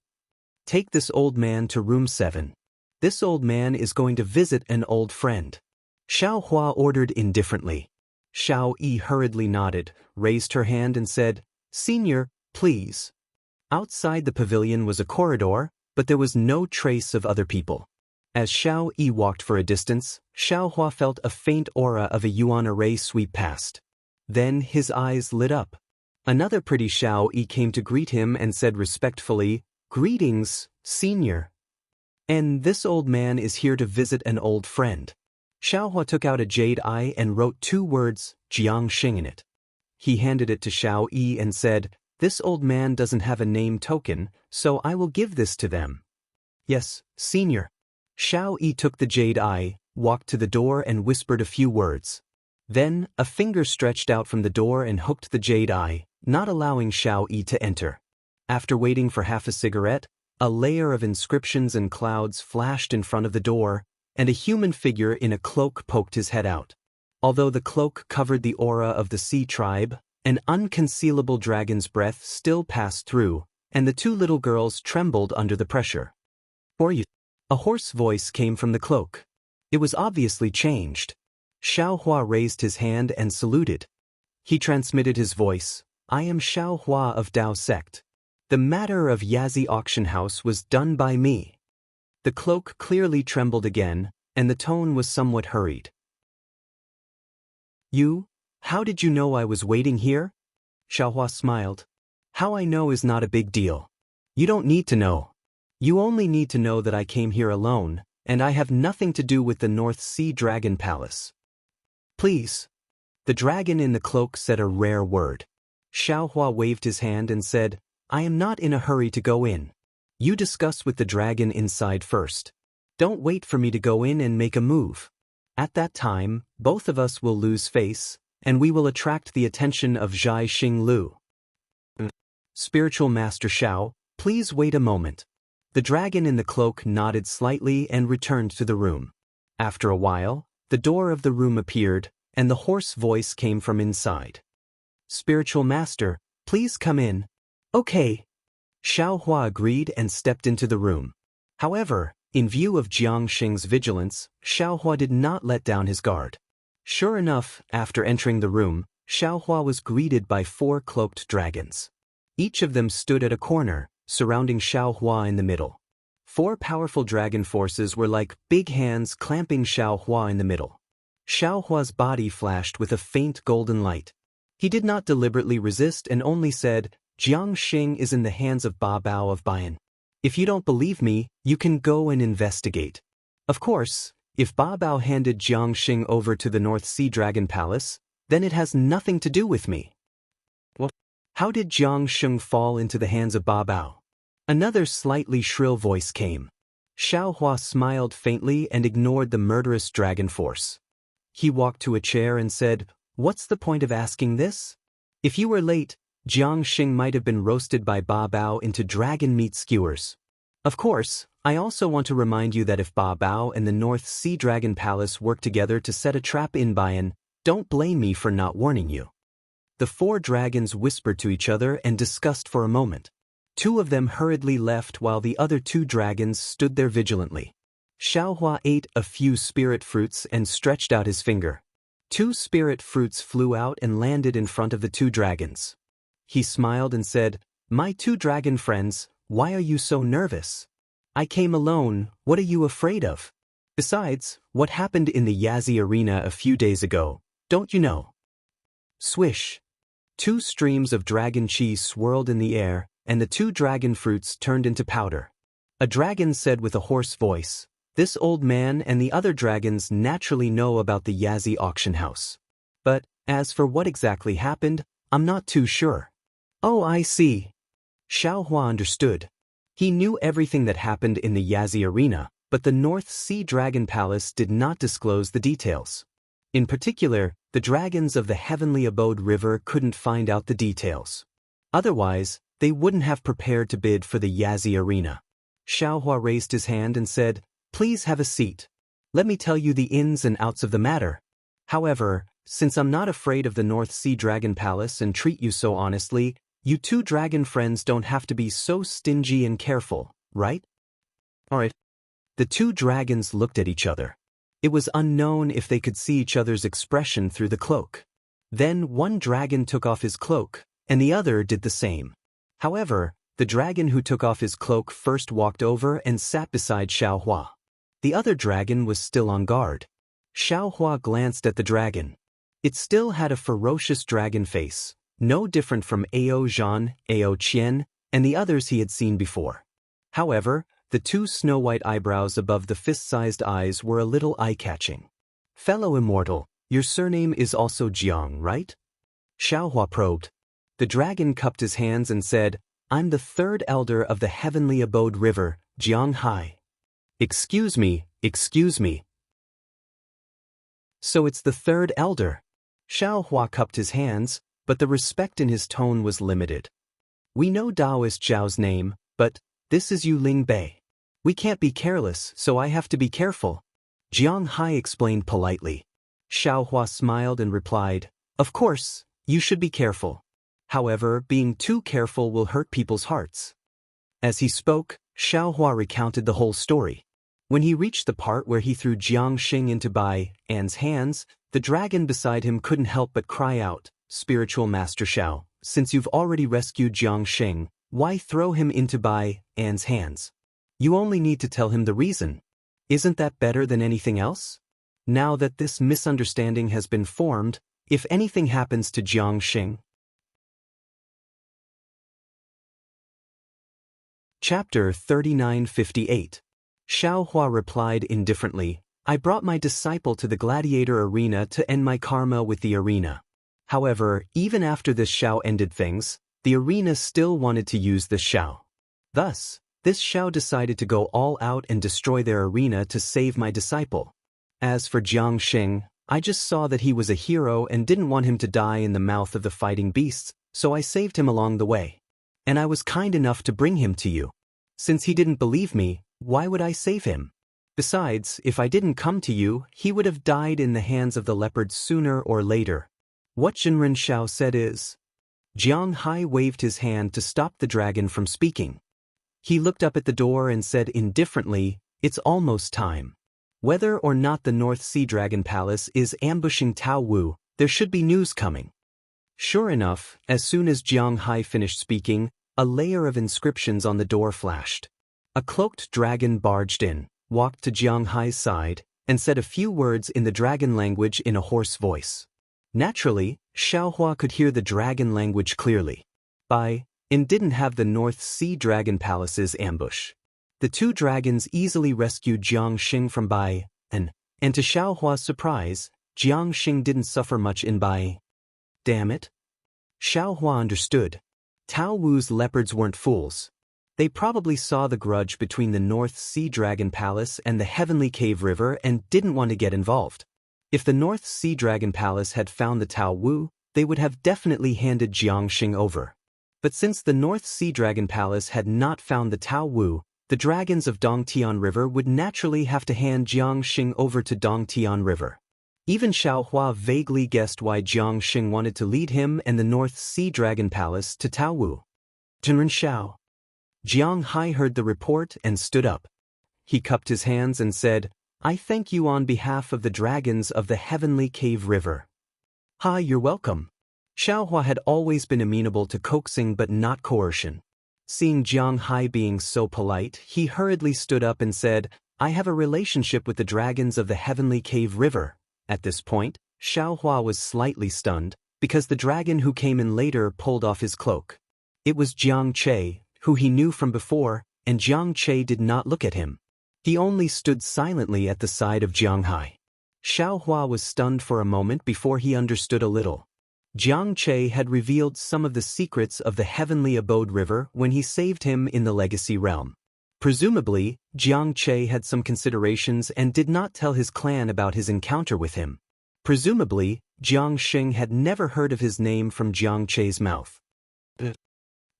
"Take this old man to room 7. This old man is going to visit an old friend." Xiao Hua ordered indifferently. Xiao Yi hurriedly nodded, raised her hand and said, "Senior, please." Outside the pavilion was a corridor, but there was no trace of other people. As Xiao Yi walked for a distance, Xiao Hua felt a faint aura of a yuan array sweep past. Then his eyes lit up. Another pretty Xiao Yi came to greet him and said respectfully, "Greetings, Senior. And this old man is here to visit an old friend." Xiao Hua took out a jade eye and wrote 2 words, Jiang Xing, in it. He handed it to Xiao Yi and said, "This old man doesn't have a name token, so I will give this to them." "Yes, Senior." Xiao Yi took the jade eye, walked to the door and whispered a few words. Then, a finger stretched out from the door and hooked the jade eye, not allowing Xiao Yi to enter. After waiting for half a cigarette, a layer of inscriptions and clouds flashed in front of the door, and a human figure in a cloak poked his head out. Although the cloak covered the aura of the sea tribe, an unconcealable dragon's breath still passed through, and the 2 little girls trembled under the pressure. "For you." A hoarse voice came from the cloak. It was obviously changed. Xiao Hua raised his hand and saluted. He transmitted his voice, "I am Xiao Hua of Dao Sect. The matter of Yazi Auction House was done by me." The cloak clearly trembled again, and the tone was somewhat hurried. "You? How did you know I was waiting here?" Xiao Hua smiled. "How I know is not a big deal. You don't need to know. You only need to know that I came here alone, and I have nothing to do with the North Sea Dragon Palace." "Please." The dragon in the cloak said a rare word. Xiao Hua waved his hand and said, "I am not in a hurry to go in. You discuss with the dragon inside first. Don't wait for me to go in and make a move. At that time, both of us will lose face, and we will attract the attention of Zhai Xing Lu." "Spiritual Master Xiao, please wait a moment." The dragon in the cloak nodded slightly and returned to the room. After a while, the door of the room appeared, and the hoarse voice came from inside. "Spiritual Master, please come in." "Okay." Xiaohua agreed and stepped into the room. However, in view of Jiang Xing's vigilance, Xiaohua did not let down his guard. Sure enough, after entering the room, Xiaohua was greeted by 4 cloaked dragons. Each of them stood at a corner, surrounding Xiaohua in the middle. 4 powerful dragon forces were like big hands clamping Xiaohua in the middle. Xiaohua's body flashed with a faint golden light. He did not deliberately resist and only said, "Jiang Xing is in the hands of Ba Bao of Bayan. If you don't believe me, you can go and investigate." Of course, if Ba Bao handed Jiang Xing over to the North Sea Dragon Palace, then it has nothing to do with me. Well, how did Jiang Xing fall into the hands of Ba Bao? Another slightly shrill voice came. Xiaohua smiled faintly and ignored the murderous dragon force. He walked to a chair and said, "What's the point of asking this? If you were late, Jiang Xing might have been roasted by Ba Bao into dragon meat skewers. Of course, I also want to remind you that if Ba Bao and the North Sea Dragon Palace work together to set a trap in Bayan, don't blame me for not warning you." The 4 dragons whispered to each other and discussed for a moment. 2 of them hurriedly left while the other 2 dragons stood there vigilantly. Xiaohua ate a few spirit fruits and stretched out his finger. 2 spirit fruits flew out and landed in front of the 2 dragons. He smiled and said, "My 2 dragon friends, why are you so nervous? I came alone, what are you afraid of? Besides, what happened in the Yazi arena a few days ago, don't you know?" Swish! 2 streams of dragon chi swirled in the air, and the 2 dragon fruits turned into powder. A dragon said with a hoarse voice, "This old man and the other dragons naturally know about the Yazi auction house. But, as for what exactly happened, I'm not too sure." "Oh, I see." Xiaohua understood. He knew everything that happened in the Yazi arena, but the North Sea Dragon Palace did not disclose the details. In particular, the dragons of the Heavenly Abode River couldn't find out the details. Otherwise, they wouldn't have prepared to bid for the Yazi arena. Xiaohua raised his hand and said, "Please have a seat. Let me tell you the ins and outs of the matter. However, since I'm not afraid of the North Sea Dragon Palace and treat you so honestly, you 2 dragon friends don't have to be so stingy and careful, right?" "Alright." The 2 dragons looked at each other. It was unknown if they could see each other's expression through the cloak. Then one dragon took off his cloak, and the other did the same. However, the dragon who took off his cloak first walked over and sat beside Xiaohua. The other dragon was still on guard. Xiaohua glanced at the dragon. It still had a ferocious dragon face, no different from Ao Zhan, Ao Qian, and the others he had seen before. However, the 2 snow-white eyebrows above the fist-sized eyes were a little eye-catching. "Fellow immortal, your surname is also Jiang, right?" Xiaohua probed. The dragon cupped his hands and said, "I'm the 3rd elder of the Heavenly Abode River, Jiang Hai." Excuse me. "So it's the 3rd elder." Xiaohua cupped his hands, but the respect in his tone was limited. "We know Taoist Zhao's name, but this is Yu Ling Bei. We can't be careless, so I have to be careful," Jiang Hai explained politely. Xiaohua smiled and replied, "Of course, you should be careful. However, being too careful will hurt people's hearts." As he spoke, Xiaohua recounted the whole story. When he reached the part where he threw Jiang Xing into Bai An's hands, the dragon beside him couldn't help but cry out, "Spiritual Master Xiao, since you've already rescued Jiang Xing, why throw him into Bai An's hands? You only need to tell him the reason. Isn't that better than anything else? Now that this misunderstanding has been formed, if anything happens to Jiang Xing." Chapter 3958. Xiaohua replied indifferently, "I brought my disciple to the gladiator arena to end my karma with the arena." However, even after this Xiao ended things, the arena still wanted to use this Xiao. Thus, this Xiao decided to go all out and destroy their arena to save my disciple. As for Jiang Xing, I just saw that he was a hero and didn't want him to die in the mouth of the fighting beasts, so I saved him along the way. And I was kind enough to bring him to you. Since he didn't believe me, why would I save him? Besides, if I didn't come to you, he would have died in the hands of the leopard sooner or later. What Jinren Shao said is. Jiang Hai waved his hand to stop the dragon from speaking. He looked up at the door and said indifferently, "It's almost time. Whether or not the North Sea Dragon Palace is ambushing Tao Wu, there should be news coming." Sure enough, as soon as Jiang Hai finished speaking, a layer of inscriptions on the door flashed. A cloaked dragon barged in, walked to Jiang Hai's side, and said a few words in the dragon language in a hoarse voice. Naturally, Xiaohua could hear the dragon language clearly. And didn't have the North Sea Dragon Palace's ambush. The two dragons easily rescued Jiang Xing from Bai, and to Xiaohua's surprise, Jiang Xing didn't suffer much in Bai. Damn it. Xiaohua understood. Tao Wu's leopards weren't fools. They probably saw the grudge between the North Sea Dragon Palace and the Heavenly Cave River and didn't want to get involved. If the North Sea Dragon Palace had found the Tao Wu, they would have definitely handed Jiang Xing over. But since the North Sea Dragon Palace had not found the Tao Wu, the dragons of Dongtian River would naturally have to hand Jiang Xing over to Dongtian River. Even Xiaohua vaguely guessed why Jiang Xing wanted to lead him and the North Sea Dragon Palace to Tao Wu. Jinren Shao. Jiang Hai heard the report and stood up. He cupped his hands and said, "I thank you on behalf of the dragons of the Heavenly Cave River." "Hi, you're welcome." Xiaohua had always been amenable to coaxing but not coercion. Seeing Jiang Hai being so polite, he hurriedly stood up and said, "I have a relationship with the dragons of the Heavenly Cave River." At this point, Xiaohua was slightly stunned, because the dragon who came in later pulled off his cloak. It was Jiang Che, who he knew from before, and Jiang Che did not look at him. He only stood silently at the side of Jiang Hai. Xiaohua was stunned for a moment before he understood a little. Jiang Che had revealed some of the secrets of the Heavenly Abode River when he saved him in the Legacy Realm. Presumably, Jiang Che had some considerations and did not tell his clan about his encounter with him. Presumably, Jiang Xing had never heard of his name from Jiang Che's mouth.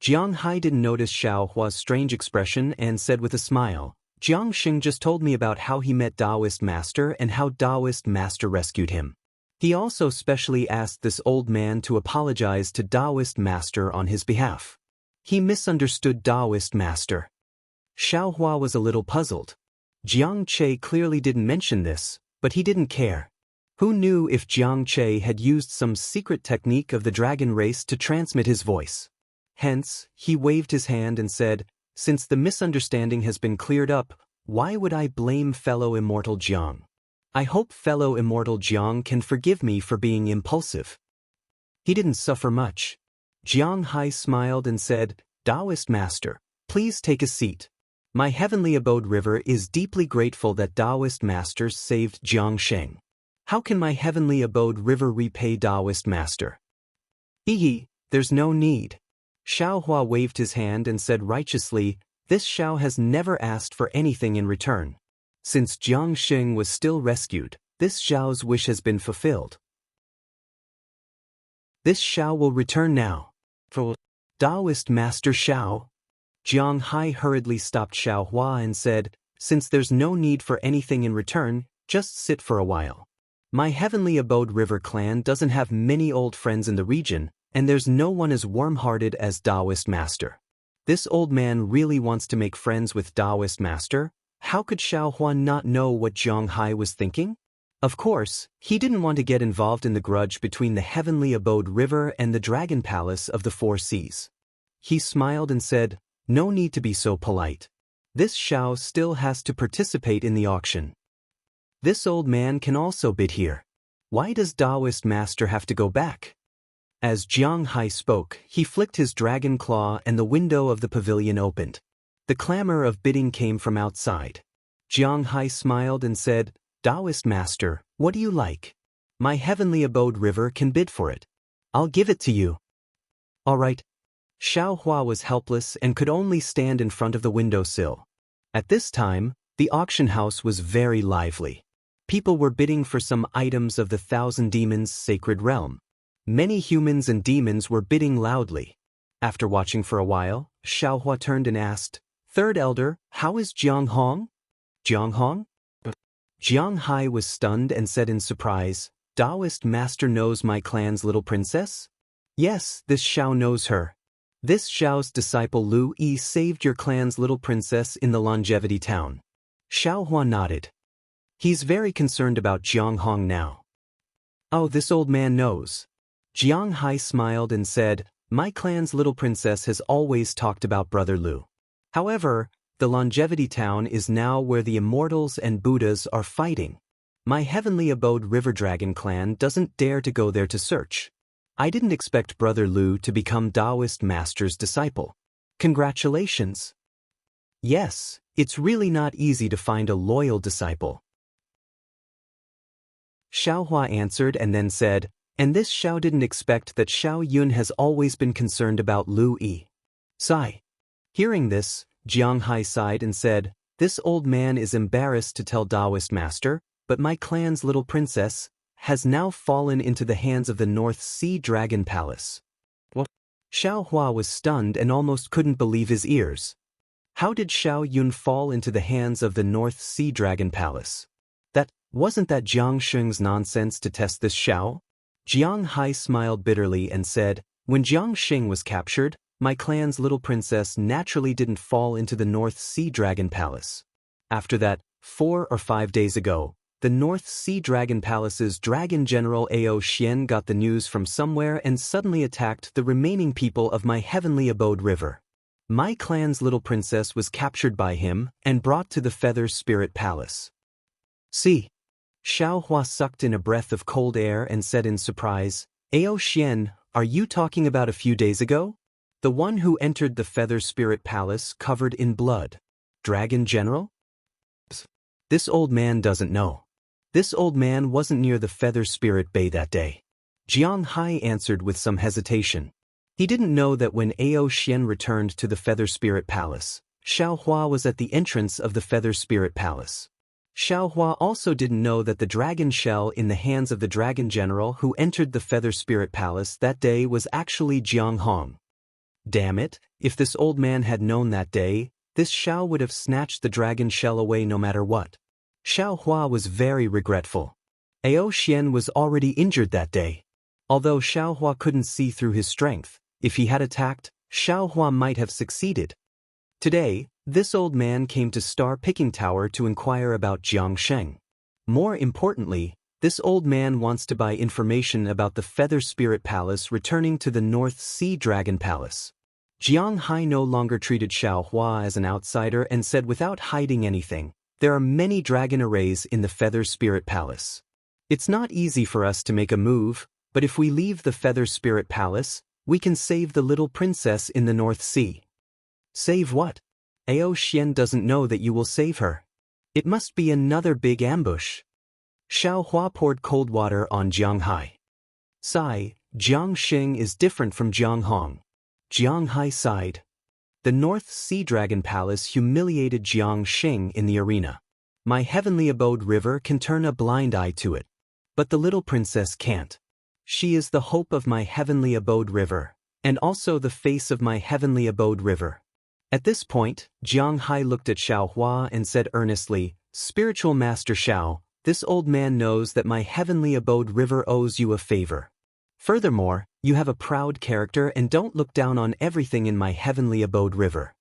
Jiang Hai didn't notice Xiaohua's strange expression and said with a smile, "Jiang Xing just told me about how he met Taoist Master and how Taoist Master rescued him. He also specially asked this old man to apologize to Taoist Master on his behalf. He misunderstood Taoist Master." Xiaohua was a little puzzled. Jiang Che clearly didn't mention this, but he didn't care. Who knew if Jiang Che had used some secret technique of the dragon race to transmit his voice? Hence, he waved his hand and said, "Since the misunderstanding has been cleared up, why would I blame fellow immortal Jiang? I hope fellow immortal Jiang can forgive me for being impulsive." He didn't suffer much. Jiang Hai smiled and said, "Taoist Master, please take a seat. My Heavenly Abode River is deeply grateful that Taoist Masters saved Jiang Xing. How can my Heavenly Abode River repay Taoist Master?" There's no need." Xiaohua waved his hand and said righteously, "This Xiao has never asked for anything in return. Since Jiang Xing was still rescued, this Xiao's wish has been fulfilled. This Xiao will return now. For Taoist Master Xiao." Jiang Hai hurriedly stopped Xiaohua and said, "Since there's no need for anything in return, just sit for a while. My Heavenly Abode River clan doesn't have many old friends in the region, and there's no one as warm-hearted as Taoist Master. This old man really wants to make friends with Taoist Master." How could Xiaohua not know what Jiang Hai was thinking? Of course, he didn't want to get involved in the grudge between the Heavenly Abode River and the Dragon Palace of the Four Seas. He smiled and said, "No need to be so polite. This Xiao still has to participate in the auction. This old man can also bid here. Why does Taoist Master have to go back?" As Jiang Hai spoke, he flicked his dragon claw and the window of the pavilion opened. The clamor of bidding came from outside. Jiang Hai smiled and said, "Taoist Master, what do you like? My Heavenly Abode River can bid for it. I'll give it to you." "All right." Xiaohua was helpless and could only stand in front of the windowsill. At this time, the auction house was very lively. People were bidding for some items of the Thousand Demons' sacred realm. Many humans and demons were bidding loudly. After watching for a while, Xiaohua turned and asked, Third elder, how is Jiang Hong? Jiang Hong? Jiang Hai was stunned and said in surprise, Taoist master knows my clan's little princess? Yes, this Xiao knows her. This Xiao's disciple Lu Yi saved your clan's little princess in the Longevity Town. Xiao Hua nodded. He's very concerned about Jiang Hong now. Oh, this old man knows. Jiang Hai smiled and said, my clan's little princess has always talked about Brother Lu. However, the Longevity Town is now where the immortals and Buddhas are fighting. My heavenly abode River Dragon clan doesn't dare to go there to search. I didn't expect Brother Lu to become Taoist master's disciple. Congratulations. Yes, it's really not easy to find a loyal disciple. Xiao Hua answered and then said, and this Xiao didn't expect that Xiao Yun has always been concerned about Lu Yi. Sigh. Hearing this, Jiang Hai sighed and said, this old man is embarrassed to tell Taoist master, but my clan's little princess has now fallen into the hands of the North Sea Dragon Palace. What? Xiao Hua was stunned and almost couldn't believe his ears. How did Xiao Yun fall into the hands of the North Sea Dragon Palace? Wasn't that Jiang Sheng's nonsense to test this Xiao? Jiang Hai smiled bitterly and said, when Jiang Sheng was captured, my clan's little princess naturally didn't fall into the North Sea Dragon Palace. After that, 4 or 5 days ago, the North Sea Dragon Palace's Dragon General Ao Xian got the news from somewhere and suddenly attacked the remaining people of my heavenly abode river. My clan's little princess was captured by him and brought to the Feather Spirit Palace. See. Xiao Hua sucked in a breath of cold air and said in surprise, Ao Xian, are you talking about a few days ago? The one who entered the Feather Spirit Palace covered in blood. Dragon General? This old man doesn't know. This old man wasn't near the Feather Spirit Bay that day. Jiang Hai answered with some hesitation. He didn't know that when Ao Xian returned to the Feather Spirit Palace, Xiao Hua was at the entrance of the Feather Spirit Palace. Xiao Hua also didn't know that the dragon shell in the hands of the Dragon General who entered the Feather Spirit Palace that day was actually Jiang Hong. Damn it, if this old man had known that day, this Xiao would have snatched the dragon shell away no matter what. Xiao Hua was very regretful. Ao Xian was already injured that day. Although Xiao Hua couldn't see through his strength, if he had attacked, Xiao Hua might have succeeded. Today, this old man came to Star Picking Tower to inquire about Jiang Sheng. More importantly, this old man wants to buy information about the Feather Spirit Palace returning to the North Sea Dragon Palace. Jiang Hai no longer treated Xiao Hua as an outsider and said without hiding anything, there are many dragon arrays in the Feather Spirit Palace. It's not easy for us to make a move, but if we leave the Feather Spirit Palace, we can save the little princess in the North Sea. Save what? Ao Xian doesn't know that you will save her. It must be another big ambush. Xiao Hua poured cold water on Jiang Hai. Sigh, Jiang Sheng is different from Jiang Hong. Jiang Hai sighed. The North Sea Dragon Palace humiliated Jiang Sheng in the arena. My heavenly abode river can turn a blind eye to it. But the little princess can't. She is the hope of my heavenly abode river, and also the face of my heavenly abode river. At this point, Jiang Hai looked at Xiao Hua and said earnestly, Spiritual Master Xiao, this old man knows that my heavenly abode river owes you a favor. Furthermore, you have a proud character and don't look down on everything in my heavenly abode river.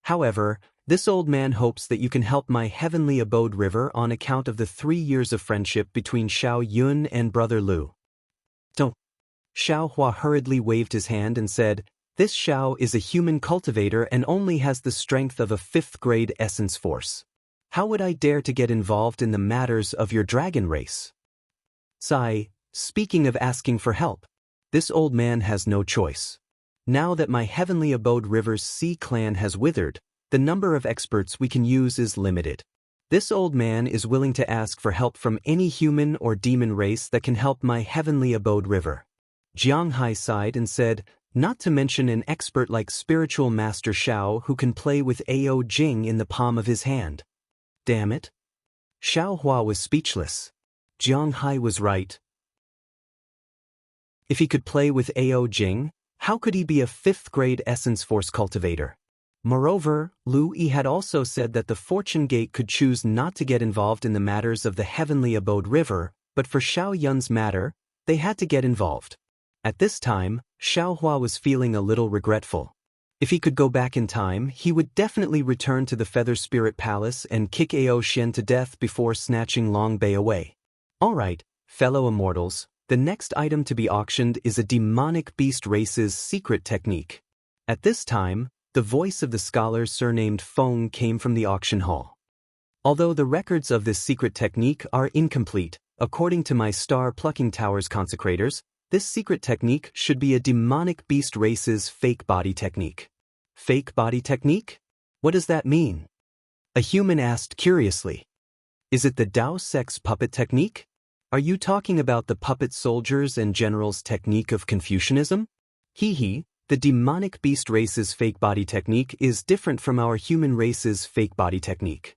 However, this old man hopes that you can help my heavenly abode river on account of the 3 years of friendship between Xiao Yun and Brother Lu. Don't. Xiao Hua hurriedly waved his hand and said, This Xiao is a human cultivator and only has the strength of a 5th grade essence force. How would I dare to get involved in the matters of your dragon race? Sigh, speaking of asking for help, this old man has no choice. Now that my heavenly abode river's sea clan has withered, the number of experts we can use is limited. This old man is willing to ask for help from any human or demon race that can help my heavenly abode river. Jiang Hai sighed and said, Not to mention an expert like Spiritual Master Xiao who can play with Ao Jing in the palm of his hand. Damn it. Xiao Hua was speechless. Jiang Hai was right. If he could play with Ao Jing, how could he be a 5th grade essence force cultivator? Moreover, Lu Yi had also said that the Fortune Gate could choose not to get involved in the matters of the Heavenly Abode River, but for Xiao Yun's matter, they had to get involved. At this time, Xiao Hua was feeling a little regretful. If he could go back in time, he would definitely return to the Feather Spirit Palace and kick Ao Shen to death before snatching Long Bei away. Alright, fellow immortals, the next item to be auctioned is a demonic beast race's secret technique. At this time, the voice of the scholar surnamed Feng came from the auction hall. Although the records of this secret technique are incomplete, according to my Star Plucking Tower's consecrators, this secret technique should be a demonic beast race's fake body technique. Fake body technique? What does that mean? A human asked curiously. Is it the Dao Sex puppet technique? Are you talking about the puppet soldiers and generals technique of Confucianism? Hee, the demonic beast race's fake body technique is different from our human race's fake body technique.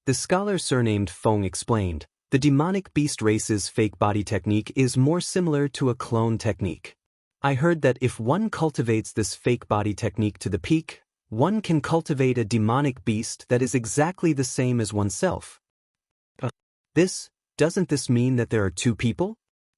The scholar surnamed Feng explained, the demonic beast race's fake body technique is more similar to a clone technique. I heard that if one cultivates this fake body technique to the peak, one can cultivate a demonic beast that is exactly the same as oneself. Doesn't this mean that there are two people?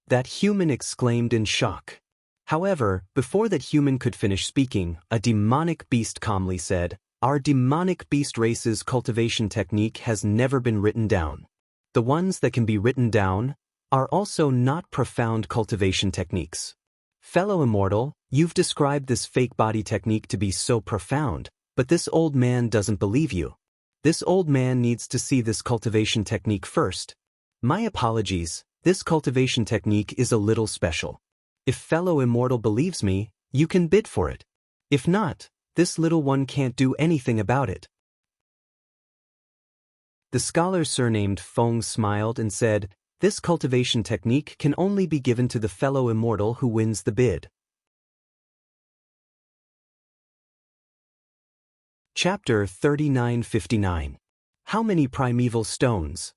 That human exclaimed in shock. However, before that human could finish speaking, a demonic beast calmly said, our demonic beast race's cultivation technique has never been written down. The ones that can be written down are also not profound cultivation techniques. Fellow immortal, you've described this fake body technique to be so profound, but this old man doesn't believe you. This old man needs to see this cultivation technique first. My apologies, this cultivation technique is a little special. If fellow immortal believes me, you can bid for it. If not, this little one can't do anything about it. The scholar surnamed Feng smiled and said, this cultivation technique can only be given to the fellow immortal who wins the bid. Chapter 3959. How many primeval stones?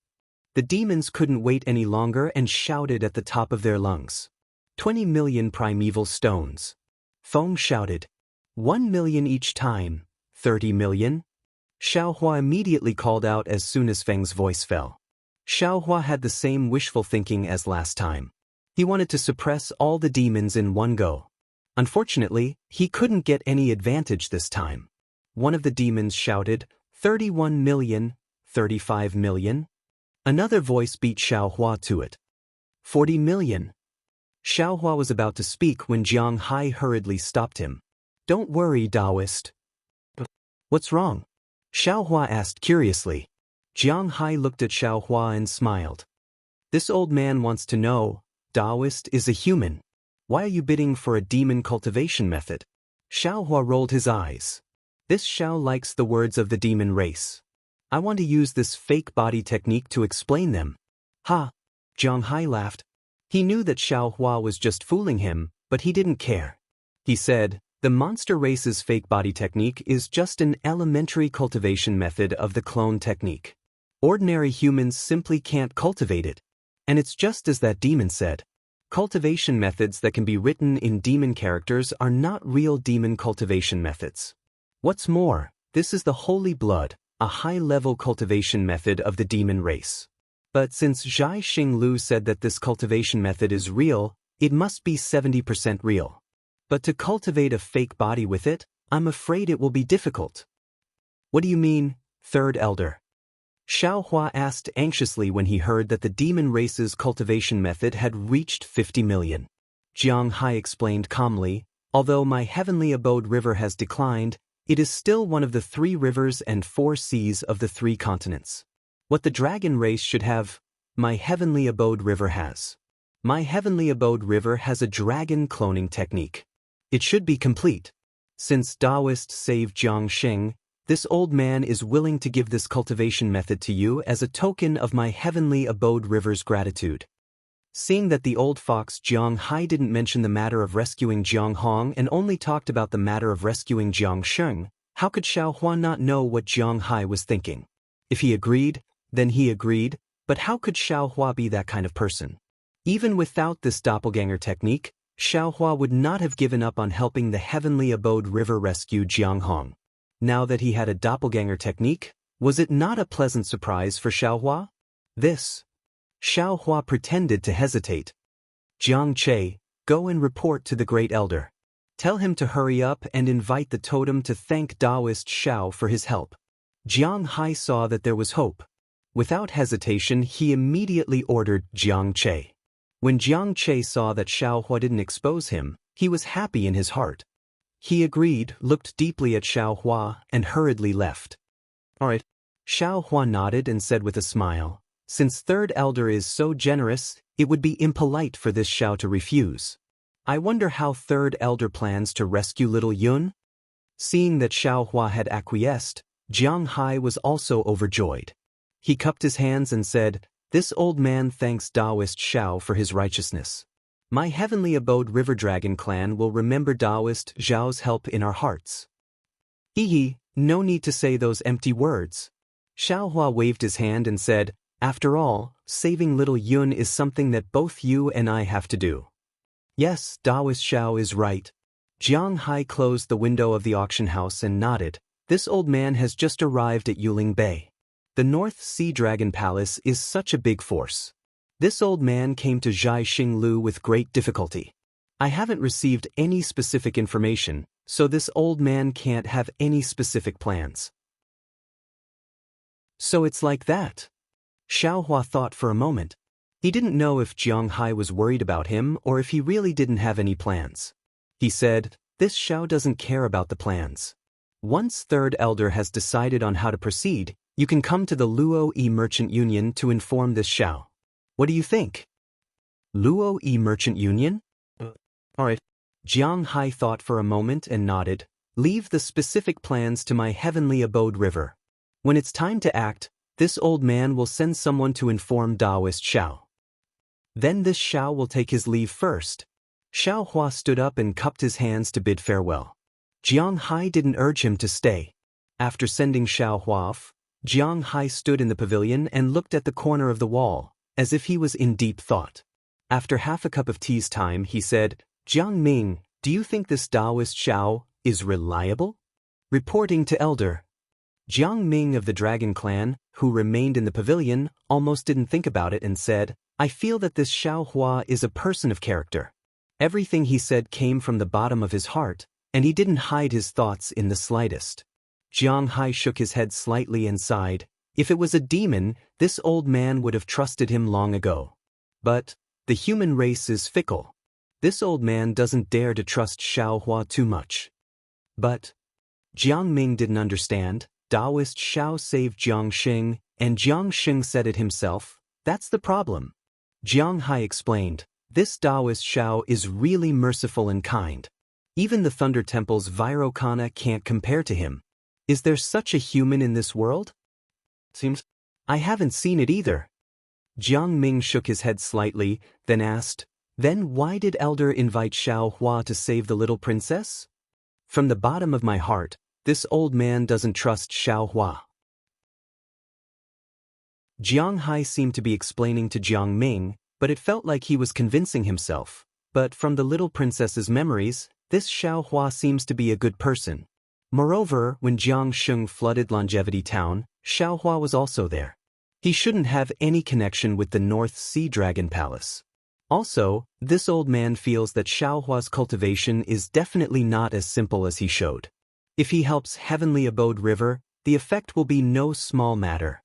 The demons couldn't wait any longer and shouted at the top of their lungs. 20 million primeval stones. Feng shouted. 1 million each time. 30 million? Xiao Hua immediately called out as soon as Feng's voice fell. Xiao Hua had the same wishful thinking as last time. He wanted to suppress all the demons in one go. Unfortunately, he couldn't get any advantage this time. One of the demons shouted, 31 million, 35 million. Another voice beat Xiao Hua to it. 40 million. Xiao Hua was about to speak when Jiang Hai hurriedly stopped him. Don't worry, Taoist. What's wrong? Xiao Hua asked curiously. Jiang Hai looked at Xiao Hua and smiled. This old man wants to know, Taoist is a human. Why are you bidding for a demon cultivation method? Xiao Hua rolled his eyes. This Xiao likes the words of the demon race. I want to use this fake body technique to explain them. Ha! Jiang Hai laughed. He knew that Xiao Hua was just fooling him, but he didn't care. He said, the monster race's fake body technique is just an elementary cultivation method of the clone technique. Ordinary humans simply can't cultivate it. And it's just as that demon said. Cultivation methods that can be written in demon characters are not real demon cultivation methods. What's more, this is the holy blood, a high-level cultivation method of the demon race. But since Zhai Xinglu said that this cultivation method is real, it must be 70% real. But to cultivate a fake body with it, I'm afraid it will be difficult. What do you mean, third elder? Xiao Hua asked anxiously when he heard that the demon race's cultivation method had reached 50 million. Jiang Hai explained calmly, although my heavenly abode river has declined, it is still one of the 3 rivers and 4 seas of the 3 continents. What the dragon race should have, my heavenly abode river has. My heavenly abode river has a dragon cloning technique. It should be complete. Since Taoist saved Jiangsheng, this old man is willing to give this cultivation method to you as a token of my heavenly abode river's gratitude. Seeing that the old fox Jiang Hai didn't mention the matter of rescuing Jiang Hong and only talked about the matter of rescuing Jiang Sheng, how could Xiao Hua not know what Jiang Hai was thinking? If he agreed, then he agreed, but how could Xiao Hua be that kind of person? Even without this doppelganger technique, Xiao Hua would not have given up on helping the heavenly abode river rescue Jiang Hong. Now that he had a doppelganger technique, was it not a pleasant surprise for Xiaohua? This. Xiaohua pretended to hesitate. Jiang Che, go and report to the great elder. Tell him to hurry up and invite the totem to thank Taoist Xiao for his help. Jiang Hai saw that there was hope. Without hesitation, he immediately ordered Jiang Che. When Jiang Che saw that Xiaohua didn't expose him, he was happy in his heart. He agreed, looked deeply at Xiaohua, and hurriedly left. All right. Xiaohua nodded and said with a smile, since third elder is so generous, it would be impolite for this Xiao to refuse. I wonder how third elder plans to rescue little Yun? Seeing that Xiaohua had acquiesced, Jiang Hai was also overjoyed. He cupped his hands and said, this old man thanks Taoist Xiao for his righteousness. My heavenly abode River Dragon clan will remember Taoist Xiao's help in our hearts. Hee, no need to say those empty words. Xiaohua waved his hand and said, after all, saving little Yun is something that both you and I have to do. Yes, Taoist Xiao is right. Jiang Hai closed the window of the auction house and nodded. This old man has just arrived at Yuling Bay. The North Sea Dragon Palace is such a big force. This old man came to Zhai Xinglu with great difficulty. I haven't received any specific information, so this old man can't have any specific plans. So it's like that. Xiaohua thought for a moment. He didn't know if Jiang Hai was worried about him or if he really didn't have any plans. He said, this Xiao doesn't care about the plans. Once third elder has decided on how to proceed, you can come to the Luo Yi Merchant Union to inform this Xiao. What do you think? Luo Yi Merchant Union? Alright. Jiang Hai thought for a moment and nodded. Leave the specific plans to my heavenly abode river. When it's time to act, this old man will send someone to inform Taoist Xiao. Then this Xiao will take his leave first. Xiaohua stood up and cupped his hands to bid farewell. Jiang Hai didn't urge him to stay. After sending Xiaohua off, Jiang Hai stood in the pavilion and looked at the corner of the wall, as if he was in deep thought. After half a cup of tea's time, he said, Jiang Ming, do you think this Taoist Xiao is reliable? Reporting to Elder. Jiang Ming of the Dragon Clan, who remained in the pavilion, almost didn't think about it and said, I feel that this Xiaohua is a person of character. Everything he said came from the bottom of his heart, and he didn't hide his thoughts in the slightest. Jiang Hai shook his head slightly and sighed. If it was a demon, this old man would have trusted him long ago. But the human race is fickle. This old man doesn't dare to trust Xiaohua too much. But Jiang Ming didn't understand. Taoist Xiao saved Jiang Xing, and Jiang Xing said it himself. That's the problem. Jiang Hai explained, this Taoist Xiao is really merciful and kind. Even the Thunder Temple's Vairocana can't compare to him. Is there such a human in this world? Seems I haven't seen it either. Jiang Ming shook his head slightly, then asked, then why did Elder invite Xiaohua to save the little princess? From the bottom of my heart, this old man doesn't trust Xiaohua. Jiang Hai seemed to be explaining to Jiang Ming, but it felt like he was convincing himself. But from the little princess's memories, this Xiaohua seems to be a good person. Moreover, when Jiang Sheng flooded Longevity Town, Xiaohua was also there. He shouldn't have any connection with the North Sea Dragon Palace. Also, this old man feels that Xiaohua's cultivation is definitely not as simple as he showed. If he helps Heavenly Abode River, the effect will be no small matter.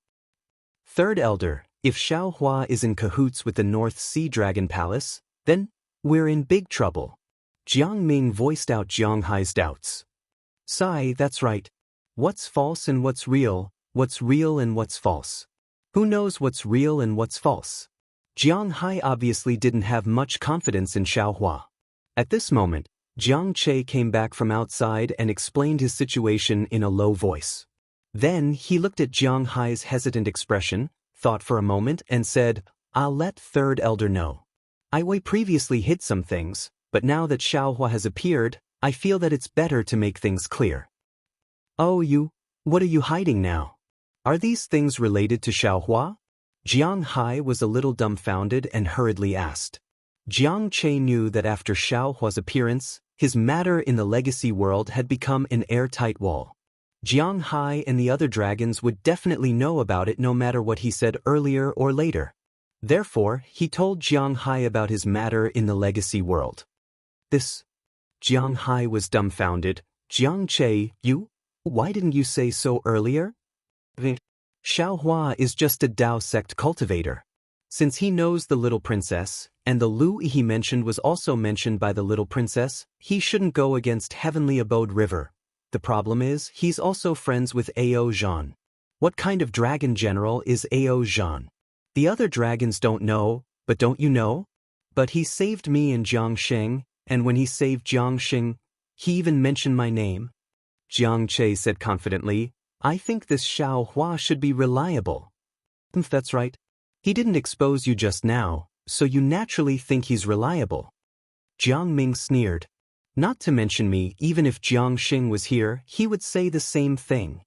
Third Elder, if Xiaohua is in cahoots with the North Sea Dragon Palace, then we're in big trouble. Jiang Ming voiced out Jiang Hai's doubts. Sai, that's right. What's false and what's real and what's false? Who knows what's real and what's false? Jiang Hai obviously didn't have much confidence in Xiaohua. At this moment, Jiang Che came back from outside and explained his situation in a low voice. Then he looked at Jiang Hai's hesitant expression, thought for a moment and said, I'll let Third Elder know. I previously hid some things, but now that Xiaohua has appeared, I feel that it's better to make things clear. Oh, what are you hiding now? Are these things related to Xiaohua? Jiang Hai was a little dumbfounded and hurriedly asked. Jiang Che knew that after Xiaohua's appearance, his matter in the legacy world had become an airtight wall. Jiang Hai and the other dragons would definitely know about it no matter what he said earlier or later. Therefore, he told Jiang Hai about his matter in the legacy world. Jiang Hai was dumbfounded. Jiang Che, you? Why didn't you say so earlier? Xiao Hua is just a Dao sect cultivator. Since he knows the little princess, and the Lu he mentioned was also mentioned by the little princess, he shouldn't go against Heavenly Abode River. The problem is, he's also friends with Ao Zhan. What kind of dragon general is Ao Zhan? The other dragons don't know, but don't you know? But he saved me and Jiang Sheng, and when he saved Jiang Sheng, he even mentioned my name. Jiang Che said confidently, I think this Xiao Hua should be reliable. That's right. He didn't expose you just now, so you naturally think he's reliable. Jiang Ming sneered. Not to mention me, even if Jiang Xing was here, he would say the same thing.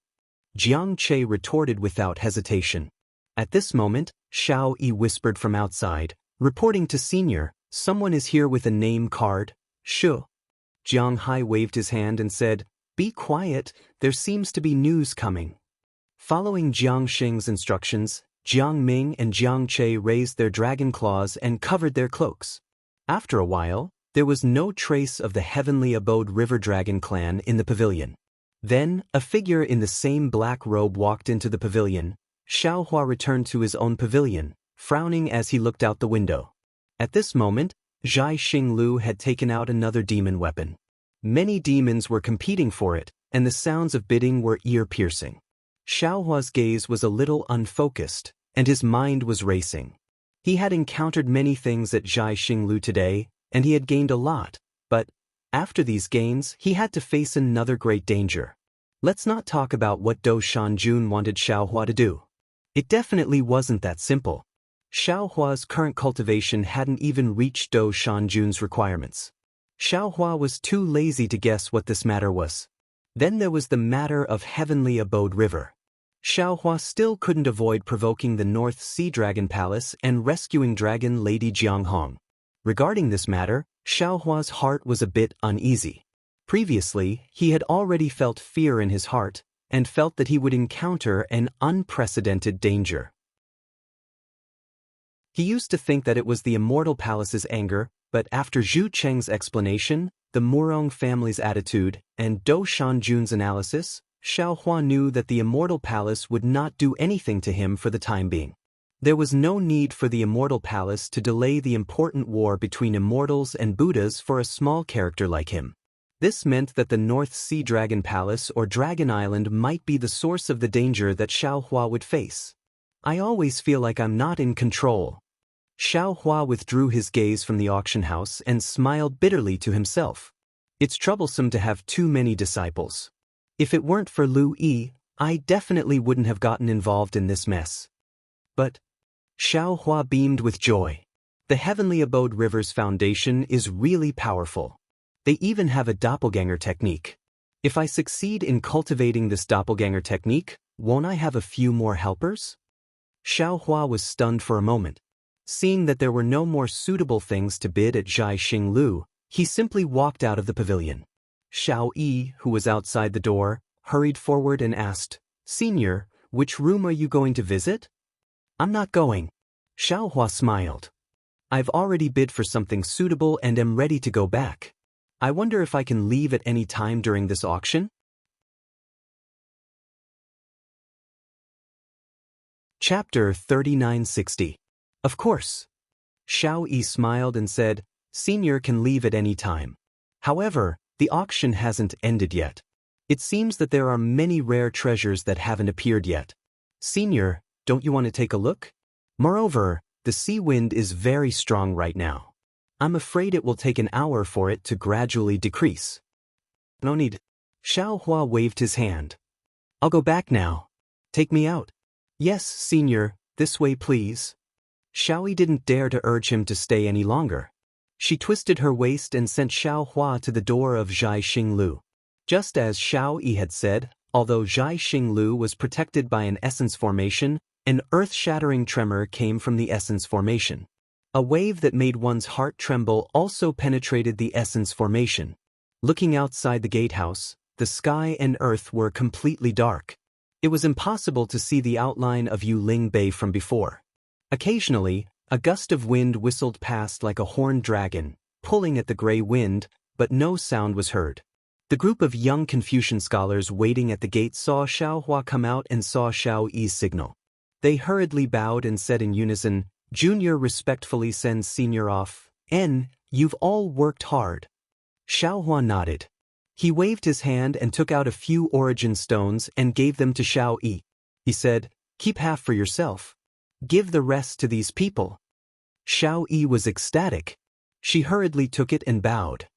Jiang Che retorted without hesitation. At this moment, Xiao Yi whispered from outside, reporting to Senior, someone is here with a name card. Shu. Jiang Hai waved his hand and said, Be quiet, there seems to be news coming. Following Jiang Xing's instructions, Jiang Ming and Jiang Che raised their dragon claws and covered their cloaks. After a while, there was no trace of the Heavenly Abode River Dragon clan in the pavilion. Then, a figure in the same black robe walked into the pavilion. Xiao Hua returned to his own pavilion, frowning as he looked out the window. At this moment, Zhai Xinglu had taken out another demon weapon. Many demons were competing for it, and the sounds of bidding were ear-piercing. Xiao Hua's gaze was a little unfocused, and his mind was racing. He had encountered many things at Zhai Xinglu today, and he had gained a lot, but after these gains, he had to face another great danger. Let's not talk about what Dou Shanjun wanted Xiao Hua to do. It definitely wasn't that simple. Xiao Hua's current cultivation hadn't even reached Dou Shanjun's requirements. Xiao Hua was too lazy to guess what this matter was. Then there was the matter of Heavenly Abode River. Xiao Hua still couldn't avoid provoking the North Sea Dragon Palace and rescuing Dragon Lady Jianghong. Regarding this matter, Xiao Hua's heart was a bit uneasy. Previously, he had already felt fear in his heart, and felt that he would encounter an unprecedented danger. He used to think that it was the Immortal Palace's anger, but after Zhu Cheng's explanation, the Murong family's attitude, and Dou Shanjun's analysis, Xiao Hua knew that the Immortal Palace would not do anything to him for the time being. There was no need for the Immortal Palace to delay the important war between Immortals and Buddhas for a small character like him. This meant that the North Sea Dragon Palace or Dragon Island might be the source of the danger that Xiao Hua would face. I always feel like I'm not in control. Xiao Hua withdrew his gaze from the auction house and smiled bitterly to himself. It's troublesome to have too many disciples. If it weren't for Lu Yi, I definitely wouldn't have gotten involved in this mess. But Xiao Hua beamed with joy. The Heavenly Abode River's foundation is really powerful. They even have a doppelganger technique. If I succeed in cultivating this doppelganger technique, won't I have a few more helpers? Xiao Hua was stunned for a moment. Seeing that there were no more suitable things to bid at Zhai Xinglu, he simply walked out of the pavilion. Xiao Yi, who was outside the door, hurried forward and asked, Senior, which room are you going to visit? I'm not going. Xiao Hua smiled. I've already bid for something suitable and am ready to go back. I wonder if I can leave at any time during this auction? Chapter 3960. Of course. Xiao Yi smiled and said, Senior can leave at any time. However, the auction hasn't ended yet. It seems that there are many rare treasures that haven't appeared yet. Senior, don't you want to take a look? Moreover, the sea wind is very strong right now. I'm afraid it will take an hour for it to gradually decrease. No need. Xiao Hua waved his hand. I'll go back now. Take me out. Yes, Senior, this way please. Xiao Yi didn't dare to urge him to stay any longer. She twisted her waist and sent Xiao Hua to the door of Zhai Xinglu. Just as Xiao Yi had said, although Zhai Xinglu was protected by an essence formation, an earth-shattering tremor came from the essence formation. A wave that made one's heart tremble also penetrated the essence formation. Looking outside the gatehouse, the sky and earth were completely dark. It was impossible to see the outline of Yuling Bay from before. Occasionally, a gust of wind whistled past like a horned dragon, pulling at the gray wind, but no sound was heard. The group of young Confucian scholars waiting at the gate saw Xiaohua come out and saw Xiao Yi's signal. They hurriedly bowed and said in unison, "Junior respectfully sends Senior off. You've all worked hard." Xiaohua nodded. He waved his hand and took out a few origin stones and gave them to Xiao Yi. He said, "Keep half for yourself. Give the rest to these people." Xiao Yi was ecstatic. She hurriedly took it and bowed.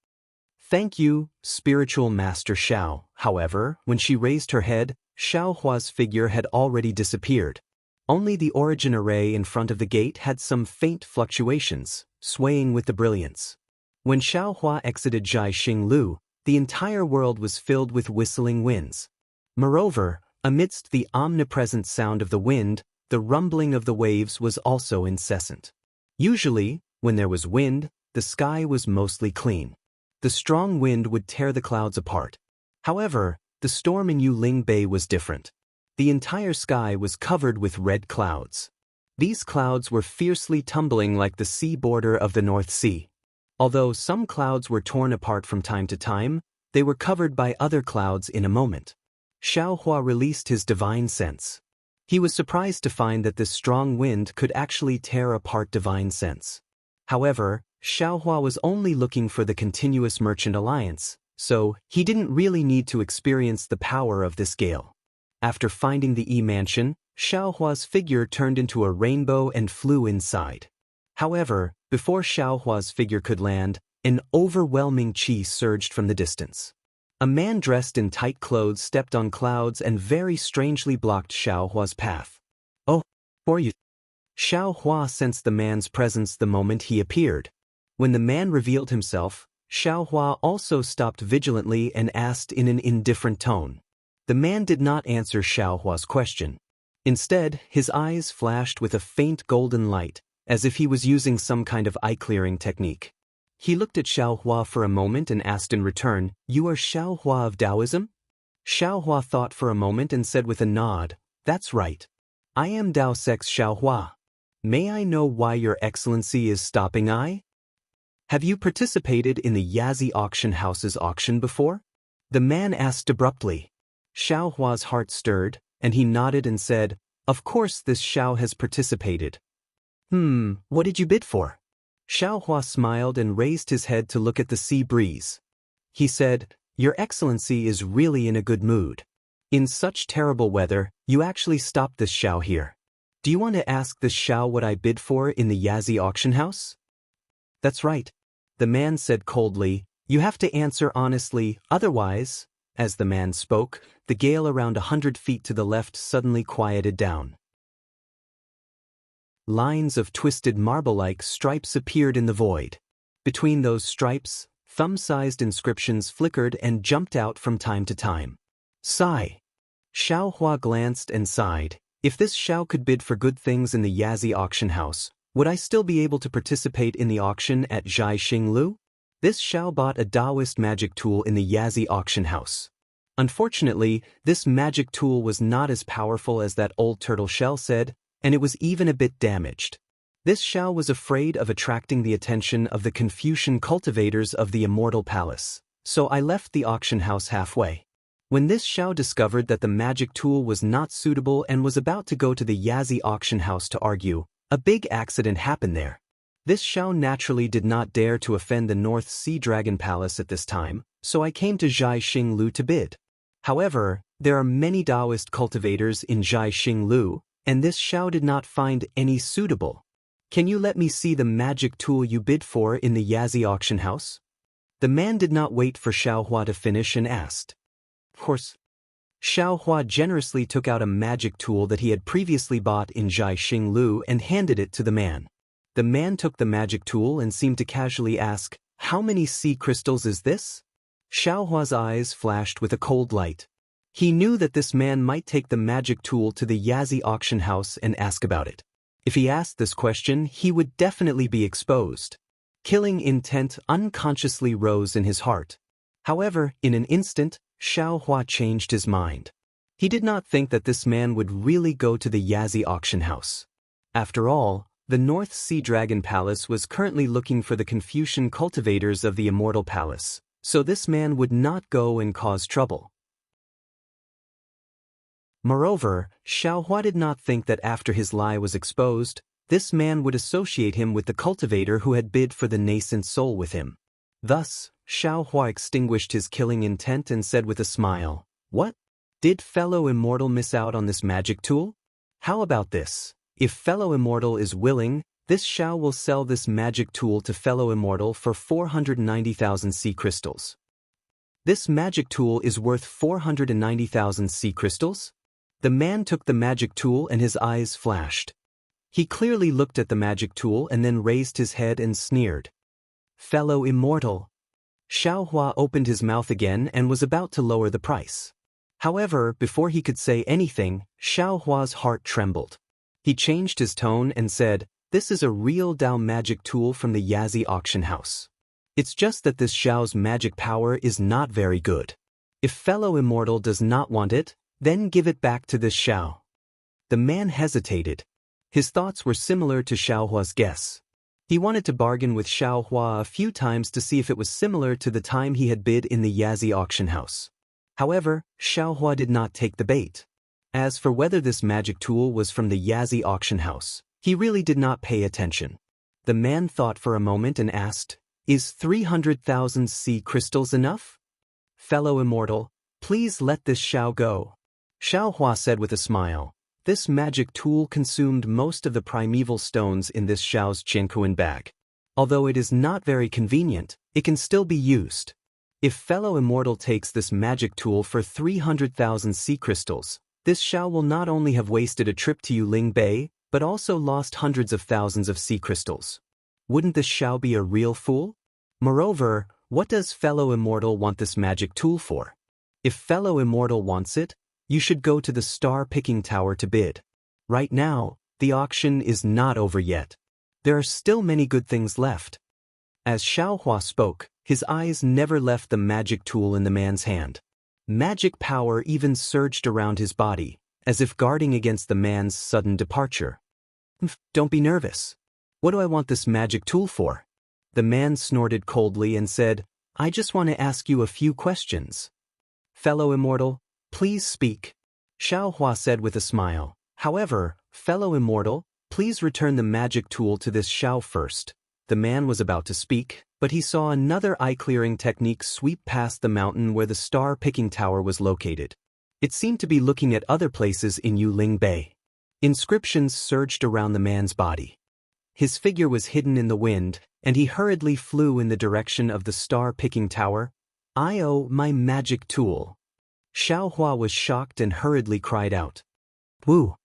"Thank you, spiritual master Xiao." However, when she raised her head, Xiaohua's figure had already disappeared. Only the origin array in front of the gate had some faint fluctuations, swaying with the brilliance. When Xiaohua exited Jiaxing Lu, the entire world was filled with whistling winds. Moreover, amidst the omnipresent sound of the wind, the rumbling of the waves was also incessant. Usually, when there was wind, the sky was mostly clean. The strong wind would tear the clouds apart. However, the storm in Yuling Bay was different. The entire sky was covered with red clouds. These clouds were fiercely tumbling like the sea border of the North Sea. Although some clouds were torn apart from time to time, they were covered by other clouds in a moment. Xiaohua released his divine sense. He was surprised to find that this strong wind could actually tear apart divine sense. However, Xiaohua was only looking for the continuous merchant alliance, so he didn't really need to experience the power of this gale. After finding the E-mansion, Xiaohua's figure turned into a rainbow and flew inside. However, before Xiaohua's figure could land, an overwhelming qi surged from the distance. A man dressed in tight clothes stepped on clouds and very strangely blocked Xiaohua's path. "Oh, for you." Xiaohua sensed the man's presence the moment he appeared. When the man revealed himself, Xiaohua also stopped vigilantly and asked in an indifferent tone. The man did not answer Xiaohua's question. Instead, his eyes flashed with a faint golden light, as if he was using some kind of eye-clearing technique. He looked at Xiaohua for a moment and asked in return, "You are Xiaohua of Taoism?" Xiaohua thought for a moment and said with a nod, "That's right. I am Dao Sex Xiaohua. May I know why Your Excellency is stopping I? Have you participated in the Yazi auction house's auction before?" The man asked abruptly. Xiaohua's heart stirred, and he nodded and said, "Of course this Xiao has participated." What did you bid for?" Xiaohua smiled and raised his head to look at the sea breeze. He said, "Your Excellency is really in a good mood. In such terrible weather, you actually stopped this Xiao here. Do you want to ask this Xiao what I bid for in the Yazi auction house?" "That's right," the man said coldly. "You have to answer honestly, otherwise..." As the man spoke, the gale around 100 feet to the left suddenly quieted down. Lines of twisted marble-like stripes appeared in the void. Between those stripes, thumb-sized inscriptions flickered and jumped out from time to time. Sigh. Xiaohua glanced and sighed. If this Xiao could bid for good things in the Yazi auction house, would I still be able to participate in the auction at Jiaxing Lu? This Xiao bought a Taoist magic tool in the Yazi auction house. Unfortunately, this magic tool was not as powerful as that old turtle shell said, and it was even a bit damaged. This Xiao was afraid of attracting the attention of the Confucian cultivators of the Immortal Palace, so I left the auction house halfway. When this Xiao discovered that the magic tool was not suitable and was about to go to the Yazi auction house to argue, a big accident happened there. This Xiao naturally did not dare to offend the North Sea Dragon Palace at this time, so I came to Jiaxing Lu to bid. However, there are many Taoist cultivators in Jiaxing Lu, and this Xiao did not find any suitable. Can you let me see the magic tool you bid for in the Yazi auction house? The man did not wait for Xiaohua to finish and asked. Of course. Xiaohua generously took out a magic tool that he had previously bought in Jiaxing Lu and handed it to the man. The man took the magic tool and seemed to casually ask, "How many sea crystals is this?" Xiaohua's eyes flashed with a cold light. He knew that this man might take the magic tool to the Yazi auction house and ask about it. If he asked this question, he would definitely be exposed. Killing intent unconsciously rose in his heart. However, in an instant, Xiao Hua changed his mind. He did not think that this man would really go to the Yazi auction house. After all, the North Sea Dragon Palace was currently looking for the Confucian cultivators of the Immortal Palace, so this man would not go and cause trouble. Moreover, Xiao Hua did not think that after his lie was exposed, this man would associate him with the cultivator who had bid for the nascent soul with him. Thus, Xiao Hua extinguished his killing intent and said with a smile, "What? Did fellow immortal miss out on this magic tool? How about this? If fellow immortal is willing, this Xiao will sell this magic tool to fellow immortal for 490,000 sea crystals." This magic tool is worth 490,000 sea crystals? The man took the magic tool and his eyes flashed. He clearly looked at the magic tool and then raised his head and sneered. "Fellow immortal." Xiao Hua opened his mouth again and was about to lower the price. However, before he could say anything, Xiao Hua's heart trembled. He changed his tone and said, "This is a real Dao magic tool from the Yazi auction house. It's just that this Xiao's magic power is not very good. If fellow immortal does not want it, then give it back to this Xiao." The man hesitated. His thoughts were similar to Xiao Hua's guess. He wanted to bargain with Xiao Hua a few times to see if it was similar to the time he had bid in the Yazi auction house. However, Xiao Hua did not take the bait. As for whether this magic tool was from the Yazi auction house, he really did not pay attention. The man thought for a moment and asked, "Is 300,000 sea crystals enough? Fellow immortal, please let this Xiao go." Xiao Hua said with a smile, "This magic tool consumed most of the primeval stones in this Xiao's Jiankuan bag. Although it is not very convenient, it can still be used. If fellow immortal takes this magic tool for 300,000 sea crystals, this Xiao will not only have wasted a trip to Yuling Bay, but also lost hundreds of thousands of sea crystals. Wouldn't this Xiao be a real fool? Moreover, what does fellow immortal want this magic tool for? If fellow immortal wants it, you should go to the star-picking tower to bid. Right now, the auction is not over yet. There are still many good things left." As Xiao Hua spoke, his eyes never left the magic tool in the man's hand. Magic power even surged around his body, as if guarding against the man's sudden departure. "Don't be nervous. What do I want this magic tool for?" The man snorted coldly and said, "I just want to ask you a few questions." "Fellow immortal, please speak," Xiao Hua said with a smile. "However, fellow immortal, please return the magic tool to this Xiao first." The man was about to speak, but he saw another eye-clearing technique sweep past the mountain where the star-picking tower was located. It seemed to be looking at other places in Yuling Bay. Inscriptions surged around the man's body. His figure was hidden in the wind, and he hurriedly flew in the direction of the star-picking tower. "I owe my magic tool." Xiao Hua was shocked and hurriedly cried out, "Woo!"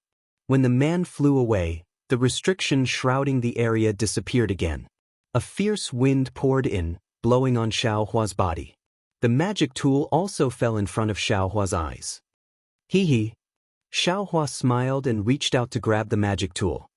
When the man flew away, the restriction shrouding the area disappeared again. A fierce wind poured in, blowing on Xiao Hua's body. The magic tool also fell in front of Xiao Hua's eyes. Hee. Xiao Hua smiled and reached out to grab the magic tool.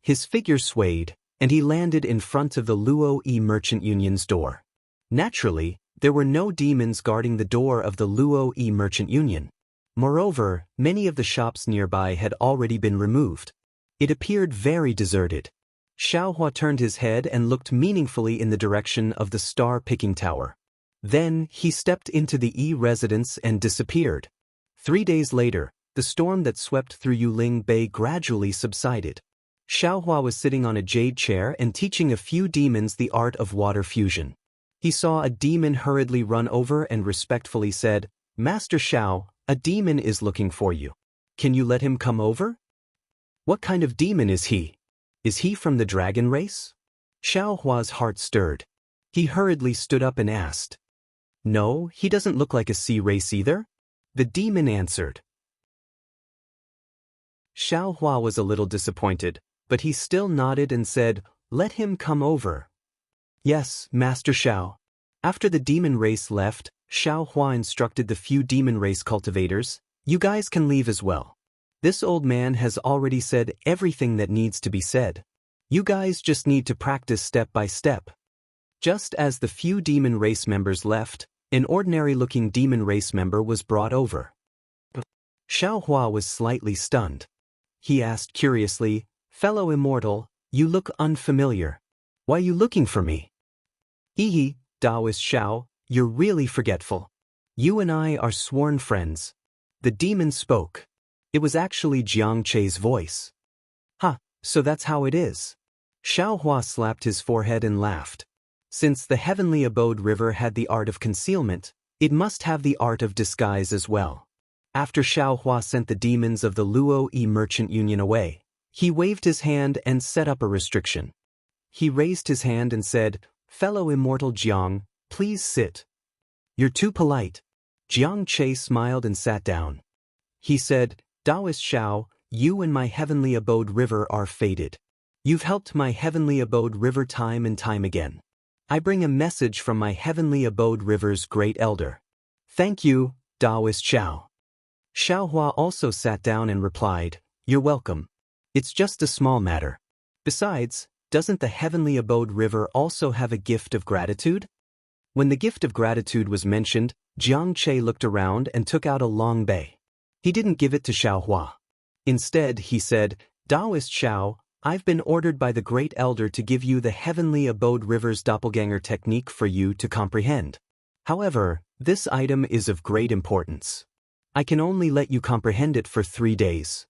His figure swayed, and he landed in front of the Luo Yi Merchant Union's door. Naturally, there were no demons guarding the door of the Luo Yi Merchant Union. Moreover, many of the shops nearby had already been removed. It appeared very deserted. Xiao Hua turned his head and looked meaningfully in the direction of the star-picking tower. Then, he stepped into the Yi residence and disappeared. 3 days later, the storm that swept through Yuling Bay gradually subsided. Xiao Hua was sitting on a jade chair and teaching a few demons the art of water fusion. He saw a demon hurriedly run over and respectfully said, "Master Xiao, a demon is looking for you. Can you let him come over?" "What kind of demon is he? Is he from the dragon race?" Xiao Hua's heart stirred. He hurriedly stood up and asked. "No, he doesn't look like a sea race either." The demon answered. Xiao Hua was a little disappointed, but he still nodded and said, "Let him come over." "Yes, Master Xiao." After the demon race left, Xiao Hua instructed the few demon race cultivators, "You guys can leave as well. This old man has already said everything that needs to be said. You guys just need to practice step by step." Just as the few demon race members left, An ordinary-looking demon race member was brought over. Xiao Hua was slightly stunned. He asked curiously, "Fellow immortal, you look unfamiliar. Why are you looking for me?" "Hehe, Taoist Xiao, you're really forgetful. You and I are sworn friends." The demon spoke. It was actually Jiang Che's voice. "Huh, so that's how it is." Xiao Hua slapped his forehead and laughed. Since the heavenly abode river had the art of concealment, it must have the art of disguise as well. After Xiao Hua sent the demons of the Luo Yi Merchant Union away, he waved his hand and set up a restriction. He raised his hand and said, "Fellow immortal Jiang, please sit." "You're too polite." Jiang Che smiled and sat down. He said, "Taoist Xiao, you and my heavenly abode river are fated. You've helped my heavenly abode river time and time again. I bring a message from my heavenly abode river's great elder." "Thank you, Taoist Xiao." Xiao Hua also sat down and replied, "You're welcome. It's just a small matter. Besides, doesn't the heavenly abode river also have a gift of gratitude?" When the gift of gratitude was mentioned, Jiang Che looked around and took out a long bay. He didn't give it to Xiao Hua. Instead, he said, "Taoist Xiao, I've been ordered by the great elder to give you the heavenly abode river's doppelganger technique for you to comprehend. However, this item is of great importance. I can only let you comprehend it for 3 days.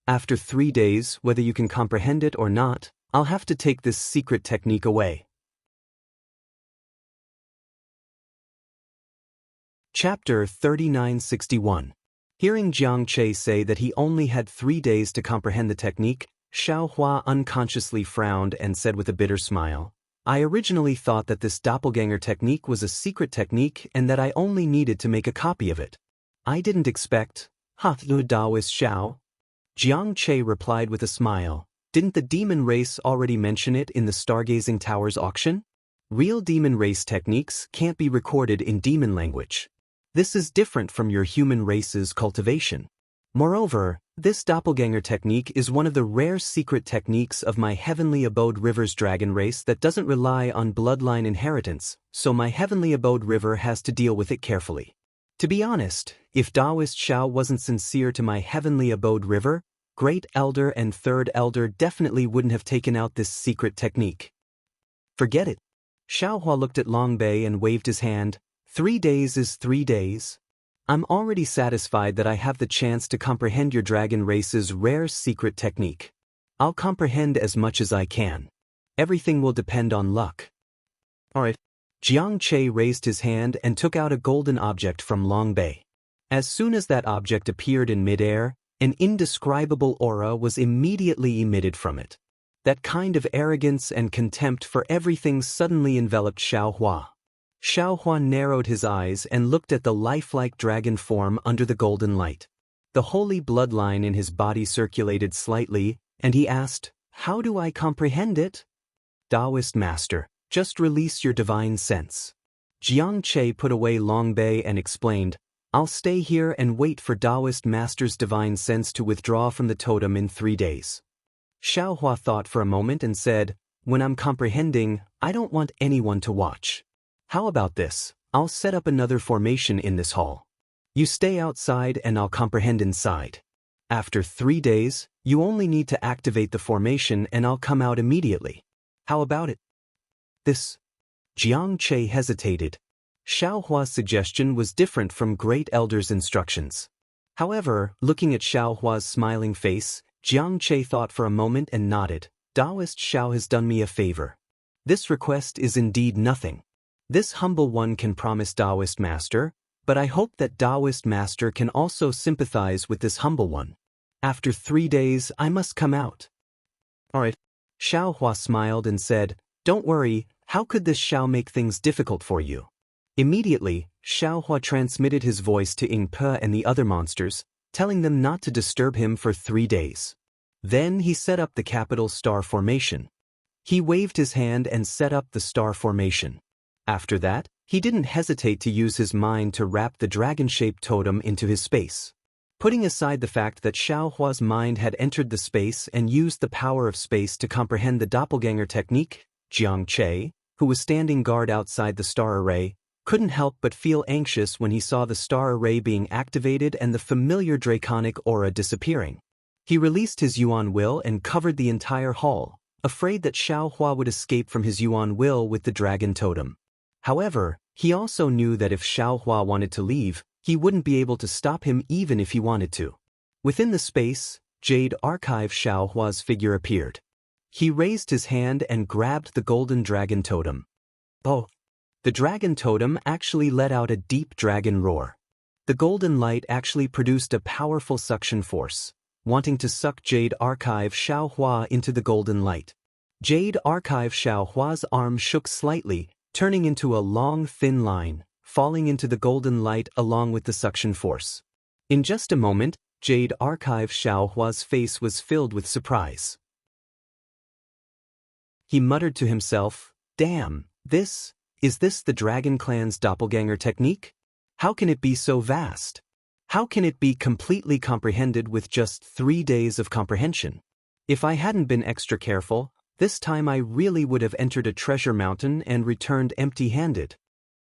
After 3 days, whether you can comprehend it or not, I'll have to take this secret technique away." Chapter 3961. Hearing Jiang Che say that he only had 3 days to comprehend the technique, Xiao Hua unconsciously frowned and said with a bitter smile, "I originally thought that this doppelganger technique was a secret technique and that I only needed to make a copy of it. I didn't expect, Taoist Xiao." Jiang Che replied with a smile, "Didn't the demon race already mention it in the Stargazing Tower's auction? Real demon race techniques can't be recorded in demon language. This is different from your human race's cultivation. Moreover, this doppelganger technique is one of the rare secret techniques of my heavenly abode river's dragon race that doesn't rely on bloodline inheritance, so my heavenly abode river has to deal with it carefully. To be honest, if Taoist Xiao wasn't sincere to my heavenly abode river, Great Elder and Third Elder definitely wouldn't have taken out this secret technique. Forget it." Xiao Hua looked at Long Bei and waved his hand. 3 days is 3 days. I'm already satisfied that I have the chance to comprehend your dragon race's rare secret technique. I'll comprehend as much as I can. Everything will depend on luck. Alright. Jiang Che raised his hand and took out a golden object from Long Bei. As soon as that object appeared in midair, an indescribable aura was immediately emitted from it. That kind of arrogance and contempt for everything suddenly enveloped Xiao Hua. Xiao Hua narrowed his eyes and looked at the lifelike dragon form under the golden light. The holy bloodline in his body circulated slightly, and he asked, "How do I comprehend it?" "Taoist Master, just release your divine sense." Jiang Che put away Long Bei and explained, "I'll stay here and wait for Taoist Master's divine sense to withdraw from the totem in 3 days." Xiao Hua thought for a moment and said, "When I'm comprehending, I don't want anyone to watch. How about this? I'll set up another formation in this hall. You stay outside and I'll comprehend inside. After 3 days, you only need to activate the formation and I'll come out immediately. How about it?" This. Jiang Che hesitated. Xiao Hua's suggestion was different from Great Elder's instructions. However, looking at Xiao Hua's smiling face, Jiang Che thought for a moment and nodded. "Taoist Xiao has done me a favor. This request is indeed nothing. This humble one can promise Taoist Master, but I hope that Taoist Master can also sympathize with this humble one. After 3 days, I must come out." Alright. Xiao Hua smiled and said, "Don't worry, how could this Xiao make things difficult for you?" Immediately, Xiao Hua transmitted his voice to Ying Pe and the other monsters, telling them not to disturb him for 3 days. Then he set up the capital star formation. He waved his hand and set up the star formation. After that, he didn't hesitate to use his mind to wrap the dragon-shaped totem into his space. Putting aside the fact that Xiao Hua's mind had entered the space and used the power of space to comprehend the doppelganger technique, Jiang Che, who was standing guard outside the star array, couldn't help but feel anxious when he saw the star array being activated and the familiar draconic aura disappearing. He released his Yuan will and covered the entire hall, afraid that Xiaohua would escape from his Yuan will with the dragon totem. However, he also knew that if Xiaohua wanted to leave, he wouldn't be able to stop him even if he wanted to. Within the space, Jade Archive Xiaohua's figure appeared. He raised his hand and grabbed the golden dragon totem. Oh! The dragon totem actually let out a deep dragon roar. The golden light actually produced a powerful suction force, wanting to suck Jade Archive Xiaohua into the golden light. Jade Archive Xiaohua's arm shook slightly, turning into a long thin line, falling into the golden light along with the suction force. In just a moment, Jade Archive Xiaohua's face was filled with surprise. He muttered to himself, "Damn, is this the Dragon Clan's doppelganger technique? How can it be so vast? How can it be completely comprehended with just 3 days of comprehension? If I hadn't been extra careful, this time I really would have entered a treasure mountain and returned empty-handed."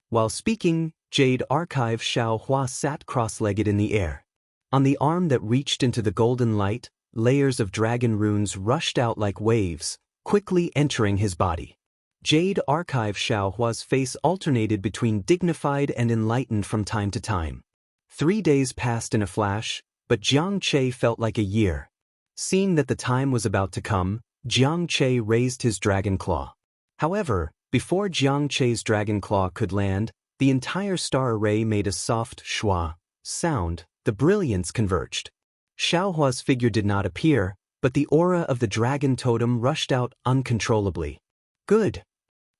While speaking, Jade Archive Xiaohua sat cross-legged in the air. On the arm that reached into the golden light, layers of dragon runes rushed out like waves, quickly entering his body. Jade Archive Xiaohua's face alternated between dignified and enlightened from time to time. 3 days passed in a flash, but Jiang Che felt like a year. Seeing that the time was about to come, Jiang Che raised his dragon claw. However, before Jiang Che's dragon claw could land, the entire star array made a soft schwa sound. The brilliance converged. Xiaohua's figure did not appear, but the aura of the dragon totem rushed out uncontrollably. Good.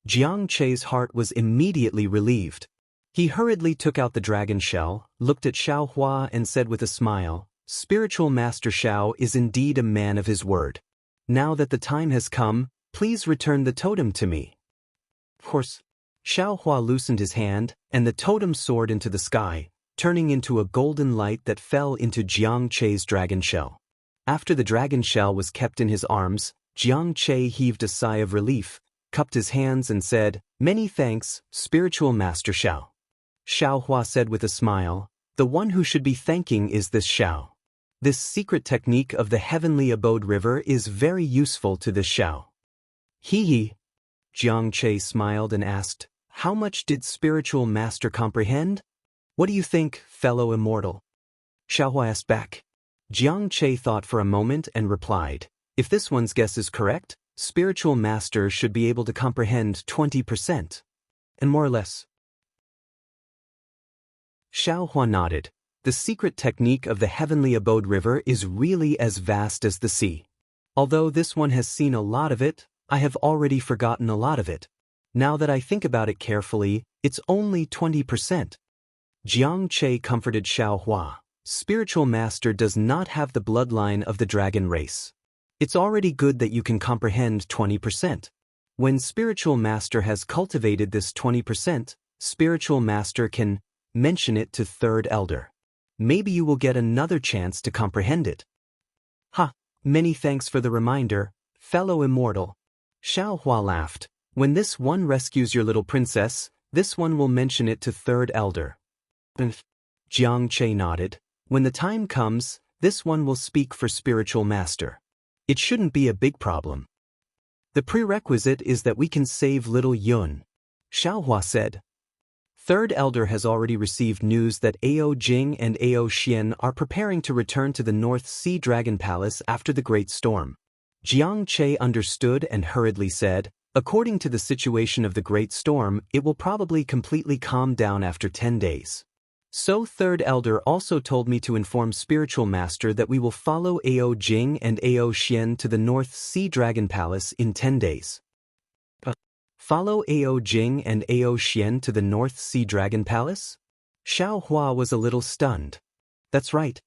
Jiang Che's heart was immediately relieved. He hurriedly took out the dragon shell, looked at Xiaohua and said with a smile, "Spiritual Master Xiao is indeed a man of his word. Now that the time has come, please return the totem to me." Of course. Xiaohua loosened his hand, and the totem soared into the sky, turning into a golden light that fell into Jiang Che's dragon shell. After the dragon shell was kept in his arms, Jiang Che heaved a sigh of relief, cupped his hands and said, "Many thanks, Spiritual Master Xiao." Xiaohua said with a smile, "The one who should be thanking is this Xiao. This secret technique of the heavenly abode river is very useful to this Xiao." Hee. Jiang Che smiled and asked, "How much did Spiritual Master comprehend? What do you think, fellow immortal?" Xiaohua asked back. Jiang Che thought for a moment and replied, "If this one's guess is correct, Spiritual Master should be able to comprehend 20%. And more or less." Xiaohua nodded. The secret technique of the heavenly abode river is really as vast as the sea. Although this one has seen a lot of it, I have already forgotten a lot of it. Now that I think about it carefully, it's only 20%. Jiang Che comforted Xiaohua. Spiritual Master does not have the bloodline of the dragon race. It's already good that you can comprehend 20%. When Spiritual Master has cultivated this 20%, Spiritual Master can mention it to Third Elder. Maybe you will get another chance to comprehend it. Ha! Many thanks for the reminder, fellow immortal. Xiaohua laughed. When this one rescues your little princess, this one will mention it to Third Elder. Jiang Che nodded. When the time comes, this one will speak for Spiritual Master. It shouldn't be a big problem. The prerequisite is that we can save little Yun. Xiaohua said. Third Elder has already received news that Ao Jing and Ao Xian are preparing to return to the North Sea Dragon Palace after the Great Storm. Jiang Che understood and hurriedly said, "According to the situation of the Great Storm, it will probably completely calm down after 10 days. So Third Elder also told me to inform Spiritual Master that we will follow Ao Jing and Ao Xian to the North Sea Dragon Palace in 10 days. Follow Ao Jing and Ao Xian to the North Sea Dragon Palace? Xiaohua was a little stunned. That's right.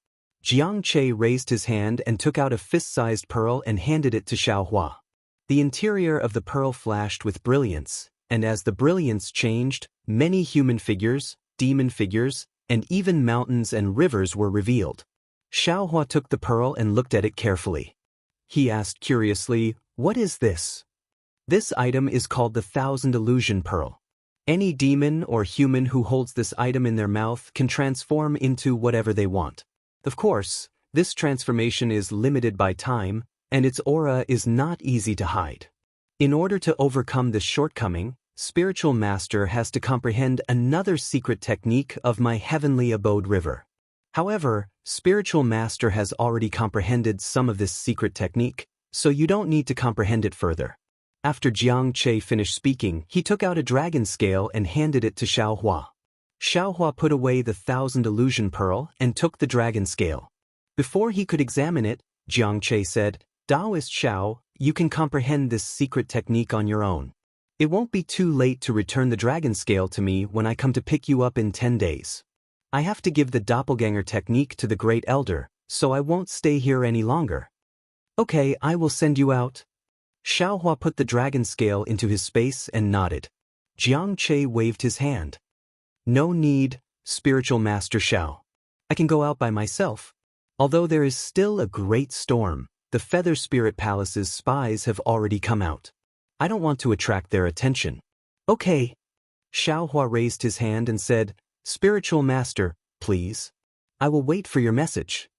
Jiang Che raised his hand and took out a fist-sized pearl and handed it to Xiaohua. The interior of the pearl flashed with brilliance, and as the brilliance changed, many human figures, demon figures, and even mountains and rivers were revealed. Xiaohua took the pearl and looked at it carefully. He asked curiously, "What is this?" This item is called the Thousand Illusion Pearl. Any demon or human who holds this item in their mouth can transform into whatever they want. Of course, this transformation is limited by time, and its aura is not easy to hide. In order to overcome this shortcoming, Spiritual Master has to comprehend another secret technique of my heavenly abode river. However, Spiritual Master has already comprehended some of this secret technique, so you don't need to comprehend it further. After Jiang Che finished speaking, he took out a dragon scale and handed it to Xiaohua. Xiaohua put away the 1,000 illusion pearl and took the dragon scale. Before he could examine it, Jiang Che said, "Taoist Xiao, you can comprehend this secret technique on your own. It won't be too late to return the dragon scale to me when I come to pick you up in 10 days. I have to give the doppelganger technique to the Great Elder, so I won't stay here any longer." "Okay, I will send you out." Xiaohua put the dragon scale into his space and nodded. Jiang Che waved his hand. "No need, Spiritual Master Xiao. I can go out by myself. Although there is still a great storm, the Feather Spirit Palace's spies have already come out. I don't want to attract their attention." "Okay." Xiaohua raised his hand and said, "Spiritual Master, please. I will wait for your message."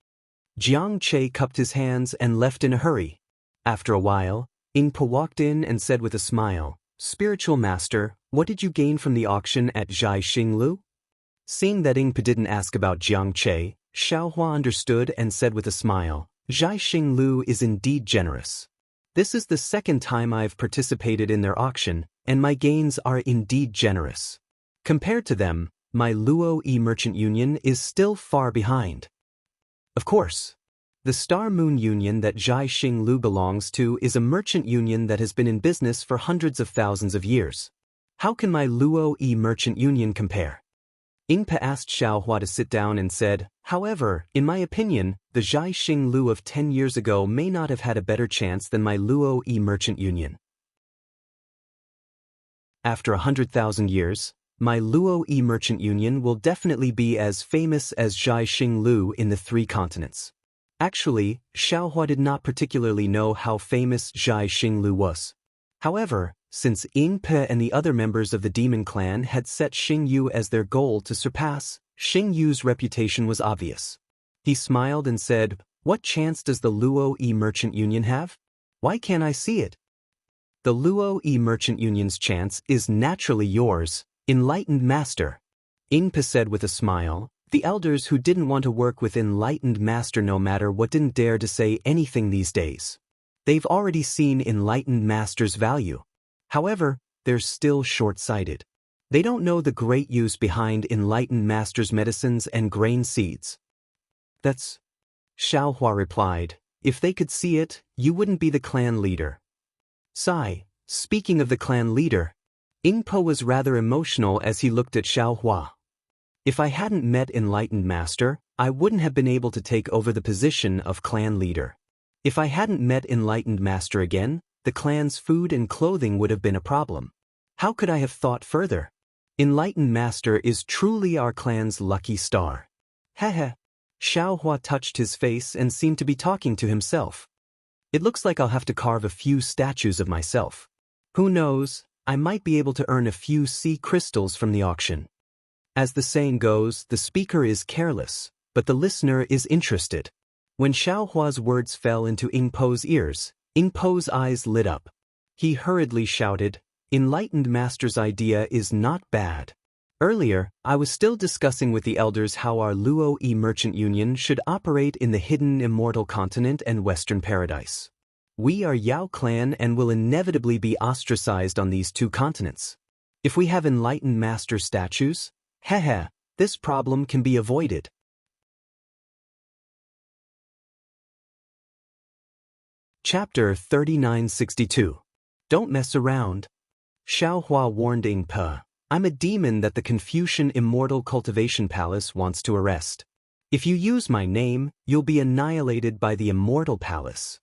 Jiang Che cupped his hands and left in a hurry. After a while, Ingpa walked in and said with a smile, "Spiritual Master, what did you gain from the auction at Zhai Xinglu?" Seeing that Ingpa didn't ask about Jiang Che, Xiaohua understood and said with a smile, "Zhai Xinglu is indeed generous. This is the second time I've participated in their auction, and my gains are indeed generous. Compared to them, my Luo Yi Merchant Union is still far behind." Of course. The Star Moon Union that Zhai Xinglu belongs to is a merchant union that has been in business for hundreds of thousands of years. How can my Luo Yi Merchant Union compare? Ingpa asked Xiaohua to sit down and said, "However, in my opinion, the Zhai Xinglu of 10 years ago may not have had a better chance than my Luo Yi Merchant Union. After 100,000 years, my Luo Yi Merchant Union will definitely be as famous as Zhai Xinglu in the 3 continents." Actually, Xiaohua did not particularly know how famous Zhai Xinglu was. However, since Ingpe and the other members of the demon clan had set Xingyu as their goal to surpass, Xingyu's reputation was obvious. He smiled and said, "What chance does the Luo Yi Merchant Union have? Why can't I see it?" "The Luo Yi Merchant Union's chance is naturally yours, Enlightened Master," Ingpe said with a smile. The elders who didn't want to work with Enlightened Master no matter what didn't dare to say anything these days. They've already seen Enlightened Master's value. However, they're still short-sighted. They don't know the great use behind Enlightened Master's medicines and grain seeds. "That's," Xiaohua replied, "if they could see it, you wouldn't be the clan leader." Sigh, speaking of the clan leader, Ingpo was rather emotional as he looked at Xiaohua. "If I hadn't met Enlightened Master, I wouldn't have been able to take over the position of clan leader. If I hadn't met Enlightened Master again, the clan's food and clothing would have been a problem. How could I have thought further? Enlightened Master is truly our clan's lucky star." Heh. Xiaohua touched his face and seemed to be talking to himself. "It looks like I'll have to carve a few statues of myself. Who knows, I might be able to earn a few sea crystals from the auction." As the saying goes, the speaker is careless, but the listener is interested. When Xiaohua's words fell into Ingpo's ears, Ingpo's eyes lit up. He hurriedly shouted, "Enlightened Master's idea is not bad. Earlier, I was still discussing with the elders how our Luo Yi Merchant Union should operate in the hidden immortal continent and Western Paradise. We are Yao clan and will inevitably be ostracized on these 2 continents. If we have Enlightened Master statues, this problem can be avoided." Chapter 3962. Don't mess around. Xiaohua warned Ingpe, "I'm a demon that the Confucian Immortal Cultivation Palace wants to arrest. If you use my name, you'll be annihilated by the Immortal Palace."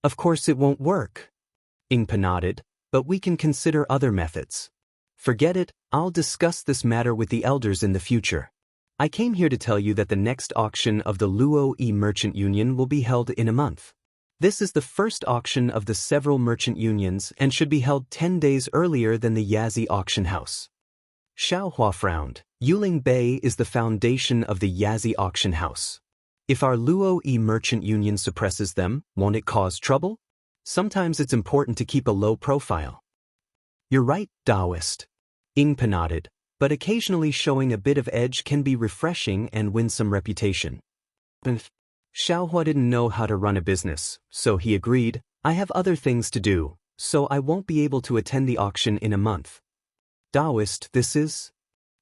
"Of course it won't work." Ingpe nodded, "but we can consider other methods." "Forget it, I'll discuss this matter with the elders in the future. I came here to tell you that the next auction of the Luo Yi Merchant Union will be held in a month. This is the first auction of the several merchant unions and should be held 10 days earlier than the Yazi auction house. Xiaohua frowned. Yuling Bay is the foundation of the Yazi auction house. If our Luo-E merchant union suppresses them, won't it cause trouble? Sometimes it's important to keep a low profile. You're right, Taoist. Ingpa nodded, but occasionally showing a bit of edge can be refreshing and win some reputation. Xiaohua didn't know how to run a business, so he agreed, I have other things to do, so I won't be able to attend the auction in a month. Taoist, this is?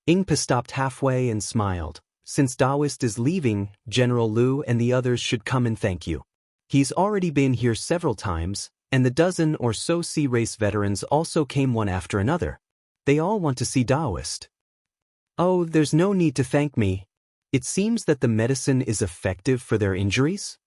Ingpa stopped halfway and smiled. Since Taoist is leaving, General Liu and the others should come and thank you. He's already been here several times, and the dozen or so sea race veterans also came one after another. They all want to see Taoist. Oh, there's no need to thank me. It seems that the medicine is effective for their injuries?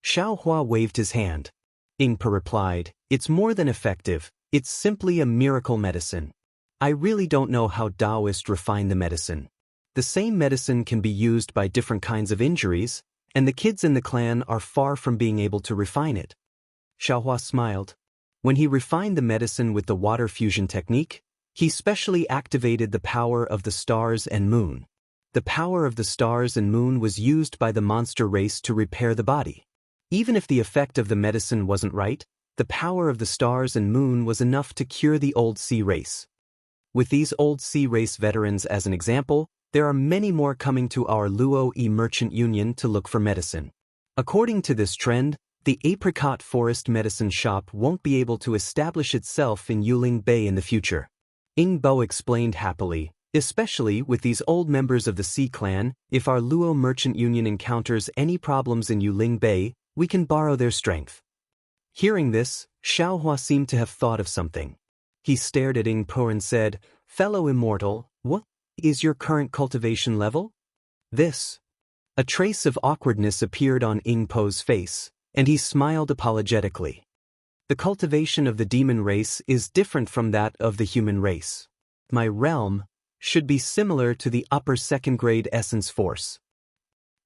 Xiaohua waved his hand. Ingpa replied, it's more than effective, it's simply a miracle medicine. I really don't know how Taoist refined the medicine. The same medicine can be used by different kinds of injuries, and the kids in the clan are far from being able to refine it. Xiaohua smiled. When he refined the medicine with the water fusion technique, he specially activated the power of the stars and moon. The power of the stars and moon was used by the monster race to repair the body. Even if the effect of the medicine wasn't right, the power of the stars and moon was enough to cure the old sea race. With these old sea race veterans as an example, there are many more coming to our Luo-E merchant union to look for medicine. According to this trend, the apricot forest medicine shop won't be able to establish itself in Yuling Bay in the future. Ingbo explained happily, especially with these old members of the Sea Clan, if our Luo merchant union encounters any problems in Yuling Bay, we can borrow their strength. Hearing this, Xiaohua seemed to have thought of something. He stared at Ingpo and said, Fellow immortal, what is your current cultivation level? This. A trace of awkwardness appeared on Ingpo's face, and he smiled apologetically. The cultivation of the demon race is different from that of the human race. My realm should be similar to the upper second grade essence force.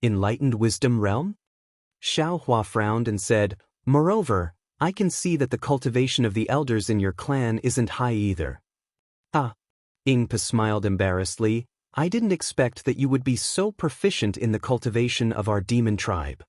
Enlightened wisdom realm? Xiaohua frowned and said, Moreover, I can see that the cultivation of the elders in your clan isn't high either. Ah. Ingpa smiled embarrassedly, I didn't expect that you would be so proficient in the cultivation of our demon tribe.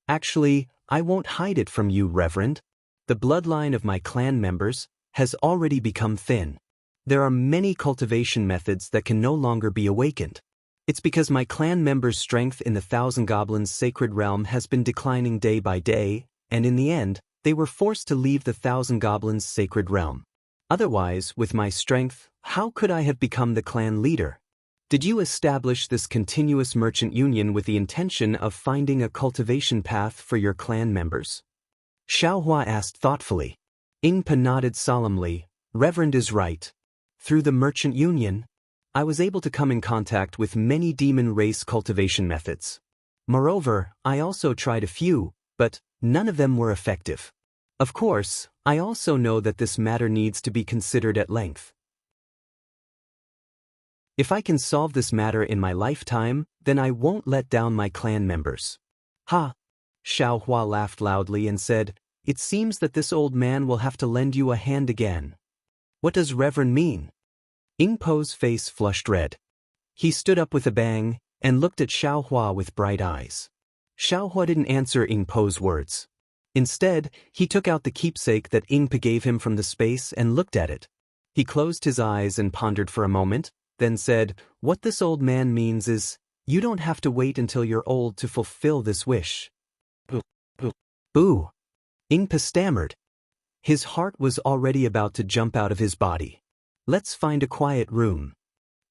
Actually, I won't hide it from you, Reverend. The bloodline of my clan members has already become thin. There are many cultivation methods that can no longer be awakened. It's because my clan members' strength in the Thousand Goblins' sacred realm has been declining day by day, and in the end, they were forced to leave the Thousand Goblins' sacred realm. Otherwise, with my strength, how could I have become the clan leader? Did you establish this continuous merchant union with the intention of finding a cultivation path for your clan members? Xiaohua asked thoughtfully. Ingpa nodded solemnly, Reverend is right. Through the merchant union, I was able to come in contact with many demon race cultivation methods. Moreover, I also tried a few, but none of them were effective. Of course, I also know that this matter needs to be considered at length. If I can solve this matter in my lifetime, then I won't let down my clan members. Ha! Xiaohua laughed loudly and said, It seems that this old man will have to lend you a hand again. What does Reverend mean? Ingpo's face flushed red. He stood up with a bang and looked at Xiaohua with bright eyes. Xiaohua didn't answer Ingpo's words. Instead, he took out the keepsake that Ingpa gave him from the space and looked at it. He closed his eyes and pondered for a moment, then said, What this old man means is, you don't have to wait until you're old to fulfill this wish. Boo! Ingpa stammered. His heart was already about to jump out of his body. Let's find a quiet room.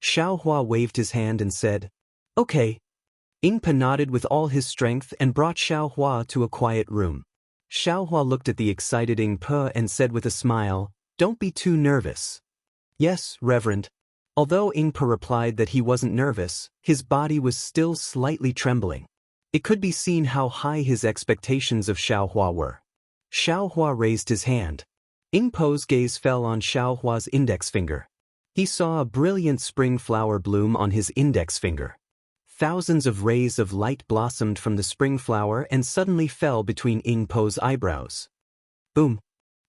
Xiaohua waved his hand and said, Okay. Ingpa nodded with all his strength and brought Xiaohua to a quiet room. Xiaohua looked at the excited Ingpa and said with a smile, Don't be too nervous. Yes, Reverend. Although Ingpa replied that he wasn't nervous, his body was still slightly trembling. It could be seen how high his expectations of Xiaohua were. Xiaohua raised his hand. Ingpo's gaze fell on Xiaohua's index finger. He saw a brilliant spring flower bloom on his index finger. Thousands of rays of light blossomed from the spring flower and suddenly fell between Ingpo's eyebrows. Boom!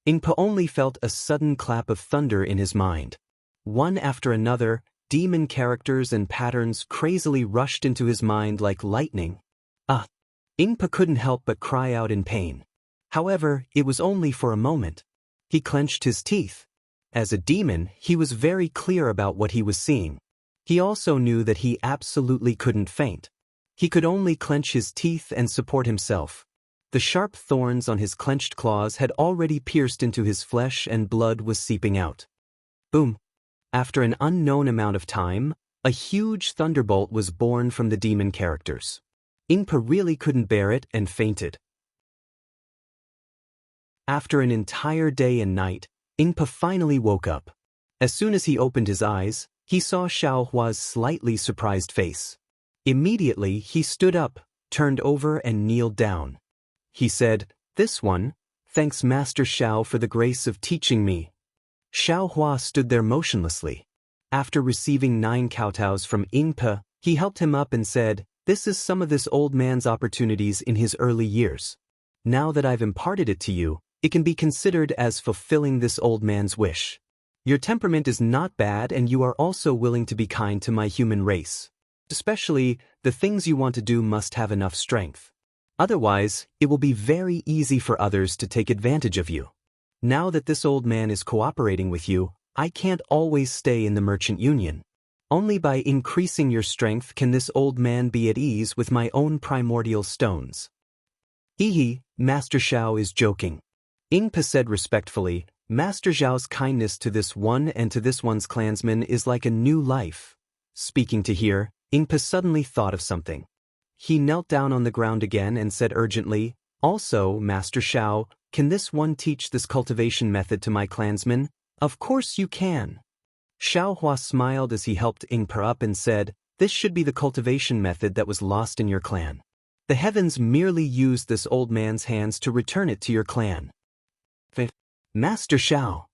Ingpo only felt a sudden clap of thunder in his mind. One after another, demon characters and patterns crazily rushed into his mind like lightning. Ah! Ingpo couldn't help but cry out in pain. However, it was only for a moment. He clenched his teeth. As a demon, he was very clear about what he was seeing. He also knew that he absolutely couldn't faint. He could only clench his teeth and support himself. The sharp thorns on his clenched claws had already pierced into his flesh and blood was seeping out. Boom! After an unknown amount of time, a huge thunderbolt was born from the demon characters. Ingpo really couldn't bear it and fainted. After an entire day and night, Ingpo finally woke up. As soon as he opened his eyes, he saw Xiaohua's slightly surprised face. Immediately, he stood up, turned over and kneeled down. He said, "This one, thanks Master Xiao for the grace of teaching me." Xiaohua stood there motionlessly. After receiving 9 kowtows from Ingpo, he helped him up and said, "This is some of this old man's opportunities in his early years. Now that I've imparted it to you, it can be considered as fulfilling this old man's wish. Your temperament is not bad and you are also willing to be kind to my human race. Especially, the things you want to do must have enough strength. Otherwise, it will be very easy for others to take advantage of you. Now that this old man is cooperating with you, I can't always stay in the merchant union. Only by increasing your strength can this old man be at ease with my own primordial stones." "Hehe, Master Xiao is joking." Ingpo said respectfully, "Master Xiao's kindness to this one and to this one's clansman is like a new life." Speaking to here, Ingpo suddenly thought of something. He knelt down on the ground again and said urgently, "Also, Master Xiao, can this one teach this cultivation method to my clansmen?" "Of course you can." Xiaohua smiled as he helped Ingpo up and said, "This should be the cultivation method that was lost in your clan. The heavens merely used this old man's hands to return it to your clan." "Master Xiao."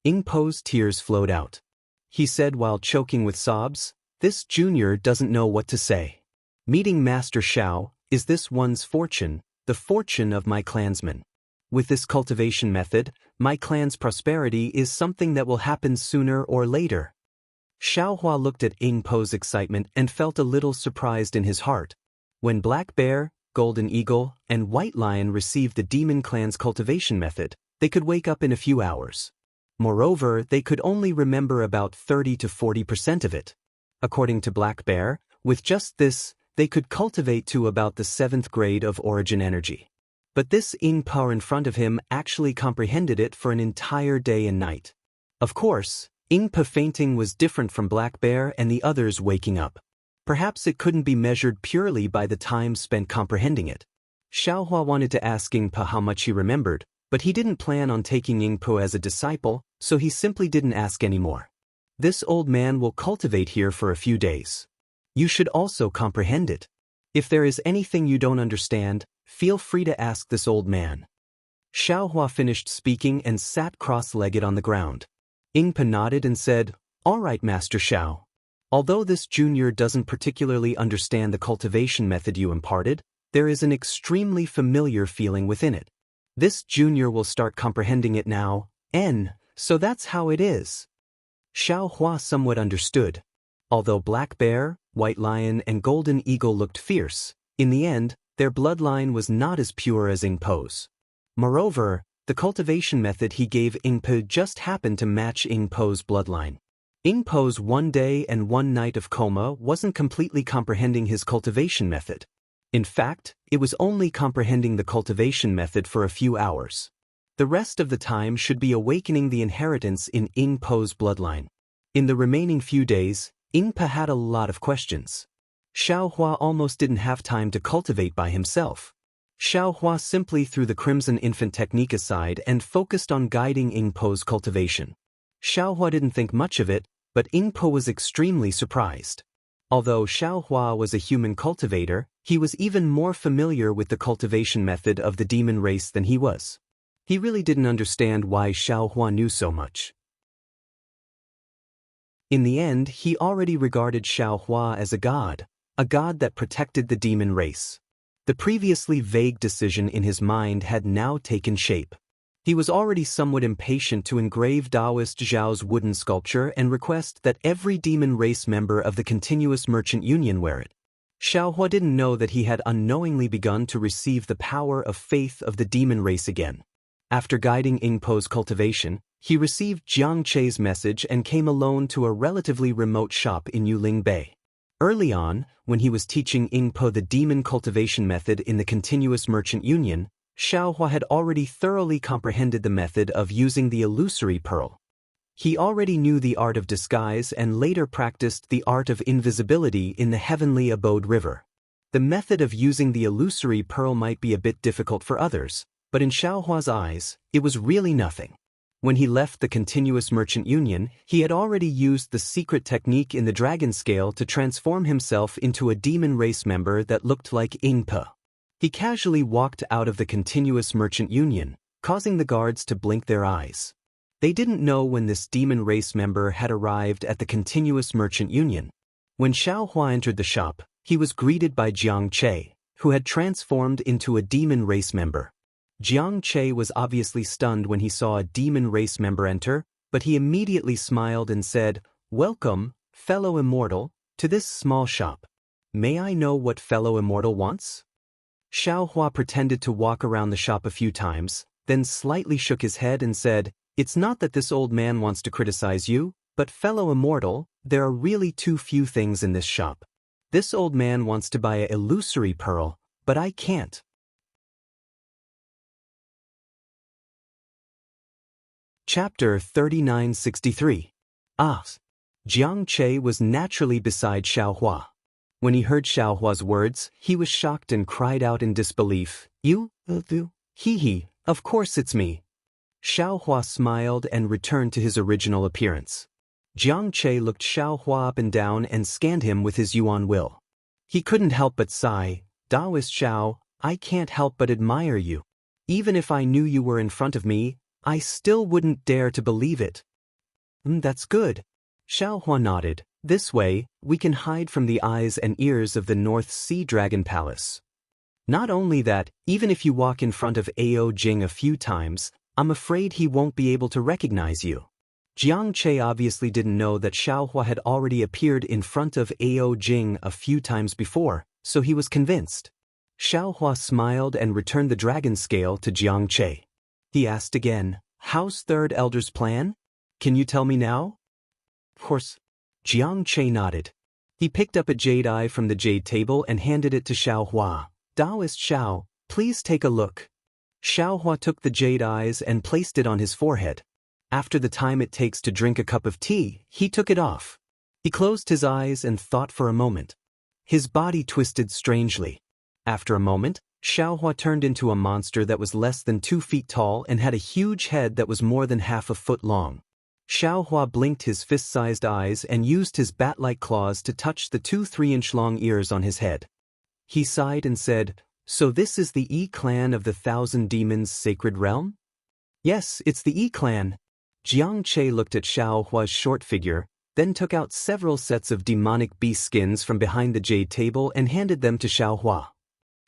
Ingpo's tears flowed out. He said while choking with sobs, "This junior doesn't know what to say. Meeting Master Xiao is this one's fortune, the fortune of my clansmen. With this cultivation method, my clan's prosperity is something that will happen sooner or later." Xiaohua looked at Ingpo's excitement and felt a little surprised in his heart. When Black Bear, Golden Eagle, and White Lion received the demon clan's cultivation method, they could wake up in a few hours. Moreover, they could only remember about 30 to 40% of it. According to Black Bear, with just this, they could cultivate to about the 7th grade of origin energy. But this Ingpo in front of him actually comprehended it for an entire day and night. Of course, Ingpo fainting was different from Black Bear and the others waking up. Perhaps it couldn't be measured purely by the time spent comprehending it. Xiaohua wanted to ask Ingpo how much he remembered, but he didn't plan on taking Ingpo as a disciple, so he simply didn't ask anymore. "This old man will cultivate here for a few days. You should also comprehend it. If there is anything you don't understand, feel free to ask this old man." Xiaohua finished speaking and sat cross-legged on the ground. Ingpo nodded and said, "All right, Master Xiao. Although this junior doesn't particularly understand the cultivation method you imparted, there is an extremely familiar feeling within it. This junior will start comprehending it now, so that's how it is." Xiaohua somewhat understood. Although Black Bear, White Lion, and Golden Eagle looked fierce, in the end, their bloodline was not as pure as Ingpo's. Moreover, the cultivation method he gave Ingpo just happened to match Ingpo's bloodline. Ingpo's 1 day and 1 night of coma wasn't completely comprehending his cultivation method. In fact, it was only comprehending the cultivation method for a few hours. The rest of the time should be awakening the inheritance in Ingpo's bloodline. In the remaining few days, Ingpo had a lot of questions. Xiaohua almost didn't have time to cultivate by himself. Xiaohua simply threw the Crimson Infant technique aside and focused on guiding Ingpo's cultivation. Xiaohua didn't think much of it, but Ingpo was extremely surprised. Although Xiaohua was a human cultivator, he was even more familiar with the cultivation method of the demon race than he was. He really didn't understand why Xiaohua knew so much. In the end, he already regarded Xiaohua as a god, a god that protected the demon race. The previously vague decision in his mind had now taken shape. He was already somewhat impatient to engrave Taoist Zhao's wooden sculpture and request that every demon race member of the continuous merchant union wear it. Xiaohua didn't know that he had unknowingly begun to receive the power of faith of the demon race again. After guiding Yingpo's cultivation, he received Jiang Che's message and came alone to a relatively remote shop in Yuling Bay. Early on, when he was teaching Yingpo the demon cultivation method in the continuous merchant union, Xiaohua had already thoroughly comprehended the method of using the illusory pearl. He already knew the art of disguise and later practiced the art of invisibility in the heavenly abode river. The method of using the illusory pearl might be a bit difficult for others, but in Xiaohua's eyes, it was really nothing. When he left the continuous merchant union, he had already used the secret technique in the dragon scale to transform himself into a demon race member that looked like Yingpo. He casually walked out of the continuous merchant union, causing the guards to blink their eyes. They didn't know when this demon race member had arrived at the continuous merchant union. When Xiaohua entered the shop, he was greeted by Jiang Che, who had transformed into a demon race member. Jiang Che was obviously stunned when he saw a demon race member enter, but he immediately smiled and said, "Welcome, fellow immortal, to this small shop. May I know what fellow immortal wants?" Xiaohua pretended to walk around the shop a few times, then slightly shook his head and said, "It's not that this old man wants to criticize you, but fellow immortal, there are really too few things in this shop. This old man wants to buy an illusory pearl, but I can't." Chapter 3963. Jiang Che was naturally beside Xiaohua. When he heard Xiaohua's words, he was shocked and cried out in disbelief, "You? He, of course it's me." Xiaohua smiled and returned to his original appearance. Jiang Che looked Xiaohua up and down and scanned him with his yuan will. He couldn't help but sigh, "Taoist Xiao, I can't help but admire you. Even if I knew you were in front of me, I still wouldn't dare to believe it." That's good." Xiaohua nodded. "This way, we can hide from the eyes and ears of the North Sea Dragon Palace. Not only that, even if you walk in front of Ao Jing a few times, I'm afraid he won't be able to recognize you." Jiang Che obviously didn't know that Xiaohua had already appeared in front of Ao Jing a few times before, so he was convinced. Xiaohua smiled and returned the dragon scale to Jiang Che. He asked again, "How's Third Elder's plan? Can you tell me now?" "Of course." Jiang Che nodded. He picked up a jade eye from the jade table and handed it to Xiaohua. "Taoist Xiao, please take a look." Xiaohua took the jade eyes and placed it on his forehead. After the time it takes to drink a cup of tea, he took it off. He closed his eyes and thought for a moment. His body twisted strangely. After a moment, Xiaohua turned into a monster that was less than 2 feet tall and had a huge head that was more than half a foot long. Xiaohua blinked his fist-sized eyes and used his bat-like claws to touch the 2-3-inch-long ears on his head. He sighed and said, "So this is the Yi clan of the Thousand Demons' sacred realm?" "Yes, it's the Yi clan." Jiang Che looked at Xiaohua's short figure, then took out several sets of demonic beast skins from behind the jade table and handed them to Xiaohua.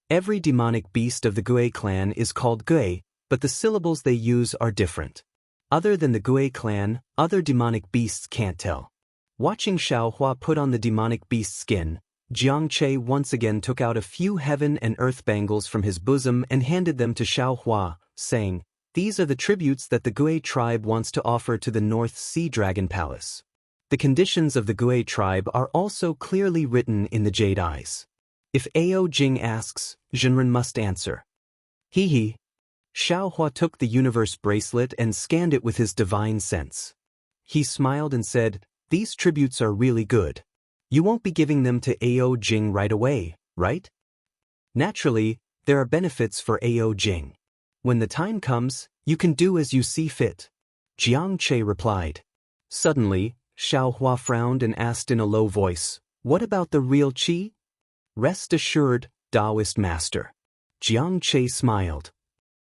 Every demonic beast of the Gui clan is called Gui, but the syllables they use are different. Other than the Gui clan, other demonic beasts can't tell. Watching Xiaohua put on the demonic beast skin, Jiang Che once again took out a few heaven and earth bangles from his bosom and handed them to Xiaohua, saying, "These are the tributes that the Gui tribe wants to offer to the North Sea Dragon Palace. The conditions of the Gui tribe are also clearly written in the jade eyes. If Ao Jing asks, Zhenren must answer." He. Xiaohua took the universe bracelet and scanned it with his divine sense. He smiled and said, "These tributes are really good. You won't be giving them to Ao Jing right away, right?" "Naturally, there are benefits for Ao Jing. When the time comes, you can do as you see fit," Jiang Che replied. Suddenly, Xiaohua frowned and asked in a low voice, "What about the real qi?" "Rest assured, Taoist master." Jiang Che smiled.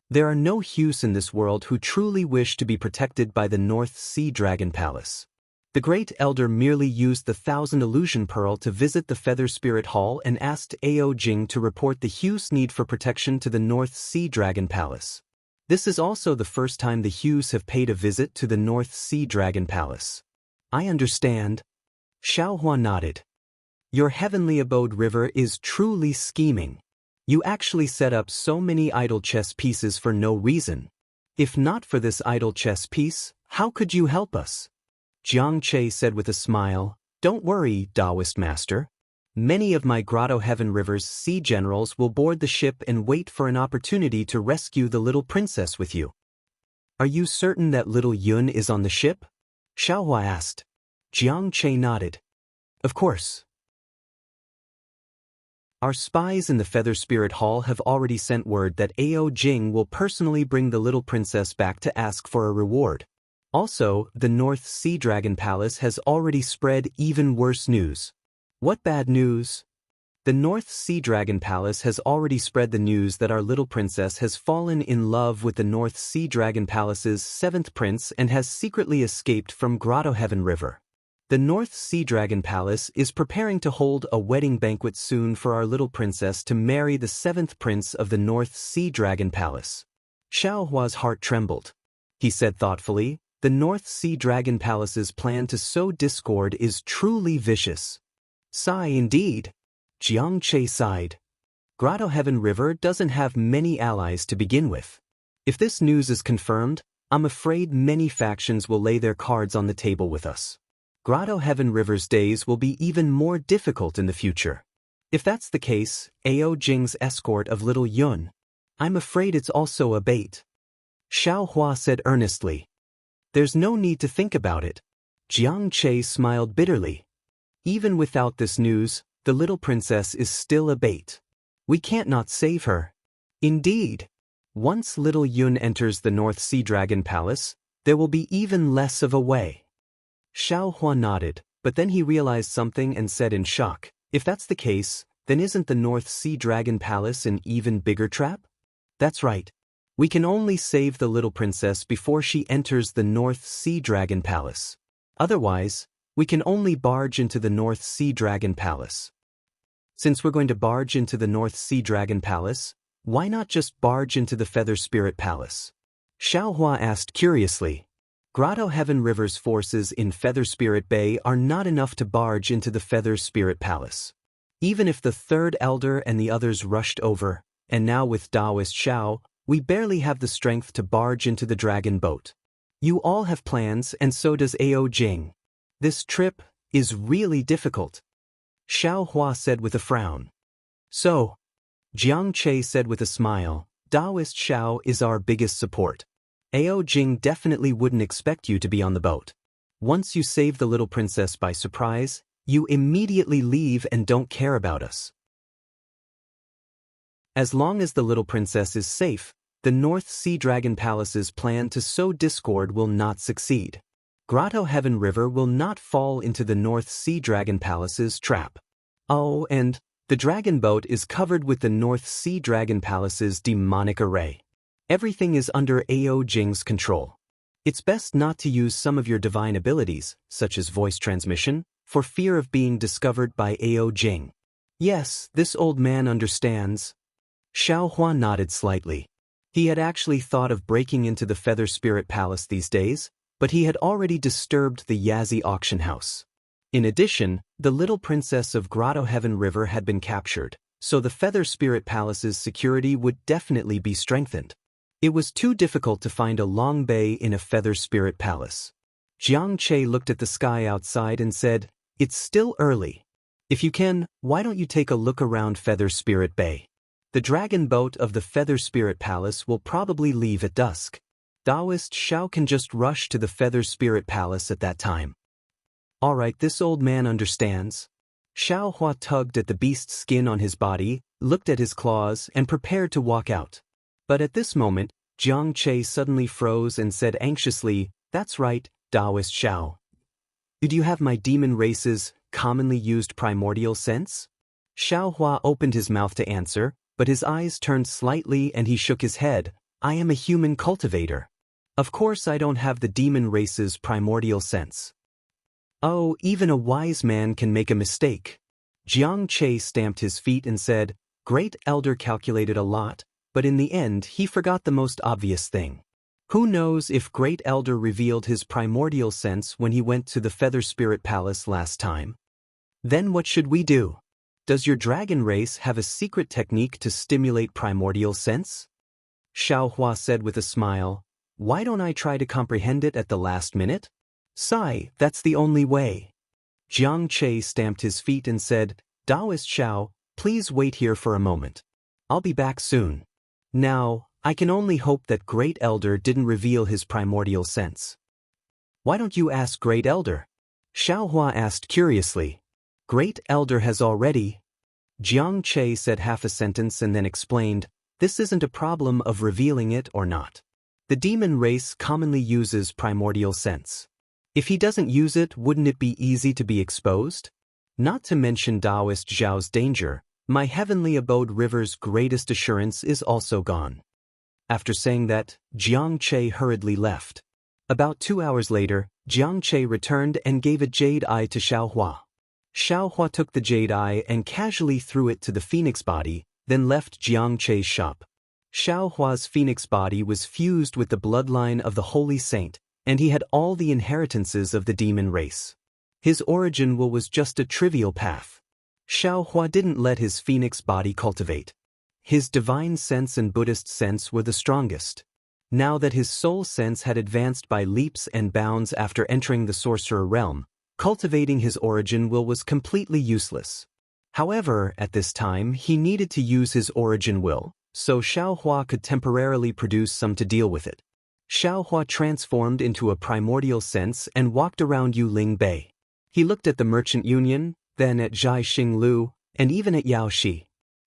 "There are no Hus in this world who truly wish to be protected by the North Sea Dragon Palace. The Great Elder merely used the 1,000 illusion pearl to visit the Feather Spirit Hall and asked Ao Jing to report the Hugh's need for protection to the North Sea Dragon Palace. This is also the first time the Hughs have paid a visit to the North Sea Dragon Palace. I understand. Xiaohua nodded. Your heavenly abode river is truly scheming. You actually set up so many idle chess pieces for no reason. If not for this idle chess piece, how could you help us? Jiang Che said with a smile, Don't worry, Taoist master. Many of my Grotto Heaven River's sea generals will board the ship and wait for an opportunity to rescue the little princess with you. Are you certain that little Yun is on the ship? Xiaohua asked. Jiang Che nodded. Of course. Our spies in the Feather Spirit Hall have already sent word that Ao Jing will personally bring the little princess back to ask for a reward. Also, the North Sea Dragon Palace has already spread even worse news. What bad news? The North Sea Dragon Palace has already spread the news that our little princess has fallen in love with the North Sea Dragon Palace's 7th prince and has secretly escaped from Grotto Heaven River. The North Sea Dragon Palace is preparing to hold a wedding banquet soon for our little princess to marry the 7th prince of the North Sea Dragon Palace. Xiaohua's heart trembled. He said thoughtfully, The North Sea Dragon Palace's plan to sow discord is truly vicious. Sigh indeed. Jiang Che sighed. Grotto Heaven River doesn't have many allies to begin with. If this news is confirmed, I'm afraid many factions will lay their cards on the table with us. Grotto Heaven River's days will be even more difficult in the future. If that's the case, Ao Jing's escort of Little Yun, I'm afraid it's also a bait. Xiaohua said earnestly. There's no need to think about it. Jiang Che smiled bitterly. Even without this news, the little princess is still a bait. We can't not save her. Indeed. Once Little Yun enters the North Sea Dragon Palace, there will be even less of a way. Xiaohua nodded, but then he realized something and said in shock, if that's the case, then isn't the North Sea Dragon Palace an even bigger trap? That's right. We can only save the little princess before she enters the North Sea Dragon Palace. Otherwise, we can only barge into the North Sea Dragon Palace. Since we're going to barge into the North Sea Dragon Palace, why not just barge into the Feather Spirit Palace? Xiaohua asked curiously. Grotto Heaven River's forces in Feather Spirit Bay are not enough to barge into the Feather Spirit Palace. Even if the third elder and the others rushed over, and now with Taoist Xiao, we barely have the strength to barge into the dragon boat. You all have plans and so does Ao Jing. This trip is really difficult. Xiaohua said with a frown. So, Jiang Che said with a smile, Taoist Xiao is our biggest support. Ao Jing definitely wouldn't expect you to be on the boat. Once you save the little princess by surprise, you immediately leave and don't care about us. As long as the little princess is safe, the North Sea Dragon Palace's plan to sow discord will not succeed. Grotto Heaven River will not fall into the North Sea Dragon Palace's trap. Oh, and the dragon boat is covered with the North Sea Dragon Palace's demonic array. Everything is under Ao Jing's control. It's best not to use some of your divine abilities, such as voice transmission, for fear of being discovered by Ao Jing. Yes, this old man understands. Xiaohua nodded slightly. He had actually thought of breaking into the Feather Spirit Palace these days, but he had already disturbed the Yazzie auction house. In addition, the little princess of Grotto Heaven River had been captured, so the Feather Spirit Palace's security would definitely be strengthened. It was too difficult to find a long bay in a Feather Spirit Palace. Jiang Che looked at the sky outside and said, It's still early. If you can, why don't you take a look around Feather Spirit Bay? The dragon boat of the Feather Spirit Palace will probably leave at dusk. Taoist Xiao can just rush to the Feather Spirit Palace at that time. All right, this old man understands. Xiaohua tugged at the beast's skin on his body, looked at his claws, and prepared to walk out. But at this moment, Jiang Che suddenly froze and said anxiously, That's right, Taoist Xiao. Do you have my demon race's commonly used primordial sense? Xiaohua opened his mouth to answer, but his eyes turned slightly and he shook his head. I am a human cultivator. Of course I don't have the demon race's primordial sense. Oh, even a wise man can make a mistake. Jiang Che stamped his feet and said, Great Elder calculated a lot, but in the end he forgot the most obvious thing. Who knows if Great Elder revealed his primordial sense when he went to the Feather Spirit Palace last time? Then what should we do? Does your dragon race have a secret technique to stimulate primordial sense? Xiao Hua said with a smile, Why don't I try to comprehend it at the last minute? Sigh, that's the only way. Jiang Che stamped his feet and said, Taoist Xiao, please wait here for a moment. I'll be back soon. Now, I can only hope that Great Elder didn't reveal his primordial sense. Why don't you ask Great Elder? Xiao Hua asked curiously. Great Elder has already. Jiang Che said half a sentence and then explained, This isn't a problem of revealing it or not. The demon race commonly uses primordial sense. If he doesn't use it, wouldn't it be easy to be exposed? Not to mention Taoist Zhao's danger, my heavenly abode river's greatest assurance is also gone. After saying that, Jiang Che hurriedly left. About 2 hours later, Jiang Che returned and gave a jade eye to Xiao Hua. Xiao Hua took the jade eye and casually threw it to the phoenix body, then left Jiang Che's shop. Xiao Hua's phoenix body was fused with the bloodline of the holy saint, and he had all the inheritances of the demon race. His origin was just a trivial path. Xiao Hua didn't let his phoenix body cultivate. His divine sense and Buddhist sense were the strongest. Now that his soul sense had advanced by leaps and bounds after entering the sorcerer realm, cultivating his origin was completely useless. However, at this time he needed to use his origin will, so Xiao Hua could temporarily produce some to deal with it. Xiao Hua transformed into a primordial sense and walked around Yuling Bay. He looked at the Merchant Union, then at Zhai Xinglu, and even at Yao Shi.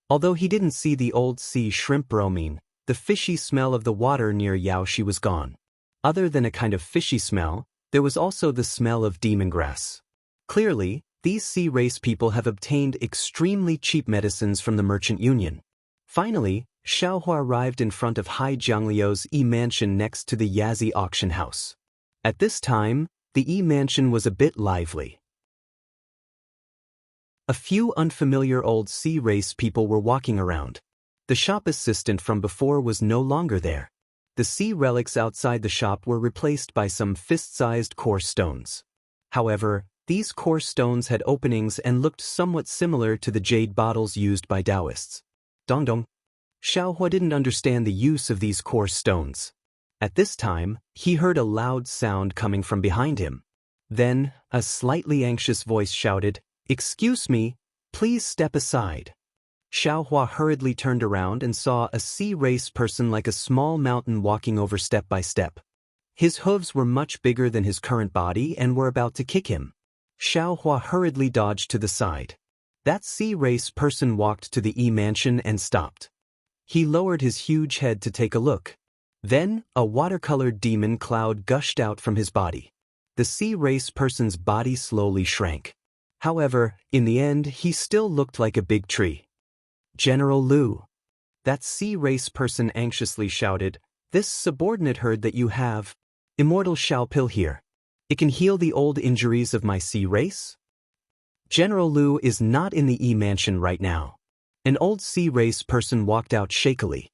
Although he didn't see the old sea shrimp bromine, the fishy smell of the water near Yao Shi was gone. Other than a kind of fishy smell, there was also the smell of demon grass. Clearly, these sea race people have obtained extremely cheap medicines from the Merchant Union. Finally, Xiao Hua arrived in front of Hai Jiangliu's E-mansion next to the Yazi auction house. At this time, the E-mansion was a bit lively. A few unfamiliar old sea race people were walking around. The shop assistant from before was no longer there. The sea relics outside the shop were replaced by some fist-sized coarse stones. However, these coarse stones had openings and looked somewhat similar to the jade bottles used by Taoists. Dong. Xiao Hua didn't understand the use of these coarse stones. At this time, he heard a loud sound coming from behind him. Then, a slightly anxious voice shouted, Excuse me, please step aside. Xiao Hua hurriedly turned around and saw a sea race person like a small mountain walking over step by step. His hooves were much bigger than his current body and were about to kick him. Xiao Hua hurriedly dodged to the side. That sea race person walked to the E-mansion and stopped. He lowered his huge head to take a look. Then, a watercolored demon cloud gushed out from his body. The sea race person's body slowly shrank. However, in the end, he still looked like a big tree. General Liu. That sea race person anxiously shouted, This subordinate heard that you have Immortal Shao Pill here. It can heal the old injuries of my sea race? General Liu is not in the E-mansion right now. An old sea race person walked out shakily.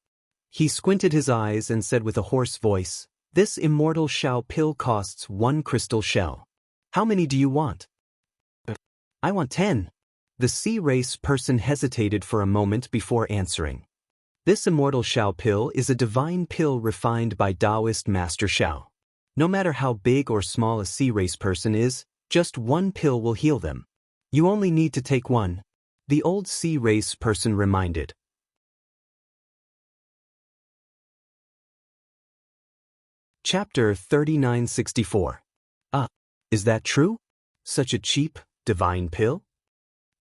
He squinted his eyes and said with a hoarse voice, This Immortal Shao Pill costs 1 crystal shell. How many do you want? I want 10. The sea race person hesitated for a moment before answering. This Immortal Shao Pill is a divine pill refined by Taoist Master Shao. No matter how big or small a sea race person is, just 1 pill will heal them. You only need to take 1. The old sea race person reminded. Chapter 3964. Is that true? Such a cheap, divine pill?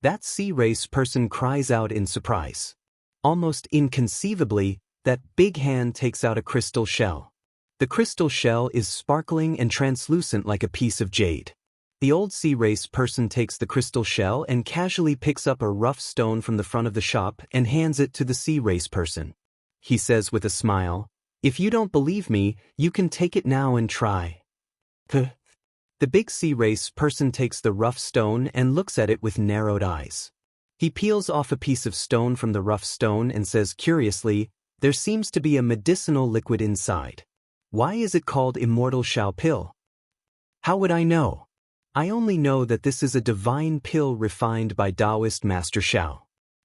That sea race person cries out in surprise. Almost inconceivably, that big hand takes out a crystal shell. The crystal shell is sparkling and translucent like a piece of jade. The old sea race person takes the crystal shell and casually picks up a rough stone from the front of the shop and hands it to the sea race person. He says with a smile, If you don't believe me, you can take it now and try. The big sea race person takes the rough stone and looks at it with narrowed eyes. He peels off a piece of stone from the rough stone and says curiously, "There seems to be a medicinal liquid inside. Why is it called Immortal Shao Pill?" "How would I know? I only know that this is a divine pill refined by Taoist Master Shao."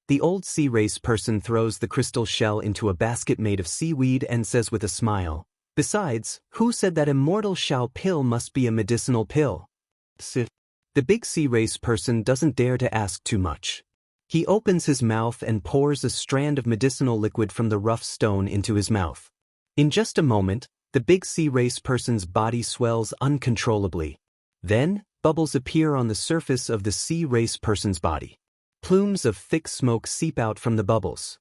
The old sea race person throws the crystal shell into a basket made of seaweed and says with a smile, "Besides, who said that Immortal Shao Pill must be a medicinal pill?" The big sea race person doesn't dare to ask too much. He opens his mouth and pours a strand of medicinal liquid from the rough stone into his mouth. In just a moment, the big sea race person's body swells uncontrollably. Then, bubbles appear on the surface of the sea race person's body. Plumes of thick smoke seep out from the bubbles.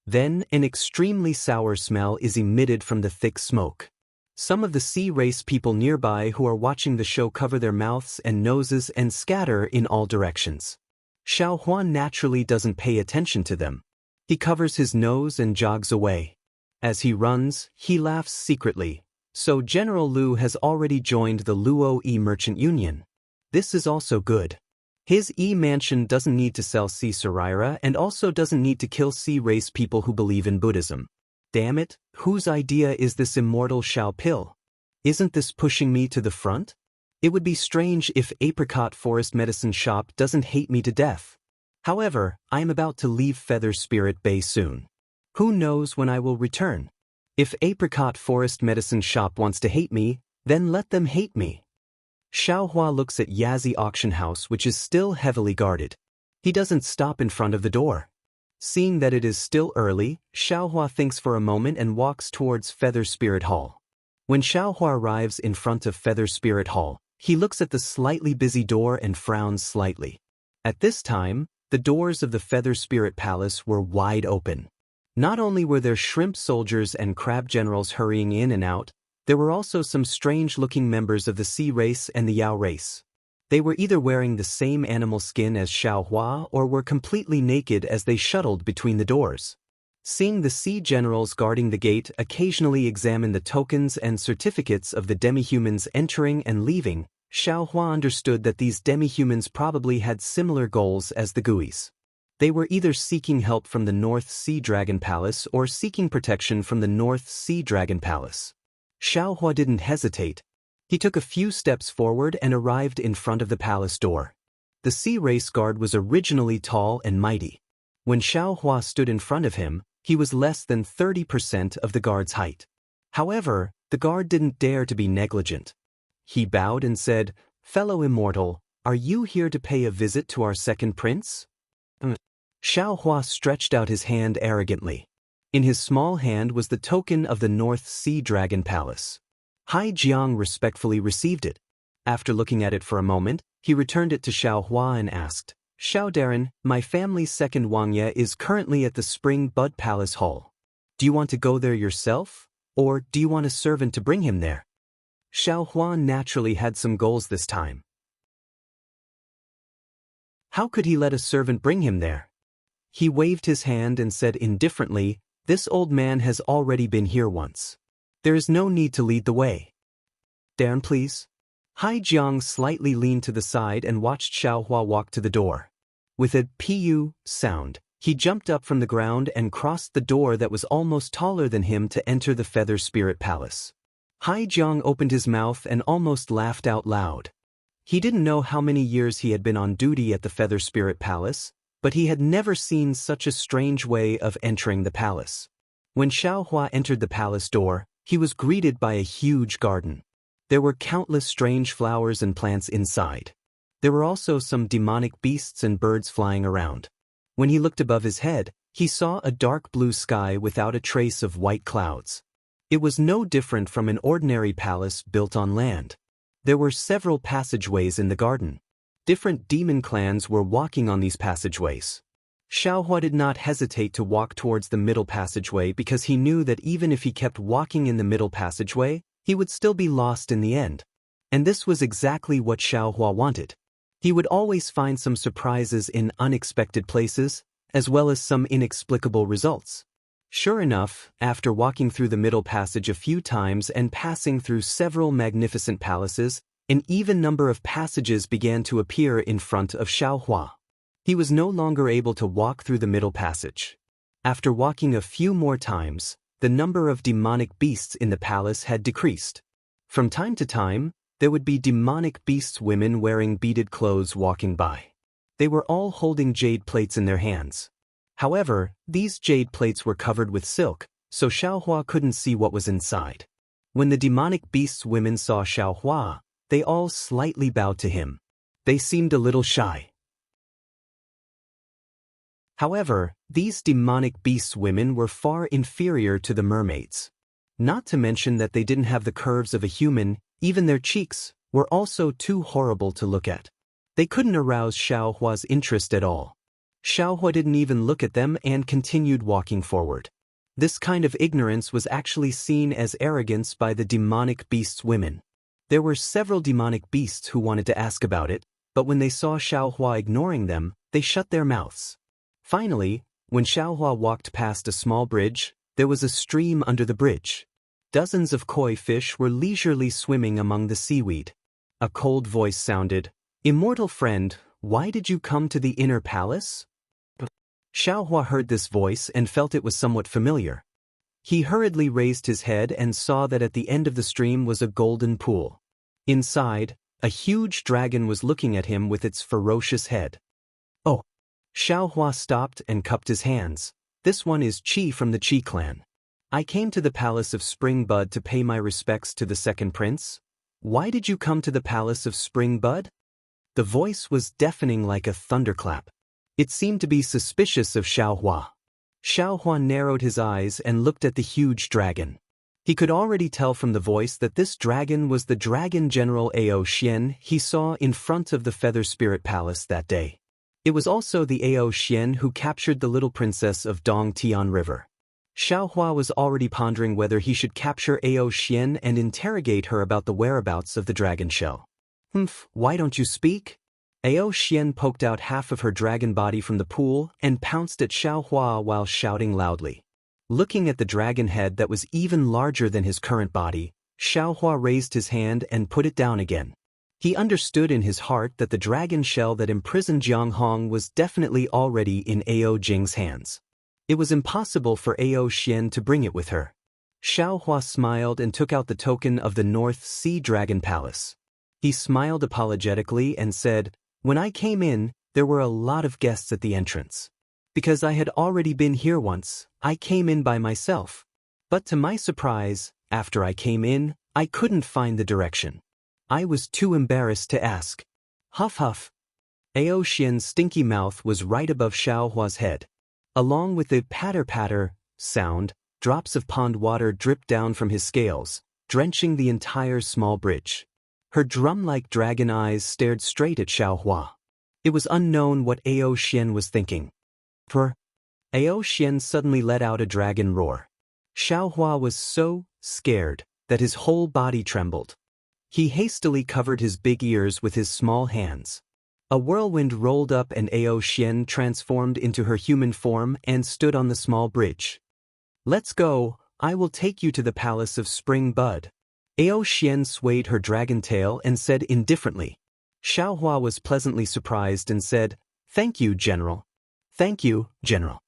Then, an extremely sour smell is emitted from the thick smoke. Some of the sea race people nearby who are watching the show cover their mouths and noses and scatter in all directions. Xiao Huan naturally doesn't pay attention to them. He covers his nose and jogs away. As he runs, he laughs secretly. So General Liu has already joined the Luo E Merchant Union. This is also good. His E-mansion doesn't need to sell sea sriracha and also doesn't need to kill sea race people who believe in Buddhism. Damn it, whose idea is this Immortal Shao Pill? Isn't this pushing me to the front? It would be strange if Apricot Forest Medicine Shop doesn't hate me to death. However, I am about to leave Feather Spirit Bay soon. Who knows when I will return? If Apricot Forest Medicine Shop wants to hate me, then let them hate me. Xiaohua looks at Yazi Auction House, which is still heavily guarded. He doesn't stop in front of the door. Seeing that it is still early, Xiaohua thinks for a moment and walks towards Feather Spirit Hall. When Xiaohua arrives in front of Feather Spirit Hall, he looks at the slightly busy door and frowns slightly. At this time, the doors of the Feather Spirit Palace were wide open. Not only were there shrimp soldiers and crab generals hurrying in and out, there were also some strange-looking members of the sea race and the Yao race. They were either wearing the same animal skin as Xiaohua or were completely naked as they shuttled between the doors. Seeing the sea generals guarding the gate occasionally examine the tokens and certificates of the demihumans entering and leaving, Xiaohua understood that these demihumans probably had similar goals as the Guis. They were either seeking help from the North Sea Dragon Palace or seeking protection from the North Sea Dragon Palace. Xiaohua didn't hesitate. He took a few steps forward and arrived in front of the palace door. The sea race guard was originally tall and mighty. When Xiaohua stood in front of him, he was less than 30% of the guard's height. However, the guard didn't dare to be negligent. He bowed and said, "Fellow immortal, are you here to pay a visit to our second prince?" Xiaohua stretched out his hand arrogantly. In his small hand was the token of the North Sea Dragon Palace. Hai Jiang respectfully received it. After looking at it for a moment, he returned it to Xiaohua and asked, "Xiao Darren, my family's second Wangya is currently at the Spring Bud Palace Hall. Do you want to go there yourself, or do you want a servant to bring him there?" Xiaohua naturally had some goals this time. How could he let a servant bring him there? He waved his hand and said indifferently, "This old man has already been here once. There is no need to lead the way. Darren, please." Hai Jiang slightly leaned to the side and watched Xiaohua walk to the door. With a pu sound, he jumped up from the ground and crossed the door that was almost taller than him to enter the Feather Spirit Palace. Hai Jiang opened his mouth and almost laughed out loud. He didn't know how many years he had been on duty at the Feather Spirit Palace, but he had never seen such a strange way of entering the palace. When Xiaohua entered the palace door, he was greeted by a huge garden. There were countless strange flowers and plants inside. There were also some demonic beasts and birds flying around. When he looked above his head, he saw a dark blue sky without a trace of white clouds. It was no different from an ordinary palace built on land. There were several passageways in the garden. Different demon clans were walking on these passageways. Xiaohua did not hesitate to walk towards the middle passageway because he knew that even if he kept walking in the middle passageway, he would still be lost in the end. And this was exactly what Xiaohua wanted. He would always find some surprises in unexpected places, as well as some inexplicable results. Sure enough, after walking through the middle passage a few times and passing through several magnificent palaces, An even number of passages began to appear in front of Xiaohua. He was no longer able to walk through the middle passage. After walking a few more times, the number of demonic beasts in the palace had decreased. From time to time, there would be demonic beasts women wearing beaded clothes walking by. They were all holding jade plates in their hands. However, these jade plates were covered with silk, so Xiaohua couldn't see what was inside. When the demonic beasts women saw Xiaohua, they all slightly bowed to him. They seemed a little shy. However, these demonic beasts women were far inferior to the mermaids. Not to mention that they didn't have the curves of a human, even their cheeks were also too horrible to look at. They couldn't arouse Xiaohua's interest at all. Xiaohua didn't even look at them and continued walking forward. This kind of ignorance was actually seen as arrogance by the demonic beasts women. There were several demonic beasts who wanted to ask about it, but when they saw Xiaohua ignoring them, they shut their mouths. Finally, when Xiaohua walked past a small bridge, there was a stream under the bridge. Dozens of koi fish were leisurely swimming among the seaweed. A cold voice sounded, "Immortal friend, why did you come to the inner palace?" Xiaohua heard this voice and felt it was somewhat familiar. He hurriedly raised his head and saw that at the end of the stream was a golden pool. Inside, a huge dragon was looking at him with its ferocious head. "Oh!" Xiaohua stopped and cupped his hands. "This one is Qi from the Qi clan. I came to the palace of Spring Bud to pay my respects to the second prince. Why did you come to the palace of Spring Bud?" The voice was deafening like a thunderclap. It seemed to be suspicious of Xiaohua. Xiaohua narrowed his eyes and looked at the huge dragon. He could already tell from the voice that this dragon was the dragon general Ao Xian he saw in front of the Feather Spirit Palace that day. It was also the Ao Xian who captured the little princess of Dongtian River. Xiaohua was already pondering whether he should capture Ao Xian and interrogate her about the whereabouts of the dragon shell. Why don't you speak?" Ao Xian poked out half of her dragon body from the pool and pounced at Xiaohua while shouting loudly. Looking at the dragon head that was even larger than his current body, Xiaohua raised his hand and put it down again. He understood in his heart that the dragon shell that imprisoned Jiang Hong was definitely already in Ao Jing's hands. It was impossible for Ao Xian to bring it with her. Xiaohua smiled and took out the token of the North Sea Dragon Palace. He smiled apologetically and said, "When I came in, there were a lot of guests at the entrance. Because I had already been here once, I came in by myself. But to my surprise, after I came in, I couldn't find the direction. I was too embarrassed to ask." Huff huff. Ao Xian's stinky mouth was right above Xiaohua's head. Along with the patter-patter sound, drops of pond water dripped down from his scales, drenching the entire small bridge. Her drum-like dragon eyes stared straight at Xiaohua. It was unknown what Ao Xian was thinking. Ao Xian suddenly let out a dragon roar. Xiaohua was so scared that his whole body trembled. He hastily covered his big ears with his small hands. A whirlwind rolled up and Ao Xian transformed into her human form and stood on the small bridge. "Let's go, I will take you to the palace of Spring Bud." Ao Xian swayed her dragon tail and said indifferently. Xiaohua was pleasantly surprised and said, "Thank you, General." "Thank you, General."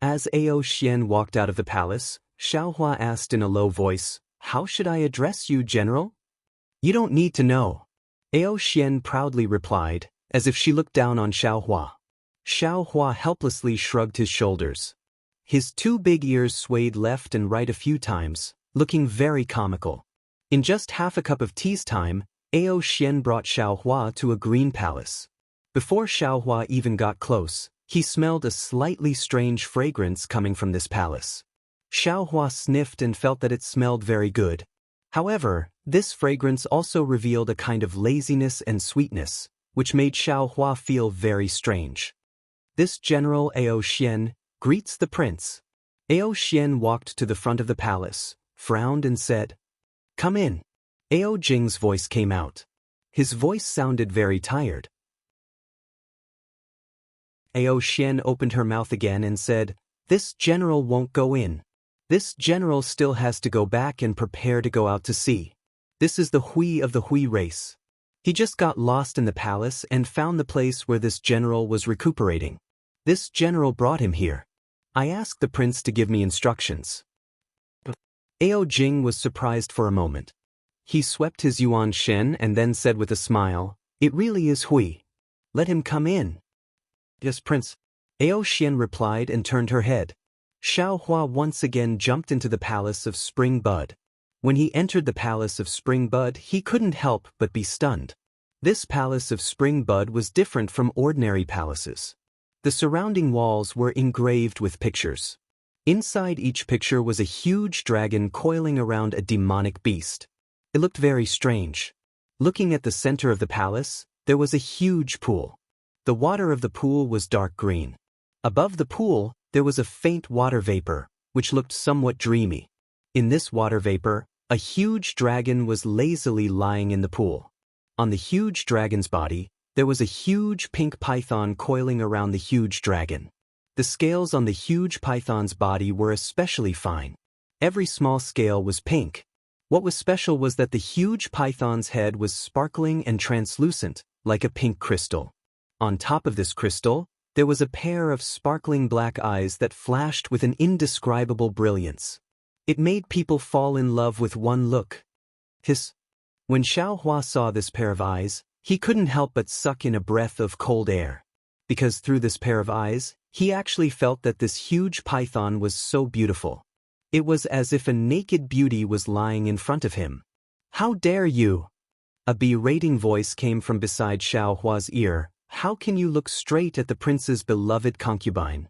As Ao Xian walked out of the palace, Xiaohua asked in a low voice, "How should I address you, General?" "You don't need to know." Ao Xian proudly replied, as if she looked down on Xiaohua. Xiaohua helplessly shrugged his shoulders. His two big ears swayed left and right a few times, looking very comical. In just half a cup of tea's time, Ao Xian brought Xiaohua to a green palace. Before Xiaohua even got close, he smelled a slightly strange fragrance coming from this palace. Xiaohua sniffed and felt that it smelled very good. However, this fragrance also revealed a kind of laziness and sweetness, which made Xiaohua feel very strange. "This General Ao Xian greets the prince." Ao Xian walked to the front of the palace, frowned and said, "Come in." Ao Jing's voice came out. His voice sounded very tired. Ao Xian opened her mouth again and said, "This general won't go in. This general still has to go back and prepare to go out to sea. This is the Hui of the Hui race. He just got lost in the palace and found the place where this general was recuperating. This general brought him here. I asked the prince to give me instructions. Ao Jing was surprised for a moment. He swept his yuan shen and then said with a smile, "It really is Hui. Let him come in." "Yes, prince." Ao Xian replied and turned her head. Xiao Hua once again jumped into the palace of Spring Bud. When he entered the palace of Spring Bud, he couldn't help but be stunned. This palace of Spring Bud was different from ordinary palaces. The surrounding walls were engraved with pictures. Inside each picture was a huge dragon coiling around a demonic beast. It looked very strange. Looking at the center of the palace, there was a huge pool. The water of the pool was dark green. Above the pool, there was a faint water vapor, which looked somewhat dreamy. In this water vapor, a huge dragon was lazily lying in the pool. On the huge dragon's body, there was a huge pink python coiling around the huge dragon. The scales on the huge python's body were especially fine. Every small scale was pink. What was special was that the huge python's head was sparkling and translucent, like a pink crystal. On top of this crystal, there was a pair of sparkling black eyes that flashed with an indescribable brilliance. It made people fall in love with one look. Hiss. When Xiao Hua saw this pair of eyes, he couldn't help but suck in a breath of cold air. Because through this pair of eyes, he actually felt that this huge python was so beautiful. It was as if a naked beauty was lying in front of him. "How dare you?" A berating voice came from beside Xiao Hua's ear. "How can you look straight at the prince's beloved concubine?"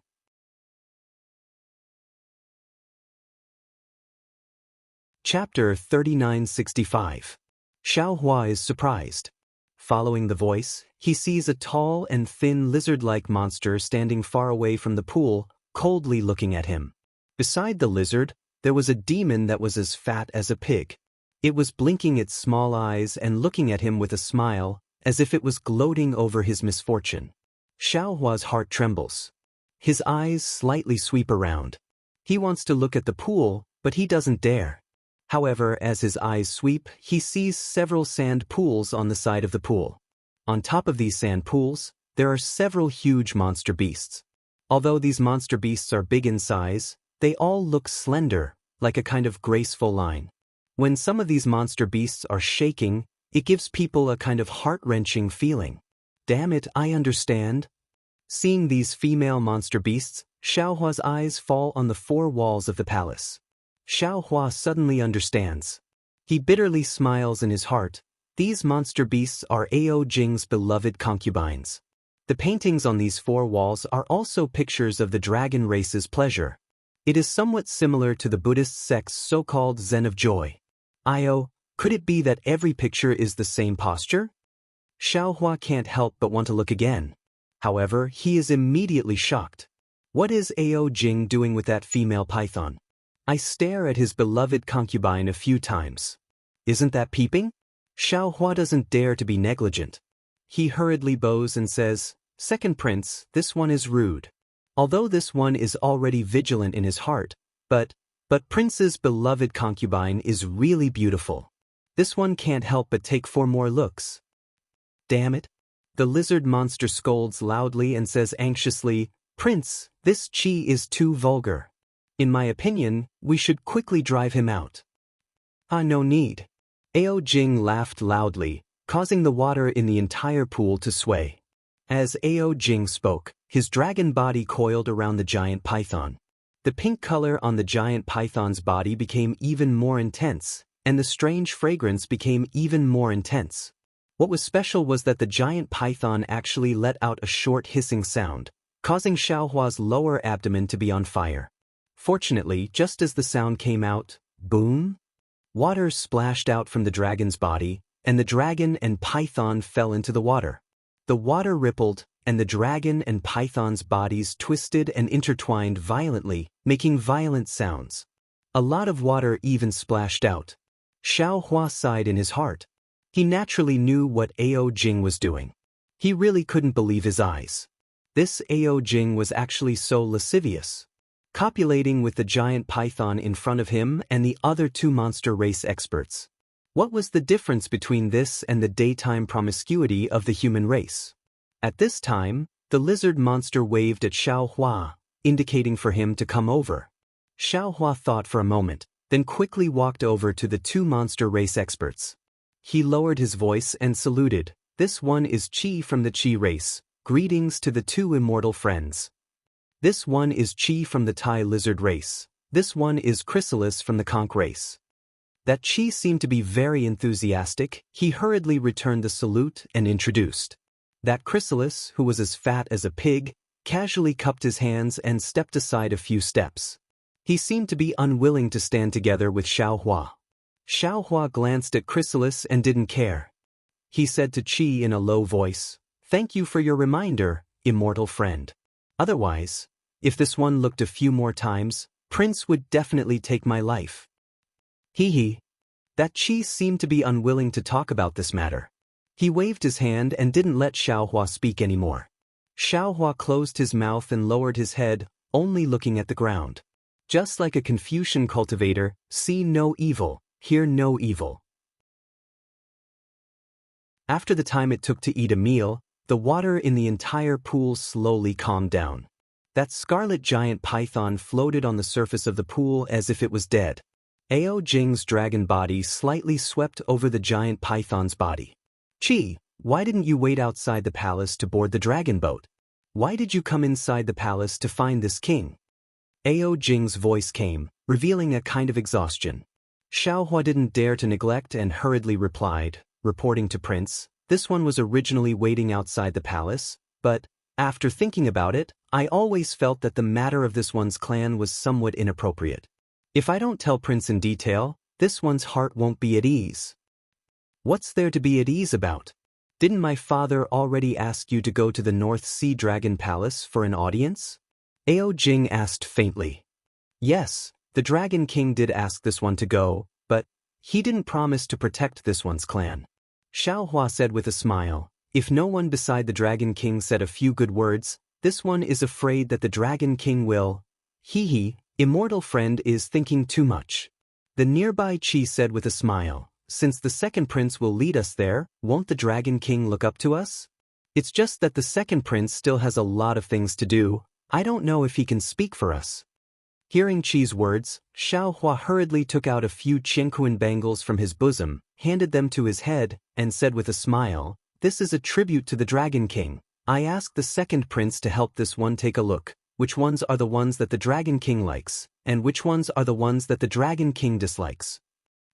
Chapter 3965. Xiao Hua is surprised. Following the voice, he sees a tall and thin lizard-like monster standing far away from the pool, coldly looking at him. Beside the lizard, there was a demon that was as fat as a pig. It was blinking its small eyes and looking at him with a smile, as if it was gloating over his misfortune. Xiao Hua's heart trembles. His eyes slightly sweep around. He wants to look at the pool, but he doesn't dare. However, as his eyes sweep, he sees several sand pools on the side of the pool. On top of these sand pools, there are several huge monster beasts. Although these monster beasts are big in size, they all look slender, like a kind of graceful line. When some of these monster beasts are shaking, it gives people a kind of heart-wrenching feeling. Damn it, I understand. Seeing these female monster beasts, Xiao Hua's eyes fall on the four walls of the palace. Xiao Hua suddenly understands. He bitterly smiles in his heart. These monster beasts are Ao Jing's beloved concubines. The paintings on these four walls are also pictures of the dragon race's pleasure. It is somewhat similar to the Buddhist sect's so-called Zen of joy. Could it be that every picture is the same posture? Xiao Hua can't help but want to look again. However, he is immediately shocked. What is Ao Jing doing with that female python? I stare at his beloved concubine a few times. Isn't that peeping? Xiao Hua doesn't dare to be negligent. He hurriedly bows and says, "Second prince, this one is rude. Although this one is already vigilant in his heart, but prince's beloved concubine is really beautiful. This one can't help but take 4 more looks." Damn it. The lizard monster scolds loudly and says anxiously, "Prince, this chi is too vulgar. In my opinion, we should quickly drive him out." No need. Ao Jing laughed loudly, causing the water in the entire pool to sway. As Ao Jing spoke, his dragon body coiled around the giant python. The pink color on the giant python's body became even more intense, and the strange fragrance became even more intense. What was special was that the giant python actually let out a short hissing sound, causing Xiao Hua's lower abdomen to be on fire. Fortunately, just as the sound came out, boom! Water splashed out from the dragon's body, and the dragon and python fell into the water. The water rippled, and the dragon and python's bodies twisted and intertwined violently, making violent sounds. A lot of water even splashed out. Xiao Hua sighed in his heart. He naturally knew what Ao Jing was doing. He really couldn't believe his eyes. This Ao Jing was actually so lascivious, copulating with the giant python in front of him and the other 2 monster race experts. What was the difference between this and the daytime promiscuity of the human race? At this time, the lizard monster waved at Xiao Hua, indicating for him to come over. Xiao Hua thought for a moment, then quickly walked over to the two monster race experts. He lowered his voice and saluted. This one is Qi from the Qi race. Greetings to the two immortal friends. This one is Qi from the Tai lizard race. This one is Chrysalis from the Conch race. That Qi seemed to be very enthusiastic, he hurriedly returned the salute and introduced. That Chrysalis, who was as fat as a pig, casually cupped his hands and stepped aside a few steps. He seemed to be unwilling to stand together with Xiao Hua. Xiao Hua glanced at Chrysalis and didn't care. He said to Qi in a low voice, "Thank you for your reminder, immortal friend. Otherwise, if this one looked a few more times, Prince would definitely take my life." Hee. That Qi seemed to be unwilling to talk about this matter. He waved his hand and didn't let Xiao Hua speak anymore. Xiao Hua closed his mouth and lowered his head, only looking at the ground. Just like a Confucian cultivator, see no evil, hear no evil. After the time it took to eat a meal, the water in the entire pool slowly calmed down. That scarlet giant python floated on the surface of the pool as if it was dead. Ao Jing's dragon body slightly swept over the giant python's body. Qi, why didn't you wait outside the palace to board the dragon boat? Why did you come inside the palace to find this king? Ao Jing's voice came, revealing a kind of exhaustion. Xiao Hua didn't dare to neglect and hurriedly replied, reporting to Prince, this one was originally waiting outside the palace, but, after thinking about it, I always felt that the matter of this one's clan was somewhat inappropriate. If I don't tell Prince in detail, this one's heart won't be at ease. What's there to be at ease about? Didn't my father already ask you to go to the North Sea Dragon Palace for an audience? Ao Jing asked faintly. Yes, the Dragon King did ask this one to go, but he didn't promise to protect this one's clan. Xiao Hua said with a smile, if no one beside the Dragon King said a few good words, this one is afraid that the Dragon King will. Hee, immortal friend is thinking too much. The nearby Qi said with a smile, since the second prince will lead us there, won't the Dragon King look up to us? It's just that the second prince still has a lot of things to do, I don't know if he can speak for us. Hearing Qi's words, Xiao Hua hurriedly took out a few Qianquan bangles from his bosom, handed them to his head, and said with a smile, this is a tribute to the Dragon King. I asked the second prince to help this one take a look. Which ones are the ones that the Dragon King likes, and which ones are the ones that the Dragon King dislikes?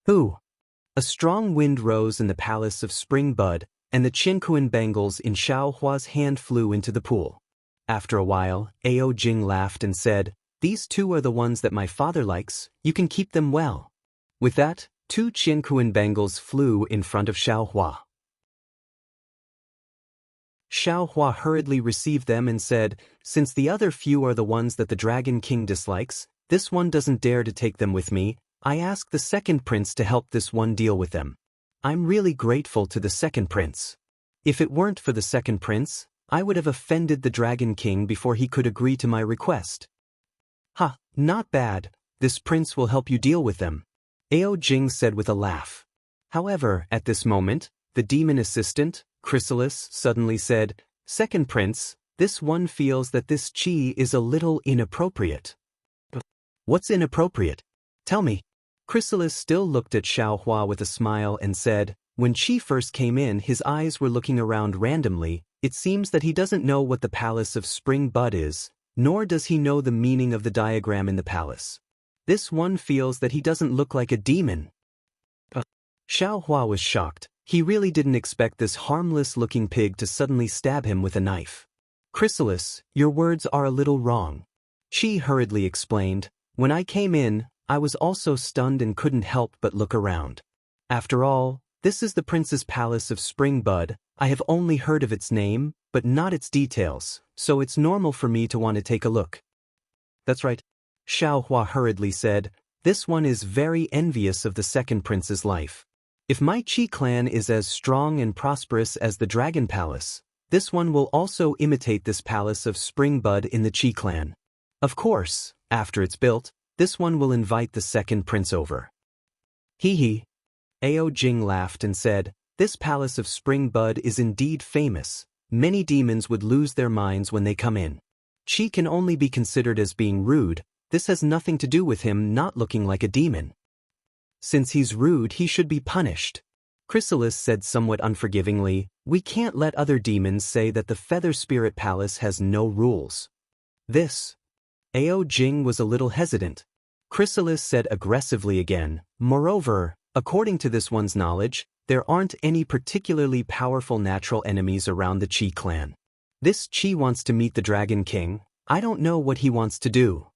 Who? A strong wind rose in the palace of Spring Bud, and the Qianquan bangles in Xiao Hua's hand flew into the pool. After a while, Ao Jing laughed and said, these two are the ones that my father likes, you can keep them well. With that, two Qianquan bangles flew in front of Xiao Hua. Xiao Hua hurriedly received them and said, since the other few are the ones that the Dragon King dislikes, this one doesn't dare to take them with me, I ask the second prince to help this one deal with them. I'm really grateful to the second prince. If it weren't for the second prince, I would have offended the Dragon King before he could agree to my request. Ha, not bad, this prince will help you deal with them. Ao Jing said with a laugh. However, at this moment, the demon assistant, Chrysalis, suddenly said, second prince, this one feels that this Qi is a little inappropriate. What's inappropriate? Tell me. Chrysalis still looked at Xiao Hua with a smile and said, when Qi first came in his eyes were looking around randomly, it seems that he doesn't know what the Palace of Spring Bud is, nor does he know the meaning of the diagram in the palace. This one feels that he doesn't look like a demon. Xiao Hua was shocked. He really didn't expect this harmless-looking pig to suddenly stab him with a knife. Chrysalis, your words are a little wrong. Qi hurriedly explained, when I came in, I was also stunned and couldn't help but look around. After all, this is the Prince's Palace of Spring Bud. I have only heard of its name, but not its details, so it's normal for me to want to take a look. That's right. Xiao Hua hurriedly said, this one is very envious of the second prince's life. If my Qi clan is as strong and prosperous as the Dragon Palace, this one will also imitate this Palace of Spring Bud in the Qi clan. Of course, after it's built, this one will invite the second prince over. Hee. Ao Jing laughed and said, "This palace of Spring Bud is indeed famous. Many demons would lose their minds when they come in. Qi can only be considered as being rude. This has nothing to do with him not looking like a demon. Since he's rude, he should be punished." Chrysalis said somewhat unforgivingly, "We can't let other demons say that the Feather Spirit Palace has no rules." This. Ao Jing was a little hesitant. Chrysalis said aggressively again, "Moreover, according to this one's knowledge, there aren't any particularly powerful natural enemies around the Qi clan. This Qi wants to meet the Dragon King. I don't know what he wants to do."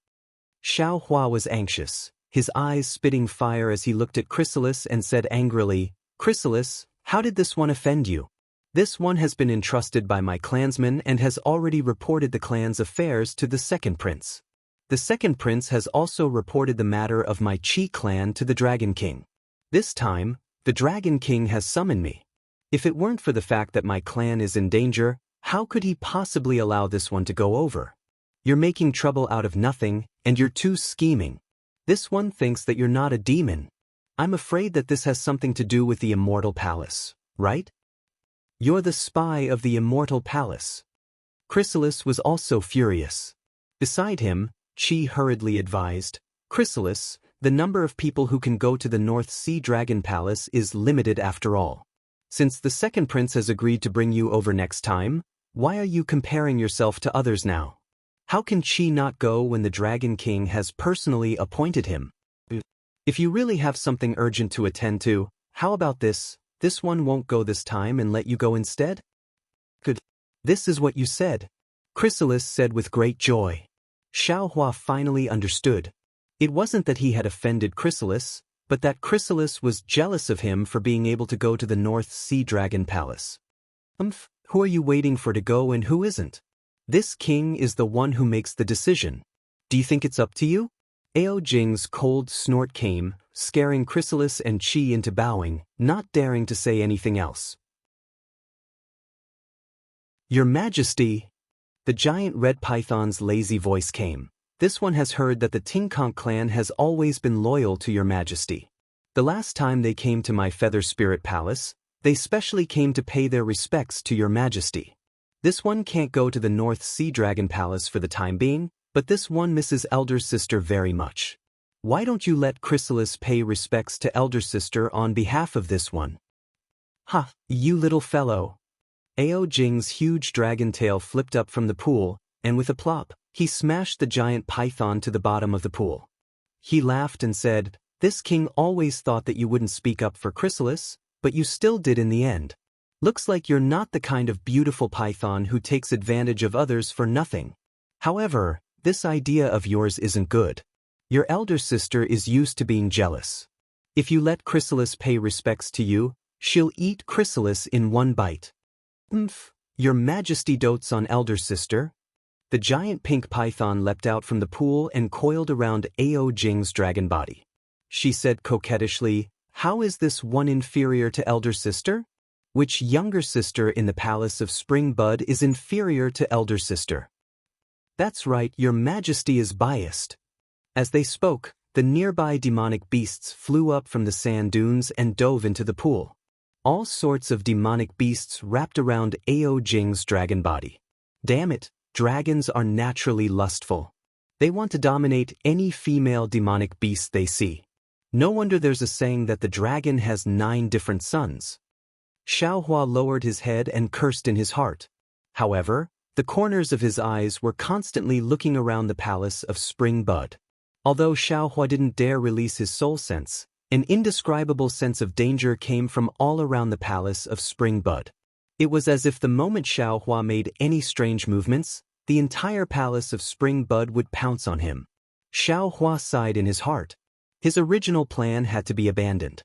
Xiao Hua was anxious, his eyes spitting fire as he looked at Chrysalis and said angrily, "Chrysalis, how did this one offend you? This one has been entrusted by my clansman and has already reported the clan's affairs to the second prince. The second prince has also reported the matter of my Qi clan to the Dragon King. This time, the Dragon King has summoned me. If it weren't for the fact that my clan is in danger, how could he possibly allow this one to go over? You're making trouble out of nothing, and you're too scheming. This one thinks that you're not a demon. I'm afraid that this has something to do with the Immortal Palace, right? You're the spy of the Immortal Palace." Chrysalis was also furious. Beside him, Qi hurriedly advised, "Chrysalis, the number of people who can go to the North Sea Dragon Palace is limited after all. Since the second prince has agreed to bring you over next time, why are you comparing yourself to others now? How can Qi not go when the Dragon King has personally appointed him? If you really have something urgent to attend to, how about this? This one won't go this time and let you go instead?" "Good. This is what you said," Chrysalis said with great joy. Xiao Hua finally understood. It wasn't that he had offended Chrysalis, but that Chrysalis was jealous of him for being able to go to the North Sea Dragon Palace. Who are you waiting for to go and who isn't? This king is the one who makes the decision. Do you think it's up to you?" Ao Jing's cold snort came, scaring Chrysalis and Qi into bowing, not daring to say anything else. "Your Majesty," the giant red python's lazy voice came. "This one has heard that the Tingkonk clan has always been loyal to your Majesty. The last time they came to my Feather Spirit Palace, they specially came to pay their respects to your Majesty. This one can't go to the North Sea Dragon Palace for the time being, but this one misses Elder Sister very much. Why don't you let Chrysalis pay respects to Elder Sister on behalf of this one?" "Ha, you little fellow." Ao Jing's huge dragon tail flipped up from the pool, and with a plop, he smashed the giant python to the bottom of the pool. He laughed and said, "This king always thought that you wouldn't speak up for Chrysalis, but you still did in the end. Looks like you're not the kind of beautiful python who takes advantage of others for nothing. However, this idea of yours isn't good. Your elder sister is used to being jealous. If you let Chrysalis pay respects to you, she'll eat Chrysalis in one bite." Your Majesty dotes on elder sister?" The giant pink python leapt out from the pool and coiled around Ao Jing's dragon body. She said coquettishly, "How is this one inferior to elder sister? Which younger sister in the Palace of Spring Bud is inferior to elder sister?" "That's right, your Majesty is biased." As they spoke, the nearby demonic beasts flew up from the sand dunes and dove into the pool. All sorts of demonic beasts wrapped around Ao Jing's dragon body. Damn it, dragons are naturally lustful. They want to dominate any female demonic beast they see. No wonder there's a saying that the dragon has 9 different sons. Xiao Hua lowered his head and cursed in his heart. However, the corners of his eyes were constantly looking around the Palace of Spring Bud. Although Xiao Hua didn't dare release his soul sense, an indescribable sense of danger came from all around the Palace of Spring Bud. It was as if the moment Xiao Hua made any strange movements, the entire Palace of Spring Bud would pounce on him. Xiao Hua sighed in his heart. His original plan had to be abandoned.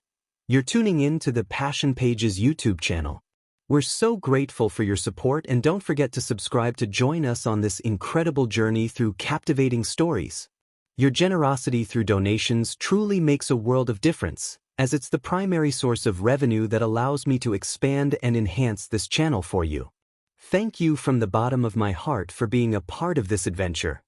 You're tuning in to the Passion Pages YouTube channel. We're so grateful for your support, and don't forget to subscribe to join us on this incredible journey through captivating stories. Your generosity through donations truly makes a world of difference, as it's the primary source of revenue that allows me to expand and enhance this channel for you. Thank you from the bottom of my heart for being a part of this adventure.